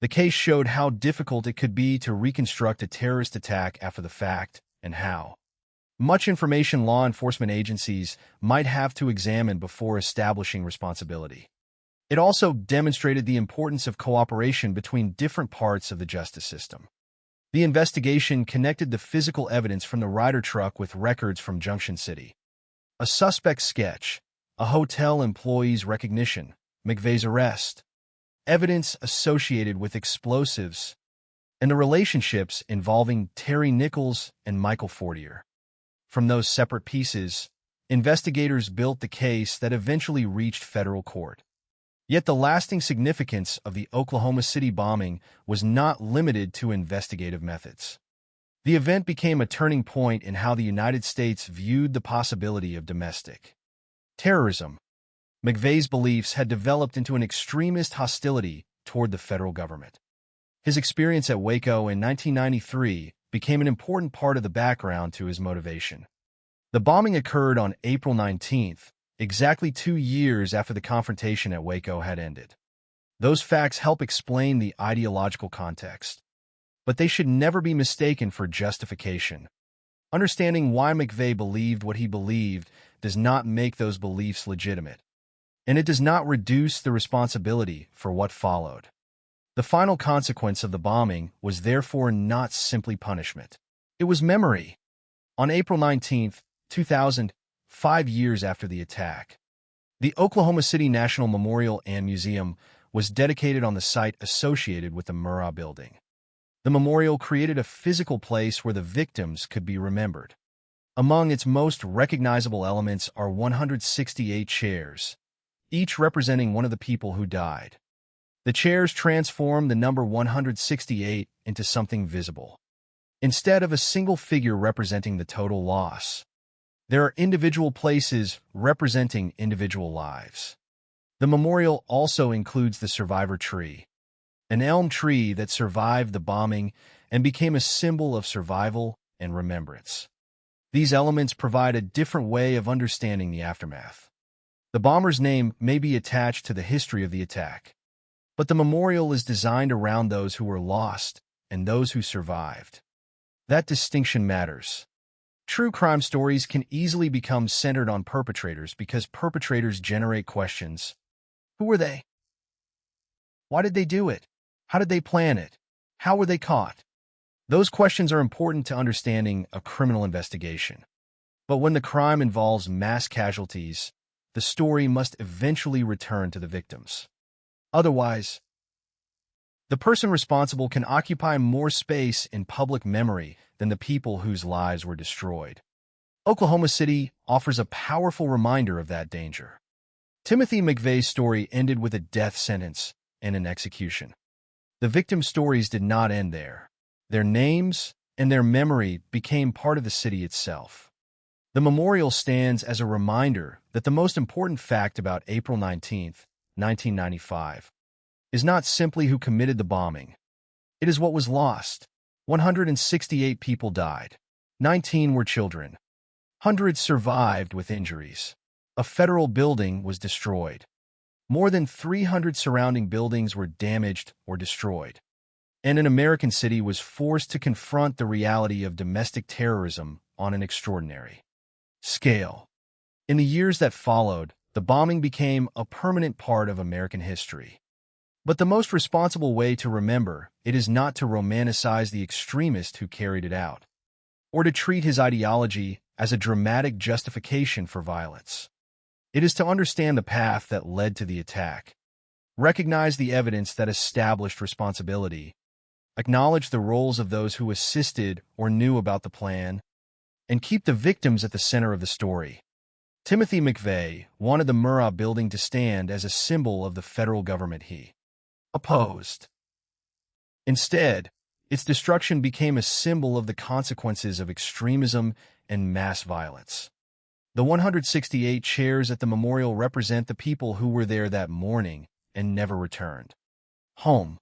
The case showed how difficult it could be to reconstruct a terrorist attack after the fact and how much information law enforcement agencies might have to examine before establishing responsibility. It also demonstrated the importance of cooperation between different parts of the justice system. The investigation connected the physical evidence from the Ryder truck with records from Junction City, a suspect sketch, a hotel employee's recognition, McVeigh's arrest, evidence associated with explosives, and the relationships involving Terry Nichols and Michael Fortier. From those separate pieces, investigators built the case that eventually reached federal court. Yet the lasting significance of the Oklahoma City bombing was not limited to investigative methods. The event became a turning point in how the United States viewed the possibility of domestic terrorism. McVeigh's beliefs had developed into an extremist hostility toward the federal government. His experience at Waco in 1993 became an important part of the background to his motivation. The bombing occurred on April 19th, exactly 2 years after the confrontation at Waco had ended. Those facts help explain the ideological context, but they should never be mistaken for justification. Understanding why McVeigh believed what he believed does not make those beliefs legitimate, and it does not reduce the responsibility for what followed. The final consequence of the bombing was therefore not simply punishment. It was memory. On April 19, 2000, 5 years after the attack, the Oklahoma City National Memorial and Museum was dedicated on the site associated with the Murrah Building. The memorial created a physical place where the victims could be remembered. Among its most recognizable elements are 168 chairs, each representing one of the people who died. The chairs transform the number 168 into something visible. Instead of a single figure representing the total loss, there are individual places representing individual lives. The memorial also includes the survivor tree, an elm tree that survived the bombing and became a symbol of survival and remembrance. These elements provide a different way of understanding the aftermath. The bomber's name may be attached to the history of the attack, but the memorial is designed around those who were lost and those who survived. That distinction matters. True crime stories can easily become centered on perpetrators because perpetrators generate questions. Who were they? Why did they do it? How did they plan it? How were they caught? Those questions are important to understanding a criminal investigation. But when the crime involves mass casualties, the story must eventually return to the victims. Otherwise, the person responsible can occupy more space in public memory than the people whose lives were destroyed. Oklahoma City offers a powerful reminder of that danger. Timothy McVeigh's story ended with a death sentence and an execution. The victims' stories did not end there. Their names and their memory became part of the city itself. The memorial stands as a reminder that the most important fact about April 19, 1995, is not simply who committed the bombing. It is what was lost. 168 people died. 19 were children. Hundreds survived with injuries. A federal building was destroyed. More than 300 surrounding buildings were damaged or destroyed. And an American city was forced to confront the reality of domestic terrorism on an extraordinary scale. In the years that followed, the bombing became a permanent part of American history. But the most responsible way to remember it is not to romanticize the extremist who carried it out, or to treat his ideology as a dramatic justification for violence. It is to understand the path that led to the attack, recognize the evidence that established responsibility, acknowledge the roles of those who assisted or knew about the plan, and keep the victims at the center of the story. Timothy McVeigh wanted the Murrah Building to stand as a symbol of the federal government he opposed. Instead, its destruction became a symbol of the consequences of extremism and mass violence. The 168 chairs at the memorial represent the people who were there that morning and never returned home.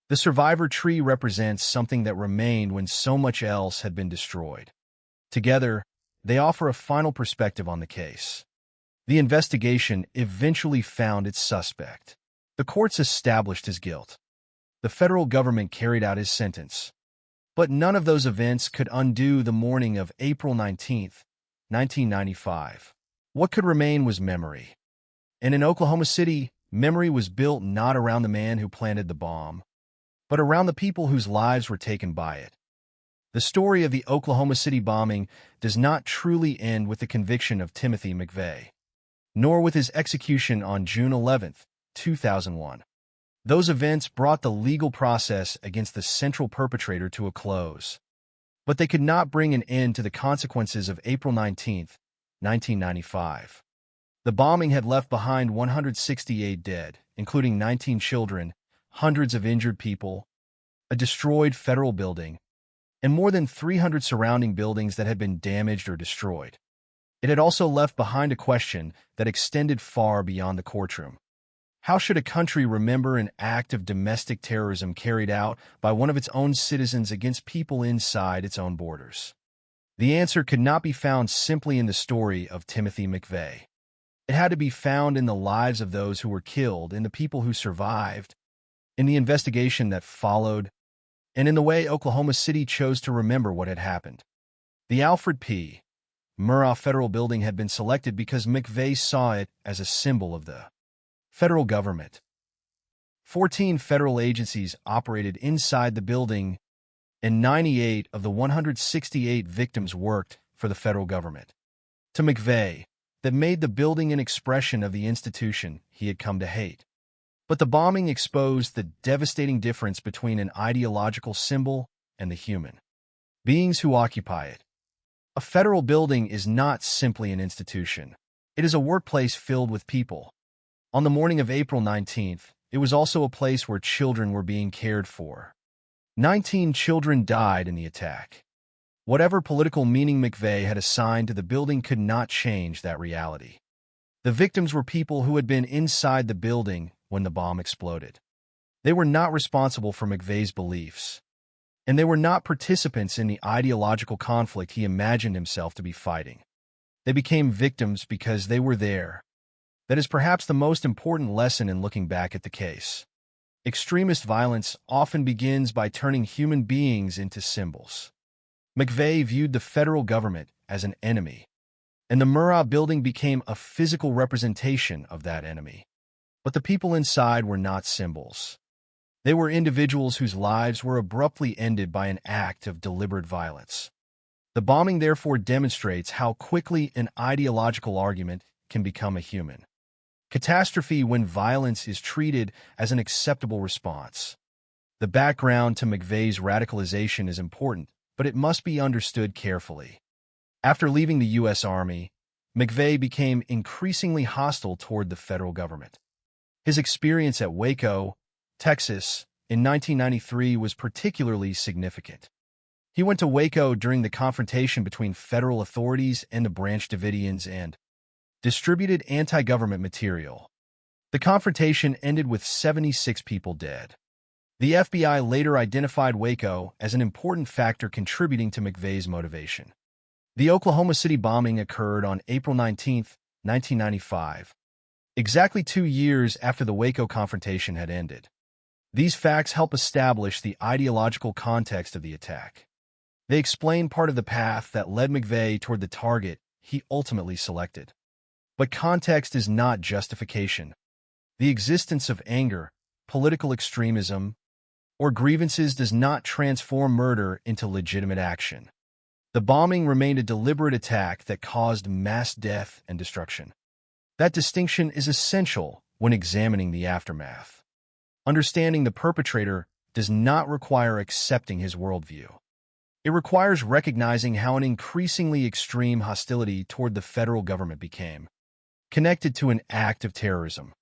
The survivor tree represents something that remained when so much else had been destroyed. Together, they offer a final perspective on the case. The investigation eventually found its suspect. The courts established his guilt. The federal government carried out his sentence. But none of those events could undo the morning of April 19, 1995. What could remain was memory. And in Oklahoma City, memory was built not around the man who planted the bomb, but around the people whose lives were taken by it. The story of the Oklahoma City bombing does not truly end with the conviction of Timothy McVeigh, nor with his execution on June 11, 2001. Those events brought the legal process against the central perpetrator to a close, but they could not bring an end to the consequences of April 19, 1995. The bombing had left behind 168 dead, including 19 children, hundreds of injured people, a destroyed federal building, and more than 300 surrounding buildings that had been damaged or destroyed. It had also left behind a question that extended far beyond the courtroom. How should a country remember an act of domestic terrorism carried out by one of its own citizens against people inside its own borders? The answer could not be found simply in the story of Timothy McVeigh. It had to be found in the lives of those who were killed, in the people who survived, in the investigation that followed, and in the way Oklahoma City chose to remember what had happened. The Alfred P. Murrah Federal Building had been selected because McVeigh saw it as a symbol of the federal government. 14 federal agencies operated inside the building, and 98 of the 168 victims worked for the federal government. To McVeigh, that made the building an expression of the institution he had come to hate. But the bombing exposed the devastating difference between an ideological symbol and the human beings who occupy it. A federal building is not simply an institution. It is a workplace filled with people. On the morning of April 19th, it was also a place where children were being cared for. 19 children died in the attack. Whatever political meaning McVeigh had assigned to the building could not change that reality. The victims were people who had been inside the building when the bomb exploded. They were not responsible for McVeigh's beliefs, and they were not participants in the ideological conflict he imagined himself to be fighting. They became victims because they were there. That is perhaps the most important lesson in looking back at the case. Extremist violence often begins by turning human beings into symbols. McVeigh viewed the federal government as an enemy, and the Murrah building became a physical representation of that enemy. But the people inside were not symbols. They were individuals whose lives were abruptly ended by an act of deliberate violence. The bombing therefore demonstrates how quickly an ideological argument can become a human catastrophe when violence is treated as an acceptable response. The background to McVeigh's radicalization is important, but it must be understood carefully. After leaving the U.S. Army, McVeigh became increasingly hostile toward the federal government. His experience at Waco, Texas, in 1993 was particularly significant. He went to Waco during the confrontation between federal authorities and the Branch Davidians and distributed anti-government material. The confrontation ended with 76 people dead. The FBI later identified Waco as an important factor contributing to McVeigh's motivation. The Oklahoma City bombing occurred on April 19, 1995, exactly 2 years after the Waco confrontation had ended. These facts help establish the ideological context of the attack. They explain part of the path that led McVeigh toward the target he ultimately selected. But context is not justification. The existence of anger, political extremism, or grievances does not transform murder into legitimate action. The bombing remained a deliberate attack that caused mass death and destruction. That distinction is essential when examining the aftermath. Understanding the perpetrator does not require accepting his worldview. It requires recognizing how an increasingly extreme hostility toward the federal government became connected to an act of terrorism.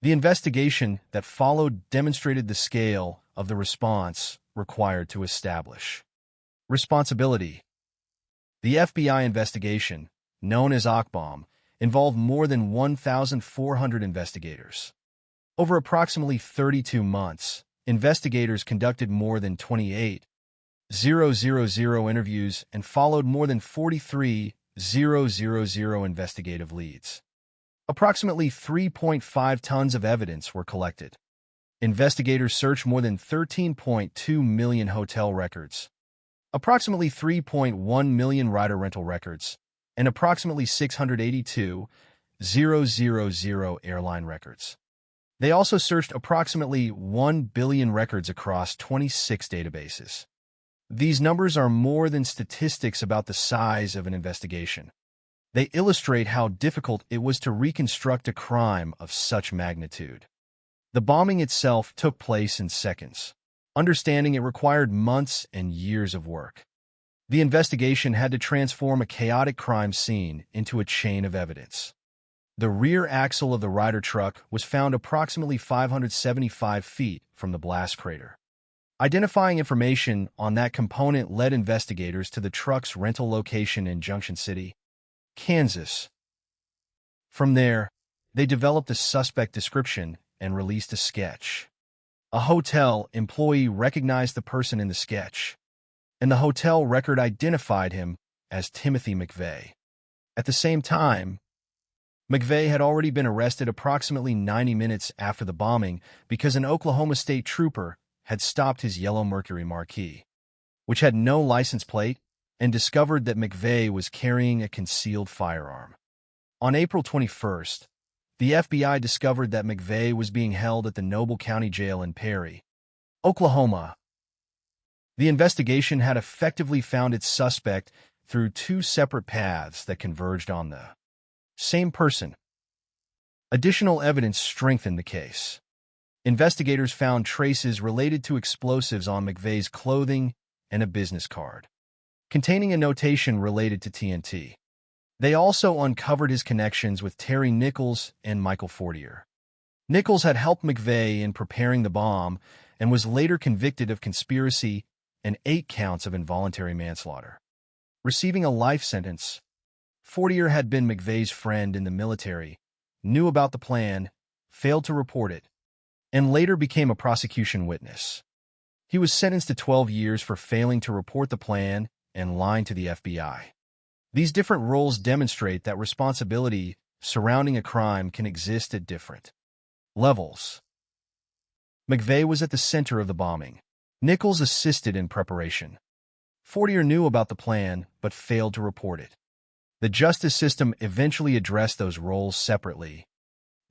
The investigation that followed demonstrated the scale of the response required to establish responsibility. The FBI investigation, known as Akbom, involved more than 1,400 investigators. Over approximately 32 months, investigators conducted more than 28,000 interviews and followed more than 43,000 investigative leads. Approximately 3.5 tons of evidence were collected. Investigators searched more than 13.2 million hotel records, approximately 3.1 million rider rental records, and approximately 682,000 airline records. They also searched approximately 1 billion records across 26 databases. These numbers are more than statistics about the size of an investigation. They illustrate how difficult it was to reconstruct a crime of such magnitude. The bombing itself took place in seconds. Understanding it required months and years of work. The investigation had to transform a chaotic crime scene into a chain of evidence. The rear axle of the Ryder truck was found approximately 575 feet from the blast crater. Identifying information on that component led investigators to the truck's rental location in Junction City, Kansas. From there, they developed a suspect description and released a sketch. A hotel employee recognized the person in the sketch, and the hotel record identified him as Timothy McVeigh. At the same time, McVeigh had already been arrested approximately 90 minutes after the bombing because an Oklahoma State trooper had stopped his yellow Mercury Marquis, which had no license plate, and discovered that McVeigh was carrying a concealed firearm. On April 21st, the FBI discovered that McVeigh was being held at the Noble County Jail in Perry, Oklahoma. The investigation had effectively found its suspect through two separate paths that converged on the same person. Additional evidence strengthened the case. Investigators found traces related to explosives on McVeigh's clothing and a business card containing a notation related to TNT. They also uncovered his connections with Terry Nichols and Michael Fortier. Nichols had helped McVeigh in preparing the bomb and was later convicted of conspiracy and 8 counts of involuntary manslaughter. Receiving a life sentence, Fortier had been McVeigh's friend in the military, knew about the plan, failed to report it, and later became a prosecution witness. He was sentenced to 12 years for failing to report the plan and lying to the FBI. These different roles demonstrate that responsibility surrounding a crime can exist at different levels. McVeigh was at the center of the bombing. Nichols assisted in preparation. Fortier knew about the plan but failed to report it. The justice system eventually addressed those roles separately.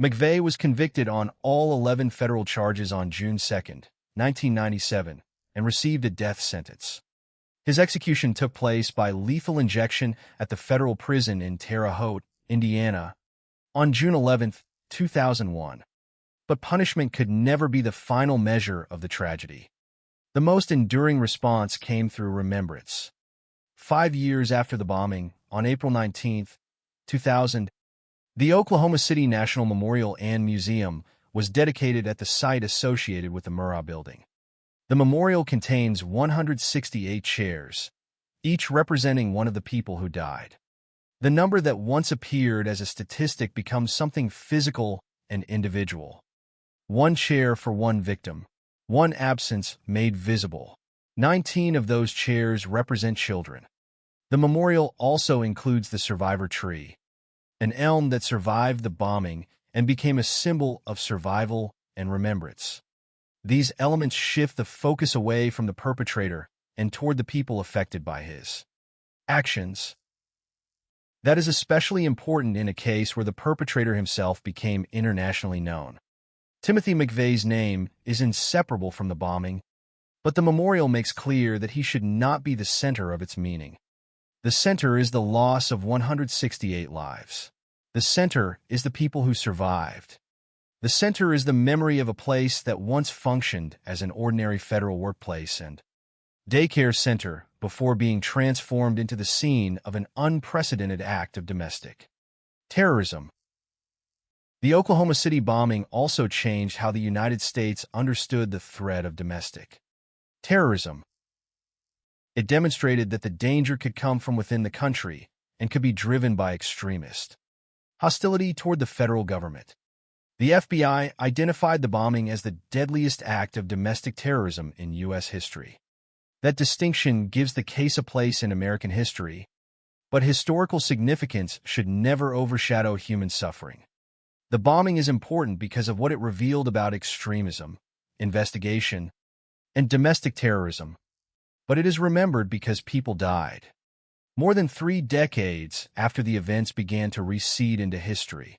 McVeigh was convicted on all 11 federal charges on June 2, 1997, and received a death sentence. His execution took place by lethal injection at the federal prison in Terre Haute, Indiana, on June 11, 2001. But punishment could never be the final measure of the tragedy. The most enduring response came through remembrance. 5 years after the bombing, on April 19, 2000, the Oklahoma City National Memorial and Museum was dedicated at the site associated with the Murrah Building. The memorial contains 168 chairs, each representing one of the people who died. The number that once appeared as a statistic becomes something physical and individual. 1 chair for 1 victim, 1 absence made visible. 19 of those chairs represent children. The memorial also includes the survivor tree, an elm that survived the bombing and became a symbol of survival and remembrance. These elements shift the focus away from the perpetrator and toward the people affected by his actions. That is especially important in a case where the perpetrator himself became internationally known. Timothy McVeigh's name is inseparable from the bombing, but the memorial makes clear that he should not be the center of its meaning. The center is the loss of 168 lives. The center is the people who survived. The center is the memory of a place that once functioned as an ordinary federal workplace and daycare center before being transformed into the scene of an unprecedented act of domestic terrorism. The Oklahoma City bombing also changed how the United States understood the threat of domestic terrorism. It demonstrated that the danger could come from within the country and could be driven by extremist hostility toward the federal government. The FBI identified the bombing as the deadliest act of domestic terrorism in U.S. history. That distinction gives the case a place in American history, but historical significance should never overshadow human suffering. The bombing is important because of what it revealed about extremism, investigation, and domestic terrorism, but it is remembered because people died. More than 3 decades after the events began to recede into history,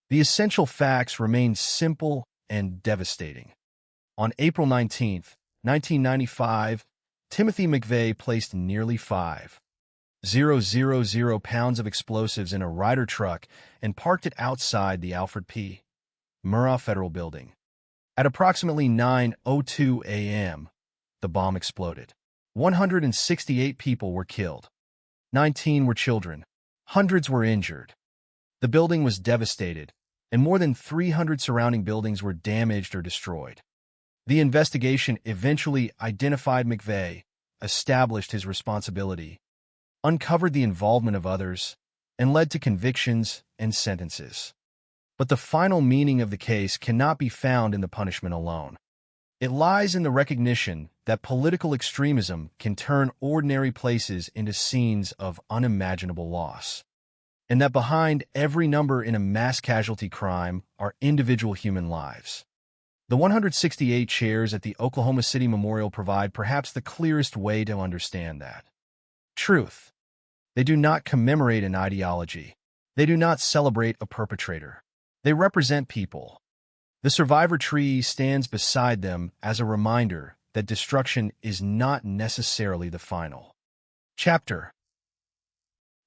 the essential facts remain simple and devastating. On April 19, 1995, Timothy McVeigh placed nearly 5,000 pounds of explosives in a Ryder truck and parked it outside the Alfred P. Murrah Federal Building. At approximately 9:02 a.m., the bomb exploded. 168 people were killed. 19 were children. Hundreds were injured. The building was devastated, and more than 300 surrounding buildings were damaged or destroyed. The investigation eventually identified McVeigh, established his responsibility, uncovered the involvement of others, and led to convictions and sentences. But the final meaning of the case cannot be found in the punishment alone. It lies in the recognition that political extremism can turn ordinary places into scenes of unimaginable loss, and that behind every number in a mass casualty crime are individual human lives. The 168 chairs at the Oklahoma City Memorial provide perhaps the clearest way to understand that truth. They do not commemorate an ideology. They do not celebrate a perpetrator. They represent people. The survivor tree stands beside them as a reminder that destruction is not necessarily the final chapter.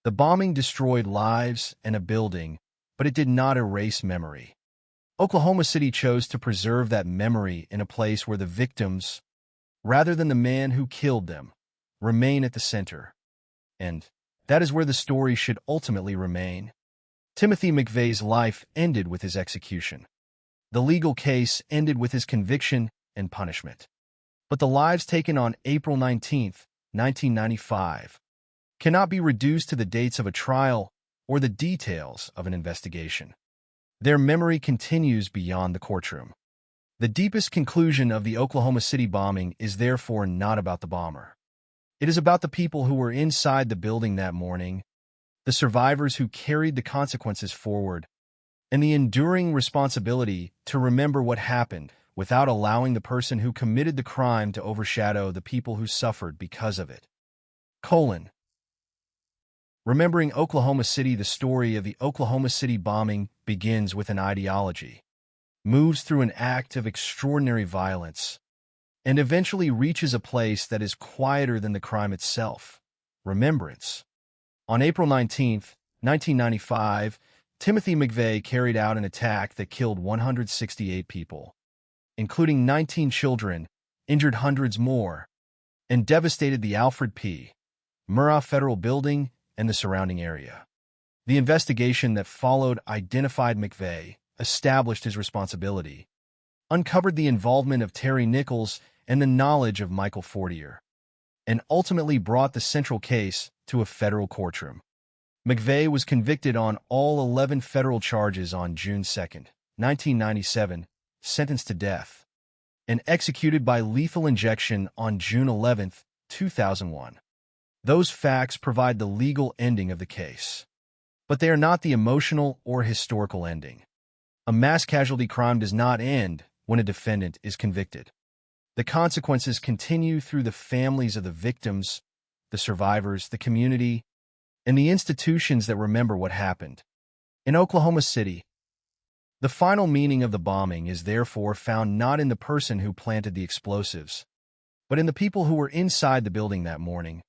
The bombing destroyed lives and a building, but it did not erase memory. Oklahoma City chose to preserve that memory in a place where the victims, rather than the man who killed them, remain at the center. And that is where the story should ultimately remain. Timothy McVeigh's life ended with his execution. The legal case ended with his conviction and punishment. But the lives taken on April 19, 1995, cannot be reduced to the dates of a trial or the details of an investigation. Their memory continues beyond the courtroom. The deepest conclusion of the Oklahoma City bombing is therefore not about the bomber. It is about the people who were inside the building that morning, the survivors who carried the consequences forward, and the enduring responsibility to remember what happened without allowing the person who committed the crime to overshadow the people who suffered because of it. Remembering Oklahoma City, the story of the Oklahoma City bombing begins with an ideology, moves through an act of extraordinary violence, and eventually reaches a place that is quieter than the crime itself: remembrance. On April 19, 1995, Timothy McVeigh carried out an attack that killed 168 people, including 19 children, injured hundreds more, and devastated the Alfred P. Murrah Federal Building and the surrounding area. The investigation that followed identified McVeigh, established his responsibility, uncovered the involvement of Terry Nichols and the knowledge of Michael Fortier, and ultimately brought the central case to a federal courtroom. McVeigh was convicted on all 11 federal charges on June 2, 1997, sentenced to death, and executed by lethal injection on June 11, 2001. Those facts provide the legal ending of the case, but they are not the emotional or historical ending. A mass casualty crime does not end when a defendant is convicted. The consequences continue through the families of the victims, the survivors, the community, and the institutions that remember what happened. In Oklahoma City, the final meaning of the bombing is therefore found not in the person who planted the explosives, but in the people who were inside the building that morning.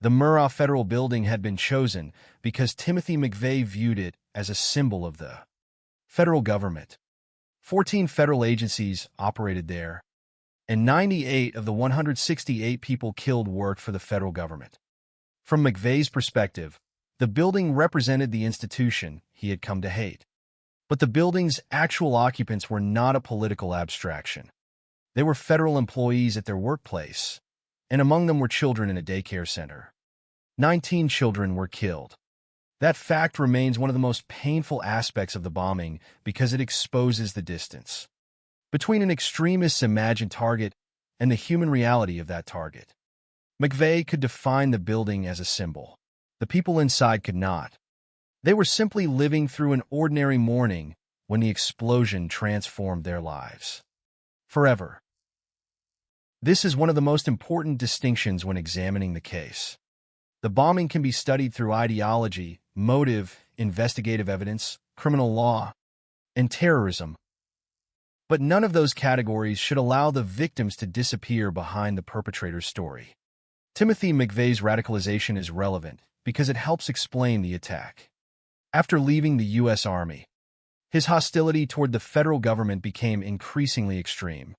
The Murrah Federal Building had been chosen because Timothy McVeigh viewed it as a symbol of the federal government. 14 federal agencies operated there, and 98 of the 168 people killed worked for the federal government. From McVeigh's perspective, the building represented the institution he had come to hate. But the building's actual occupants were not a political abstraction. They were federal employees at their workplace, and among them were children in a daycare center. 19 children were killed. That fact remains one of the most painful aspects of the bombing because it exposes the distance between an extremist's imagined target and the human reality of that target. McVeigh could define the building as a symbol. The people inside could not. They were simply living through an ordinary morning when the explosion transformed their lives forever. This is one of the most important distinctions when examining the case. The bombing can be studied through ideology, motive, investigative evidence, criminal law, and terrorism. But none of those categories should allow the victims to disappear behind the perpetrator's story. Timothy McVeigh's radicalization is relevant because it helps explain the attack. After leaving the U.S. Army, his hostility toward the federal government became increasingly extreme.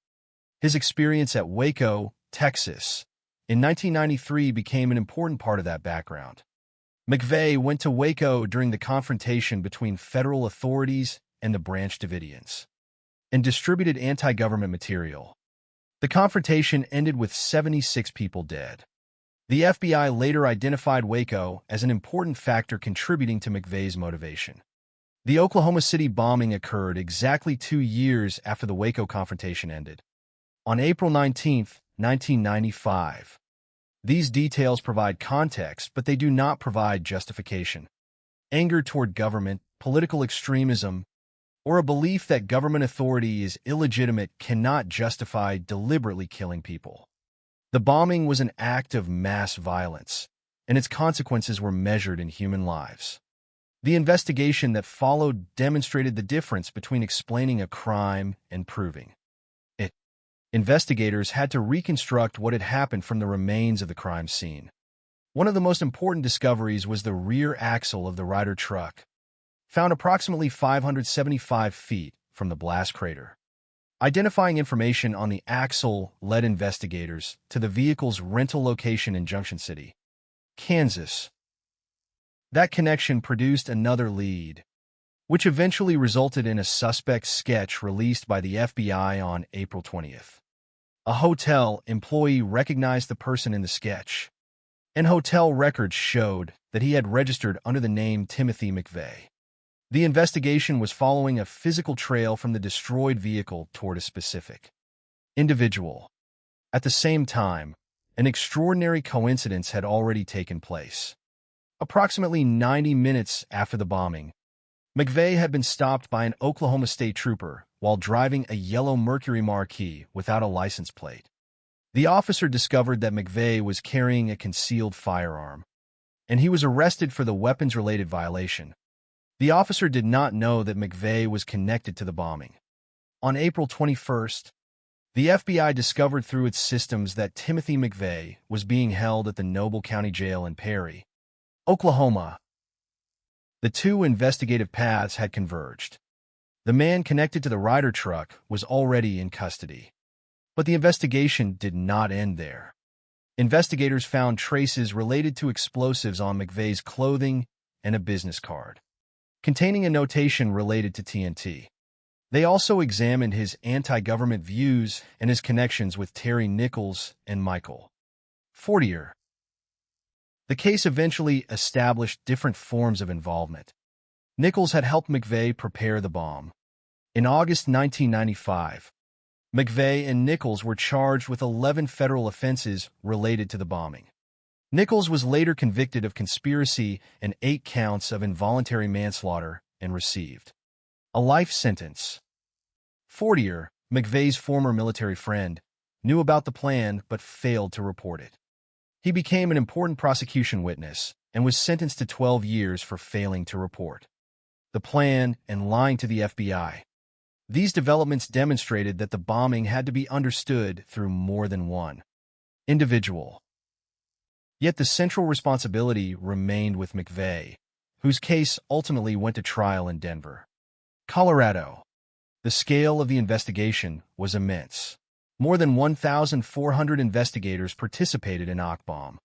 His experience at Waco, Texas, in 1993 became an important part of that background. McVeigh went to Waco during the confrontation between federal authorities and the Branch Davidians, and distributed anti-government material. The confrontation ended with 76 people dead. The FBI later identified Waco as an important factor contributing to McVeigh's motivation. The Oklahoma City bombing occurred exactly 2 years after the Waco confrontation ended, on April 19, 1995. These details provide context, but they do not provide justification. Anger toward government, political extremism, or a belief that government authority is illegitimate cannot justify deliberately killing people. The bombing was an act of mass violence, and its consequences were measured in human lives. The investigation that followed demonstrated the difference between explaining a crime and proving it. Investigators had to reconstruct what had happened from the remains of the crime scene. One of the most important discoveries was the rear axle of the Ryder truck, found approximately 575 feet from the blast crater. Identifying information on the axle led investigators to the vehicle's rental location in Junction City, Kansas. That connection produced another lead, which eventually resulted in a suspect sketch released by the FBI on April 20th. A hotel employee recognized the person in the sketch, and hotel records showed that he had registered under the name Timothy McVeigh. The investigation was following a physical trail from the destroyed vehicle toward a specific individual. At the same time, an extraordinary coincidence had already taken place. Approximately 90 minutes after the bombing, McVeigh had been stopped by an Oklahoma State trooper while driving a yellow Mercury Marquis without a license plate. The officer discovered that McVeigh was carrying a concealed firearm, and he was arrested for the weapons-related violation. The officer did not know that McVeigh was connected to the bombing. On April 21st, the FBI discovered through its systems that Timothy McVeigh was being held at the Noble County Jail in Perry, Oklahoma. The two investigative paths had converged. The man connected to the Ryder truck was already in custody. But the investigation did not end there. Investigators found traces related to explosives on McVeigh's clothing and a business card containing a notation related to TNT. They also examined his anti-government views and his connections with Terry Nichols and Michael Fortier. The case eventually established different forms of involvement. Nichols had helped McVeigh prepare the bomb. In August 1995, McVeigh and Nichols were charged with 11 federal offenses related to the bombing. Nichols was later convicted of conspiracy and 8 counts of involuntary manslaughter and received a life sentence. Fortier, McVeigh's former military friend, knew about the plan but failed to report it. He became an important prosecution witness and was sentenced to 12 years for failing to report the plan and lying to the FBI. These developments demonstrated that the bombing had to be understood through more than one individual. Yet the central responsibility remained with McVeigh, whose case ultimately went to trial in Denver, Colorado. The scale of the investigation was immense. More than 1,400 investigators participated in Akbom.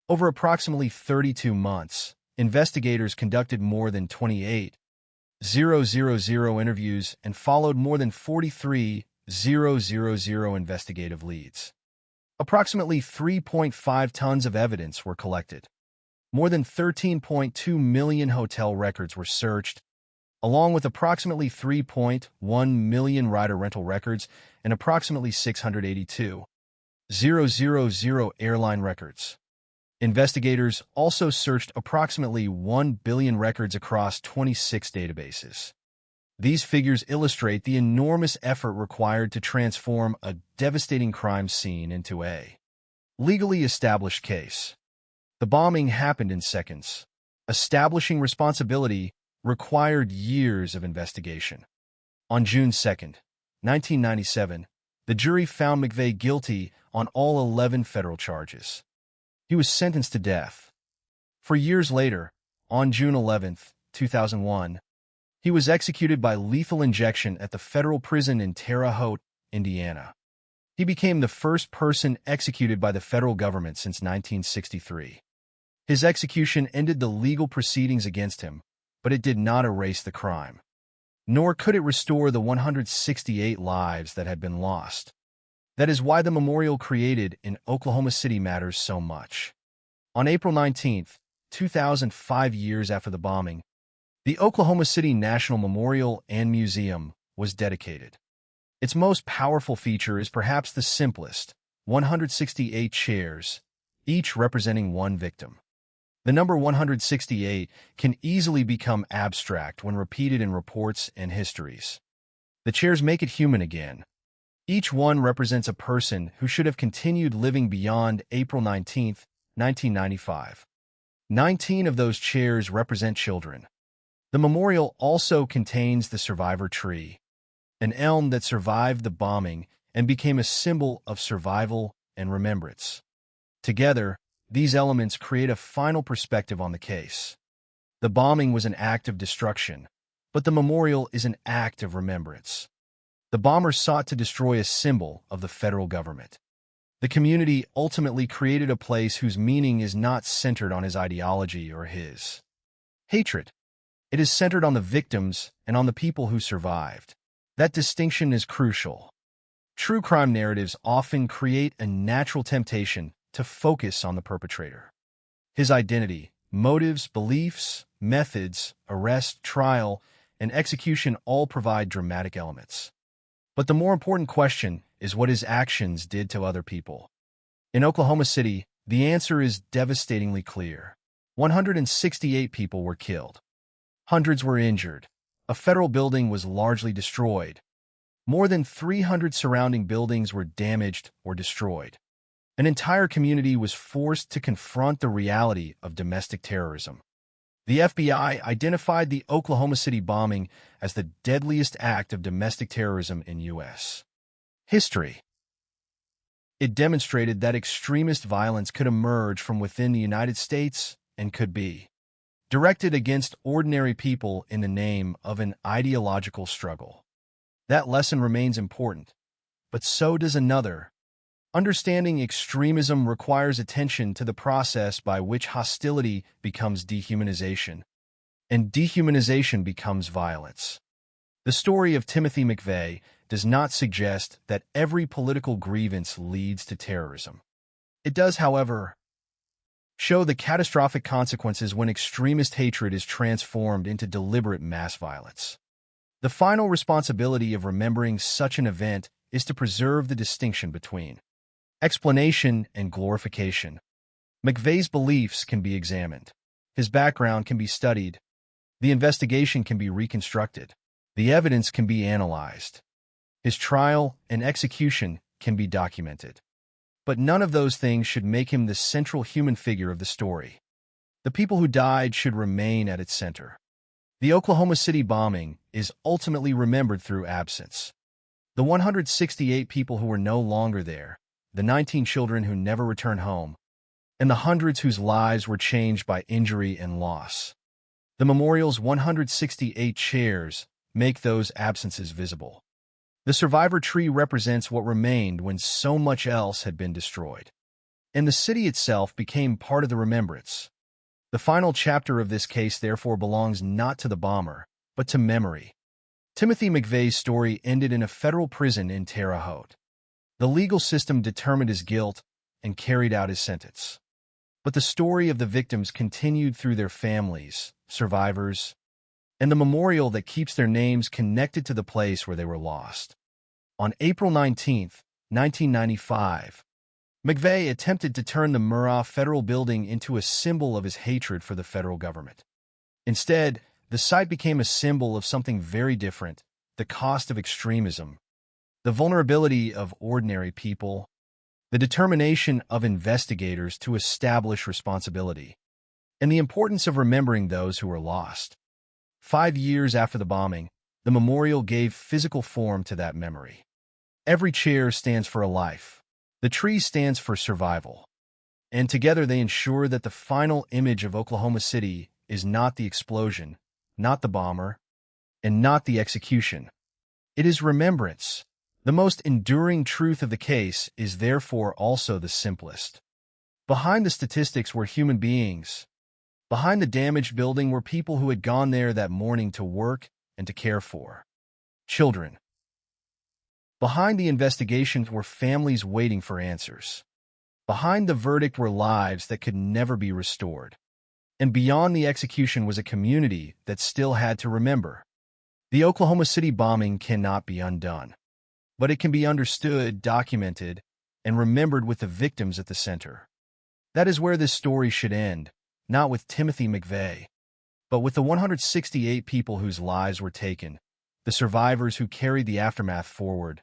Over approximately 32 months, investigators conducted more than 28,000 interviews and followed more than 43,000 investigative leads. Approximately 3.5 tons of evidence were collected. More than 13.2 million hotel records were searched, along with approximately 3.1 million rider rental records and approximately 682,000 airline records. Investigators also searched approximately 1 billion records across 26 databases. These figures illustrate the enormous effort required to transform a devastating crime scene into a legally established case. The bombing happened in seconds. Establishing responsibility required years of investigation. On June 2, 1997, the jury found McVeigh guilty on all 11 federal charges. He was sentenced to death. 4 years later, on June 11, 2001, he was executed by lethal injection at the federal prison in Terre Haute, Indiana. He became the first person executed by the federal government since 1963. His execution ended the legal proceedings against him, but it did not erase the crime. Nor could it restore the 168 lives that had been lost. That is why the memorial created in Oklahoma City matters so much. On April 19, 2005 years after the bombing, the Oklahoma City National Memorial and Museum was dedicated. Its most powerful feature is perhaps the simplest: 168 chairs, each representing one victim. The number 168 can easily become abstract when repeated in reports and histories. The chairs make it human again. Each one represents a person who should have continued living beyond April 19, 1995. 19 of those chairs represent children. The memorial also contains the survivor tree, an elm that survived the bombing and became a symbol of survival and remembrance. Together, these elements create a final perspective on the case. The bombing was an act of destruction, but the memorial is an act of remembrance. The bombers sought to destroy a symbol of the federal government. The community ultimately created a place whose meaning is not centered on his ideology or his hatred. It is centered on the victims and on the people who survived. That distinction is crucial. True crime narratives often create a natural temptation to focus on the perpetrator. His identity, motives, beliefs, methods, arrest, trial, and execution all provide dramatic elements. But the more important question is what his actions did to other people. In Oklahoma City, the answer is devastatingly clear. 168 people were killed. Hundreds were injured. A federal building was largely destroyed. More than 300 surrounding buildings were damaged or destroyed. An entire community was forced to confront the reality of domestic terrorism. The FBI identified the Oklahoma City bombing as the deadliest act of domestic terrorism in U.S. history. It demonstrated that extremist violence could emerge from within the United States and could be directed against ordinary people in the name of an ideological struggle. That lesson remains important, but so does another. Understanding extremism requires attention to the process by which hostility becomes dehumanization, and dehumanization becomes violence. The story of Timothy McVeigh does not suggest that every political grievance leads to terrorism. It does, however, show the catastrophic consequences when extremist hatred is transformed into deliberate mass violence. The final responsibility of remembering such an event is to preserve the distinction between explanation and glorification. McVeigh's beliefs can be examined. His background can be studied. The investigation can be reconstructed. The evidence can be analyzed. His trial and execution can be documented. But none of those things should make him the central human figure of the story. The people who died should remain at its center. The Oklahoma City bombing is ultimately remembered through absence. The 168 people who were no longer there, the 19 children who never returned home, and the hundreds whose lives were changed by injury and loss. The memorial's 168 chairs make those absences visible. The survivor tree represents what remained when so much else had been destroyed. And the city itself became part of the remembrance. The final chapter of this case therefore belongs not to the bomber, but to memory. Timothy McVeigh's story ended in a federal prison in Terre Haute. The legal system determined his guilt and carried out his sentence. But the story of the victims continued through their families, survivors, and the memorial that keeps their names connected to the place where they were lost. On April 19, 1995, McVeigh attempted to turn the Murrah Federal Building into a symbol of his hatred for the federal government. Instead, the site became a symbol of something very different: the cost of extremism, the vulnerability of ordinary people, the determination of investigators to establish responsibility, and the importance of remembering those who were lost. 5 years after the bombing, the memorial gave physical form to that memory. Every chair stands for a life. The tree stands for survival. And together they ensure that the final image of Oklahoma City is not the explosion, not the bomber, and not the execution. It is remembrance. The most enduring truth of the case is therefore also the simplest. Behind the statistics were human beings. Behind the damaged building were people who had gone there that morning to work and to care for children. Behind the investigations were families waiting for answers. Behind the verdict were lives that could never be restored. And beyond the execution was a community that still had to remember. The Oklahoma City bombing cannot be undone, but it can be understood, documented, and remembered with the victims at the center. That is where this story should end, not with Timothy McVeigh, but with the 168 people whose lives were taken, the survivors who carried the aftermath forward,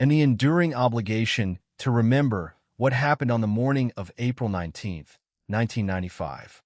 and the enduring obligation to remember what happened on the morning of April 19, 1995.